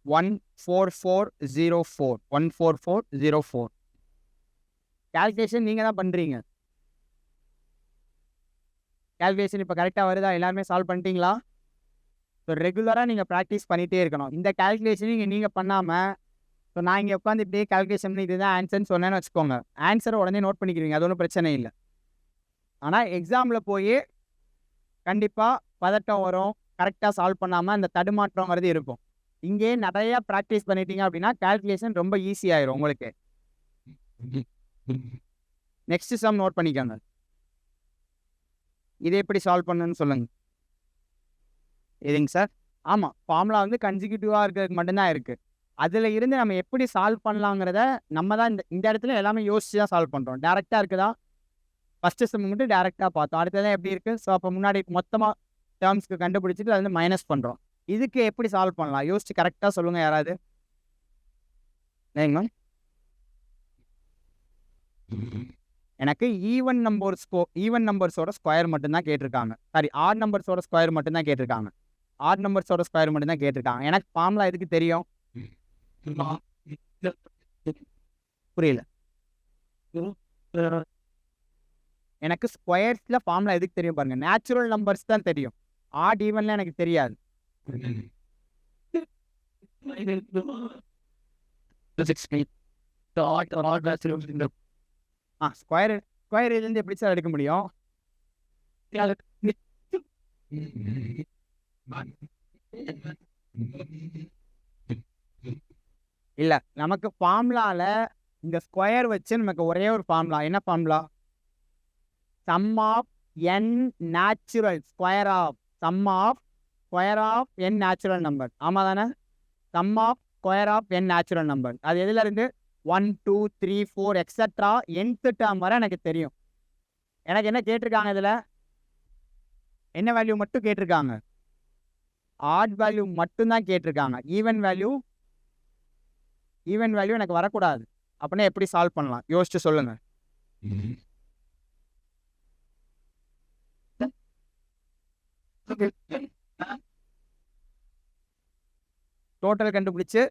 14404 14404. கால்குலேஷன் நீங்கள் தான் பண்ணுறீங்க. கால்குலேஷன் இப்போ கரெக்டாக வருதா? எல்லாருமே சால்வ் பண்ணிட்டீங்களா? ஸோ ரெகுலராக நீங்கள் ப்ராக்டிஸ் பண்ணிகிட்டே இருக்கணும். இந்த கால்குலேஷன் நீங்கள் பண்ணாமல் ஸோ நான் இங்கே உட்காந்து இப்படியே கால்குலேஷன் பண்ணி இதுதான் ஆன்சர்னு சொன்னேன்னு வச்சுக்கோங்க, ஆன்சரை உடனே நோட் பண்ணிக்கிறீங்க. அது ஒன்றும் பிரச்சனை இல்லை. ஆனால் எக்ஸாமில் போய் கண்டிப்பாக பதட்டம் வரும், கரெக்டாக சால்வ் பண்ணாமல் அந்த தடுமாற்றங்கிறது இருக்கும். இங்கே நிறையா ப்ராக்டிஸ் பண்ணிட்டீங்க அப்படின்னா கால்குலேஷன் ரொம்ப ஈஸியாகிடும் உங்களுக்கு. நெக்ஸ்ட் சம் நோட் பண்ணிக்கோங்க. இதை எப்படி சால்வ் பண்ணணும்னு சொல்லுங்கள். இதுங்க சார், ஆமாம், ஃபார்முலா வந்து கன்சிக்யூட்டிவாக இருக்கிறதுக்கு மட்டும்தான் இருக்குது. அதில் இருந்து நம்ம எப்படி சால்வ் பண்ணலாங்கிறத நம்ம தான் இந்த இடத்துல எல்லாமே யோசிச்சு தான் சால்வ் பண்ணுறோம். டேரெக்டாக இருக்குதா? ஃபஸ்ட்டு சம் மட்டும் டேரெக்டாக பார்த்தோம். அடுத்ததான் எப்படி இருக்குது? ஸோ அப்போ முன்னாடி மொத்தமாக டேர்ம்ஸ்க்கு கண்டுபிடிச்சிட்டு அது வந்து மைனஸ் பண்ணுறோம். இதுக்கு எப்படி சால்வ் பண்ணலாம் யோசிச்சு கரெக்டாக சொல்லுங்கள் யாராவது. ஏங்க எனக்கு ஈவன் நம்பர்ஸோட ஸ்கொயர் மட்டும்தான் கேட்டிருக்காங்க. சாரி, ஆட் நம்பர்ஸோட ஸ்கொயர் மட்டும்தான் கேட்டிருக்காங்க. ஆட் நம்பர்ஸோட ஸ்கொயர் மட்டும் தான் கேட்டிருக்காங்க. எனக்கு ஃபார்முலா எதுக்கு தெரியும்? புரியல. எனக்கு ஸ்கொயர்ஸ்ல ஃபார்முலா எதுக்கு தெரியும் பாருங்க. நேச்சுரல் நம்பர்ஸ் தான் தெரியும். ஆட் ஈவன்ல எனக்கு தெரியாது. ஸ்கொயர் இதுலேருந்து எப்படி சார் எடுக்க முடியும்? இல்ல, நமக்கு ஃபார்முலால இந்த ஸ்கொயர் வச்சு நமக்கு ஒரே ஒரு ஃபார்முலா. என்ன formula? Sum of N natural square of sum of square of N natural number. ஆமா தானே? Sum of square of N natural number. அது எதுல இருந்து 1 2 3 4 எக்ஸெட்ரா nth டேர்ம் வரை எனக்கு தெரியும். எனக்கு என்ன கேட்டிருக்காங்க? இதுல என்ன வேல்யூ மட்டும் கேட்டிருக்காங்க? ஆட் வேல்யூ மட்டும் தான் கேட்டிருக்காங்க. ஈவன் வேல்யூ எனக்கு வரக்கூடாது. அப்படின்னா எப்படி சால்வ் பண்ணலாம்? யோசிச்சு சொல்லுங்க. டோட்டல் கண்டுபிடிச்சு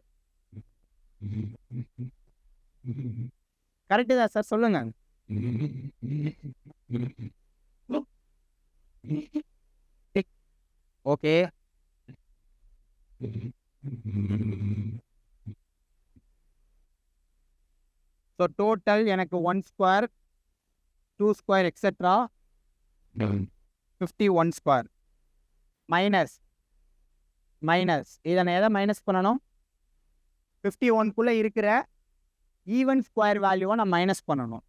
கரெக்டு தான் சார், சொல்லுங்க. ஓகே, ஸோ டோட்டல் எனக்கு 1 square 2 square etcetera 51 square minus இதை நான் எதை மைனஸ் பண்ணணும்? 51க்குள்ளே இருக்கிற ஈவன் ஸ்கொயர் வேல்யூவை நான் மைனஸ் பண்ணணும்.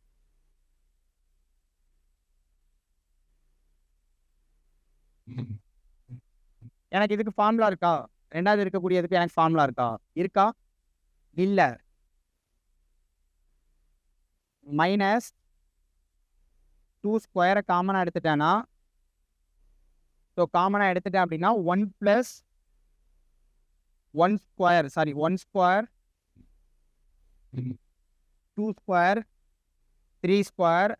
எனக்கு இதுக்கு ஃபார்முலா இருக்கா? ரெண்டாவது இருக்கக்கூடியதுக்கு எனக்கு ஃபார்முலா இருக்கா? இல்ல. மைனஸ் 2 ஸ்கொயரை காமனாக எடுத்துட்டேன்னா, ஸோ காமனாக எடுத்துட்டேன் அப்படின்னா 1 + 1 square 2 square 3 square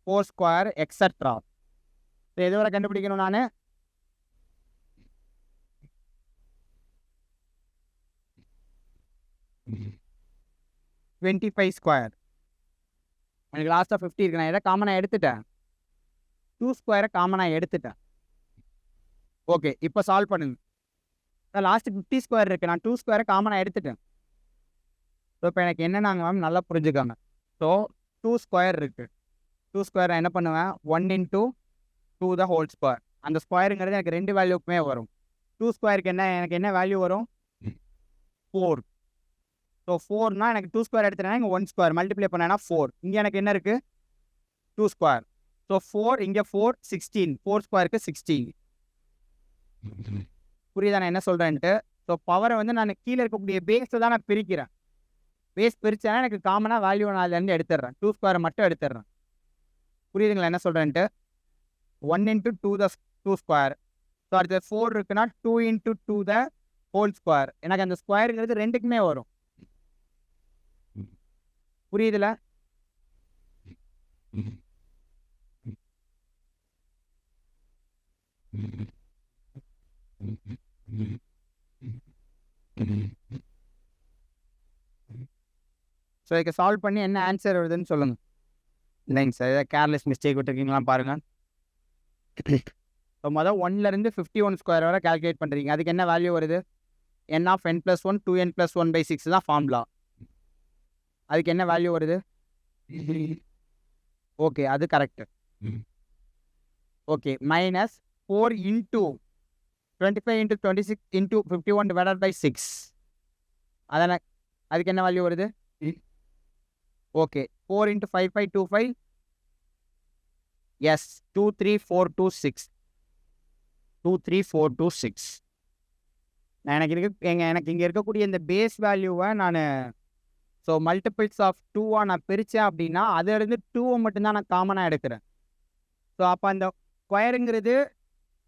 4 square etcetera. எது வரை கண்டுபிடிக்கணும்? நான் 25 ஸ்கொயர். எனக்கு லாஸ்ட்டாக 50 இருக்கு. நான் எதை காமனாக எடுத்துட்டேன்? 2 ஸ்கொயரை காமனாக எடுத்துட்டேன். ஓகே, இப்போ சால்வ் பண்ணுங்க. லாஸ்ட்டு 50 ஸ்கொயர் இருக்குது. நான் 2 ஸ்கொயரை காமனாக எடுத்துட்டேன். ஸோ இப்போ எனக்கு என்னென்னாங்க மேம், நல்லா புரிஞ்சுக்கோங்க. ஸோ 2 ஸ்கொயர் இருக்குது. 2 ஸ்கொயர் நான் என்ன பண்ணுவேன்? 1 × 2 த ஹோல் ஸ்கொயர். அந்த ஸ்கொயருங்கிறது எனக்கு 2 வேல்யூக்குமே வரும். 2 ஸ்கொயருக்கு எனக்கு என்ன வேல்யூ வரும்? 4. ஸோ 4னா எனக்கு 2 ஸ்கொயர் எடுத்துட்டேன்னா இங்கே 1 ஸ்கொயர் மல்டிப்ளை பண்ணேன்னா 4. இங்கே எனக்கு என்ன இருக்குது? 2 ஸ்கொயர். ஸோ 4 இங்கே 4 16. 4 ஸ்கொயருக்கு 16. புரியுதா நான் என்ன சொல்கிறேன்ட்டு? ஸோ பவரை வந்து நான் கீழே இருக்கக்கூடிய பேஸை தான் நான் பிரிக்கிறேன். பேஸ் பிரித்தேன்னா எனக்கு காமனாக வேல்யூ நான் அதுலேருந்து எடுத்துடுறேன். 2 ஸ்கொயரை மட்டும் எடுத்துடுறேன். புரியுதுங்களா என்ன சொல்கிறேன்ட்டு? 1 × 2 த 2 ஸ்கொயர். ஸோ அடுத்து 4 இருக்குன்னா 2 × 2 த ஹோல் ஸ்கொயர். எனக்கு அந்த ஸ்கொயருங்கிறது ரெண்டுக்குமே வரும். புரியுதுல? ஸோ இதுக்கு சால்வ் பண்ணி என்ன ஆன்சர் வருதுன்னு சொல்லுங்க. இல்லைங்க சார், ஏதாவது கேர்லெஸ் மிஸ்டேக் விட்டுருக்கீங்களா பாருங்க. ஸோ மொதல் 1லேருந்து 51 ஸ்கொயர் வரை கால்குலேட் பண்ணுறீங்க. அதுக்கு என்ன வேல்யூ வருது? n of n + 1 2n + 1/6 தான் ஃபார்முலா. அதுக்கு என்ன வேல்யூ வருது? ஓகே, அது கரெக்டு. Okay, minus 4 × 25 × 26 × 51/6. அதானே? அதுக்கு என்ன வேல்யூ வருது? ஓகே, 4 × 5 5 25. எஸ், 23426. 23426. எனக்கு இங்கே இருக்கக்கூடிய இந்த பேஸ் வேல்யூவை நான் ஸோ மல்டிபிள்ஸ் ஆஃப் 2 நான் பிரித்தேன் அப்படின்னா அதிலிருந்து 2 மட்டும்தான் நான் காமனாக எடுக்கிறேன். ஸோ அப்போ அந்த ஸ்கொயருங்கிறது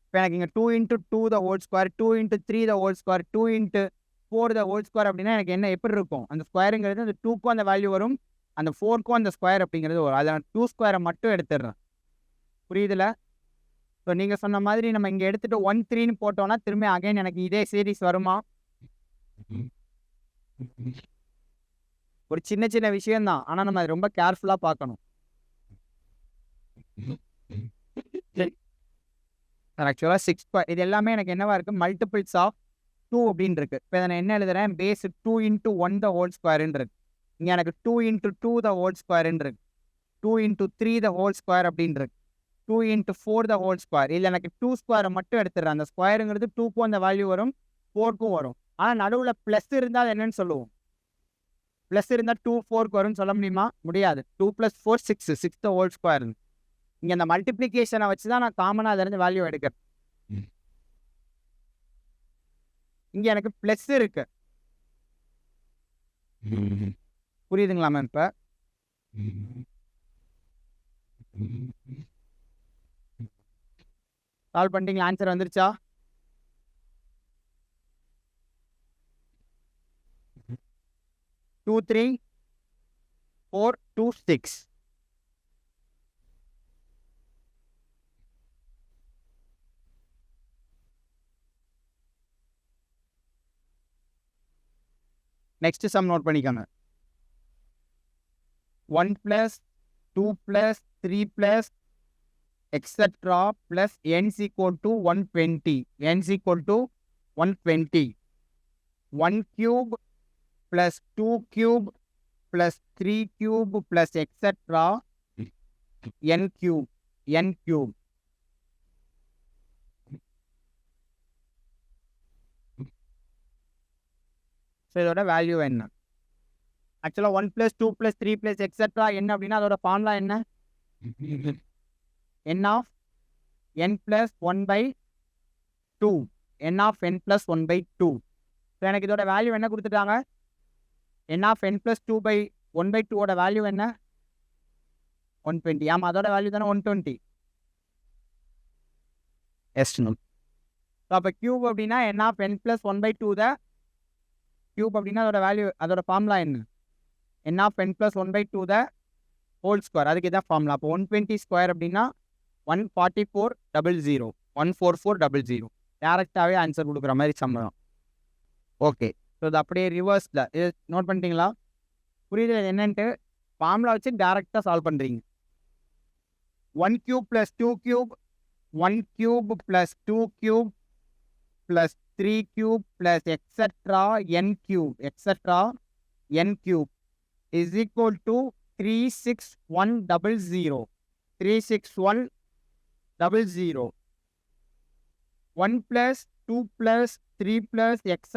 இப்போ எனக்கு இங்கே 2 × 2 த ஹோல் ஸ்கொயர் 2 × 3 த ஹோல் ஸ்கொயர் 2 × 4 த ஹோல் ஸ்கொயர் அப்படின்னா எனக்கு என்ன எப்படி இருக்கும்? அந்த ஸ்கொயருங்கிறது அந்த 2க்கும் அந்த வேல்யூ வரும், அந்த 4க்கும் அந்த ஸ்கொயர் அப்படிங்கிறது வரும். அதை நான் 2 ஸ்கொயரை மட்டும் எடுத்துடுறேன். புரியுதுல? ஸோ நீங்கள் சொன்ன மாதிரி நம்ம இங்கே எடுத்துகிட்டு 1 3ன்னு போட்டோம்னா திரும்ப அகைன் எனக்கு இதே சீரீஸ் வருமா? ஒரு சின்ன சின்ன விஷயம்தான், ஆனால் நம்ம அதை ரொம்ப கேர்ஃபுல்லாக பார்க்கணும். ஆக்சுவலாக 6 இது எல்லாமே எனக்கு என்னவா இருக்குது? மல்டிபிள்ஸ் ஆஃப் 2 அப்படின்னு இருக்குது. இப்போ நான் என்ன எழுதுறேன்? பேஸ் 2 × 1 த ஹோல் ஸ்கொயர்ன்னு இருக்கு. இங்கே எனக்கு 2 × 2 த ஹோல் ஸ்கொயர்ன்னு இருக்கு. 2 × 3 த ஹோல் ஸ்கொயர் அப்படின்னு இருக்கு. 2 × 4 த ஹோல் ஸ்கொயர். இல்லை எனக்கு 2 ஸ்கொயரை மட்டும் எடுத்துடுறேன். அந்த ஸ்கொயருங்கிறது 2க்கும் அந்த வேல்யூ வரும், 4க்கும் வரும். ஆனால் நடுவில் ப்ளஸ் இருந்தால் அது என்னன்னு சொல்லுவோம்? ப்ளஸ் இருந்தால் 2 4க்கு வரும்னு சொல்ல முடியுமா? முடியாது. 2 + 4 6 6 த ஹோல் ஸ்கொயர். இங்கே அந்த மல்டிப்ளிகேஷனை வச்சு தான் நான் காமனாக அதிலிருந்து வேல்யூ எடுக்கிறேன். இங்கே எனக்கு ப்ளஸ் இருக்கு. புரியுதுங்களா மேம்? இப்போ சால்வ் பண்ணிட்டீங்களா? ஆன்சர் வந்துருச்சா? டூ 3 4 2 6. நெக்ஸ்ட் சம் நோட் பண்ணிக்கோங்க. 1 + 2 + 3 + etc. plus n is equal to 120. n is equal to 120. 1 cube plus 2 cube plus 3 cube plus etc. n cube. n cube. So இதோட வேல்யூ என்ன? ஆக்சுவலாக 1 + 2 + 3 + etc. என்ன அப்படின்னா அதோட ஃபார்முலா என்ன? n of n plus 1/2. n of n plus 1/2. So எனக்கு இதோட value என்ன கொடுத்துட்டாங்க? n of n plus 2/1/2 ஓட வேல்யூ என்ன? 120. ஆமாம், அதோட வேல்யூ தானே 120. Yes no. ஸோ அப்போ கியூப் அப்படின்னா n of n plus 1/2 தான் கியூப் அப்படின்னா அதோட வேல்யூ, அதோட ஃபார்முலா என்ன? n of n plus 1/2 தான் ஹோல் ஸ்கொயர். அதுக்கு இதான் ஃபார்முலா. அப்போ 120 ஸ்கொயர் அப்படின்னா 144,000. 144,000 டேரெக்டாகவே ஆன்சர் கொடுக்குற மாதிரி சம்பளம். ஓகே, ஸோ இது அப்படியே ரிவர்ஸில் இது நோட் பண்ணிட்டீங்களா? புரியுது என்னன்ட்டு? ஃபார்முலா வச்சு டேரெக்டாக சால்வ் பண்ணுறீங்க. 1 cube plus 2 cube, 1 cube plus 2 cube plus 3 cube plus etc. n cube, etc. n cube is equal to 36100. 36100. 1 plus 2 plus 3 plus etc.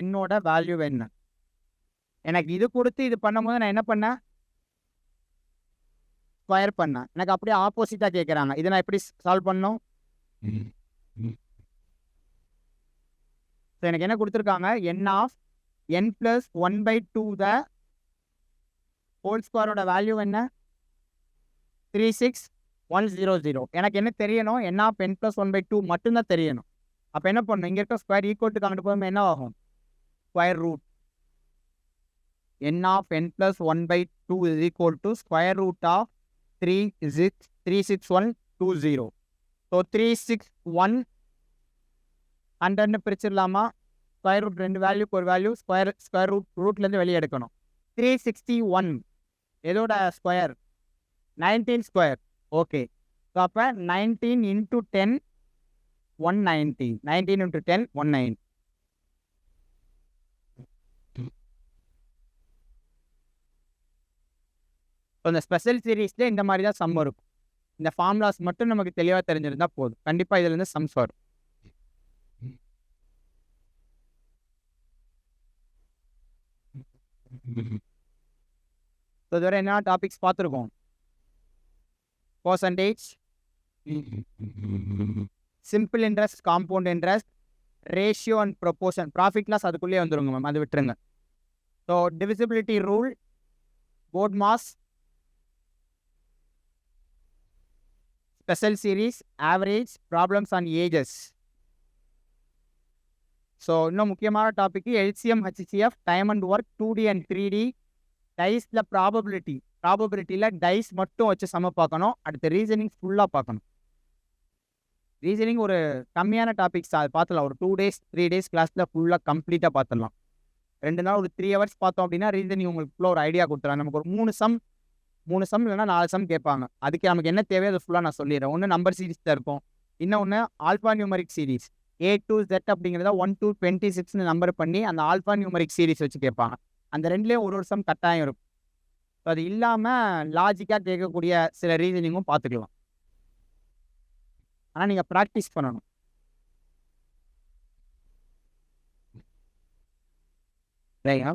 என்னோட வேல்யூ என்ன? எனக்கு இது கொடுத்து இது பண்ணும்போது நான் என்ன பண்ணேன்? ஸ்கொயர் பண்ணேன். எனக்கு அப்படியே ஆப்போசிட்டாக கேட்குறாங்க. இதை நான் எப்படி சால்வ் பண்ணணும்? ஸோ எனக்கு என்ன கொடுத்துருக்காங்க? n of n plus 1/2 the whole ஸ்கொயரோட வேல்யூ என்ன? 36100. எனக்கு என்ன தெரியணும்? n of n plus 1/2 மட்டும்தான் தெரியணும். அப்போ என்ன பண்ணணும்? இங்கே இருக்க ஸ்கொயர் ஈக்குவல் டு காமிட்டு போகும்போது என்ன ஆகும்? Square root. n of n plus 1/2 is equal to square root of 36120. So 361 100ன்னு பிரிச்சிடலாமா? ஸ்கொயர் ரூட் ரெண்டு வேல்யூக்கு ஒரு வேல்யூ ஸ்கொயர் ரூட்லேருந்து வெளியே எடுக்கணும். 361 எதோட ஸ்கொயர்? 19 ஸ்கொயர். ஓகே, ஸோ அப்போ 19 × 10 190. 19 × 10 190. ஸோ இந்த ஸ்பெஷல் சீரீஸில் இந்த மாதிரி தான் சம் இருக்கும். இந்த ஃபார்முலாஸ் மட்டும் நமக்கு தெளிவாக தெரிஞ்சிருந்தால் போதும். கண்டிப்பாக இதுலேருந்து சம்ஸ் வரும். ஸோ இதுவரை என்ன டாபிக்ஸ் பார்த்துருக்கோம்? Percentage, simple interest, compound interest, ratio and proportion. Profit loss அதுக்குள்ளேயே வந்துருங்க மேம், அது விட்டுருங்க. So divisibility rule, BODMAS, special series, average, problems on ages. So இன்னும் முக்கியமான topic LCM, HCF, time and work, 2D and 3D, டைஸில் ப்ராபபிலிட்டியில் dice மட்டும் வச்சு சம பார்க்கணும். அடுத்த ரீசனிங் ஃபுல்லாக பார்க்கணும். ரீசனிங் ஒரு கம்மியான டாபிக்ஸ் அது பார்த்துடலாம். ஒரு 2 டேஸ் 3 டேஸ் கிளாஸில் ஃபுல்லாக கம்ப்ளீட்டாக பார்த்துடலாம். 2 நாள் ஒரு 3 ஹவர்ஸ் பார்த்தோம் அப்படின்னா ரீசனிங் உங்களுக்கு ஃபுல்லாக ஒரு ஐடியா கொடுத்துறாங்க. நமக்கு ஒரு 3 சம் இல்லைன்னா 4 சம் கேட்பாங்க. அதுக்கு நமக்கு என்ன தேவையோ அதை ஃபுல்லாக நான் சொல்லிடுறேன். ஒன்று நம்பர் சீரிஸ் தான் இருக்கும். இன்னொன்று alpha numeric series. A to Z அப்படிங்கிறத 1 to 26ன்னு நம்பர் பண்ணி அந்த ஆல்ஃபா நியூமரிக் சீரிஸ் வச்சு கேட்பாங்க. அந்த 2லேயும் ஒரு சம் கட்டாயம் இருக்கும். ஸோ அது இல்லாமல் லாஜிக்காக கேட்கக்கூடிய சில ரீசனிங்கும் பார்த்துக்கலாம். ஆனால் நீங்கள் ப்ராக்டிஸ் பண்ணணும். Right.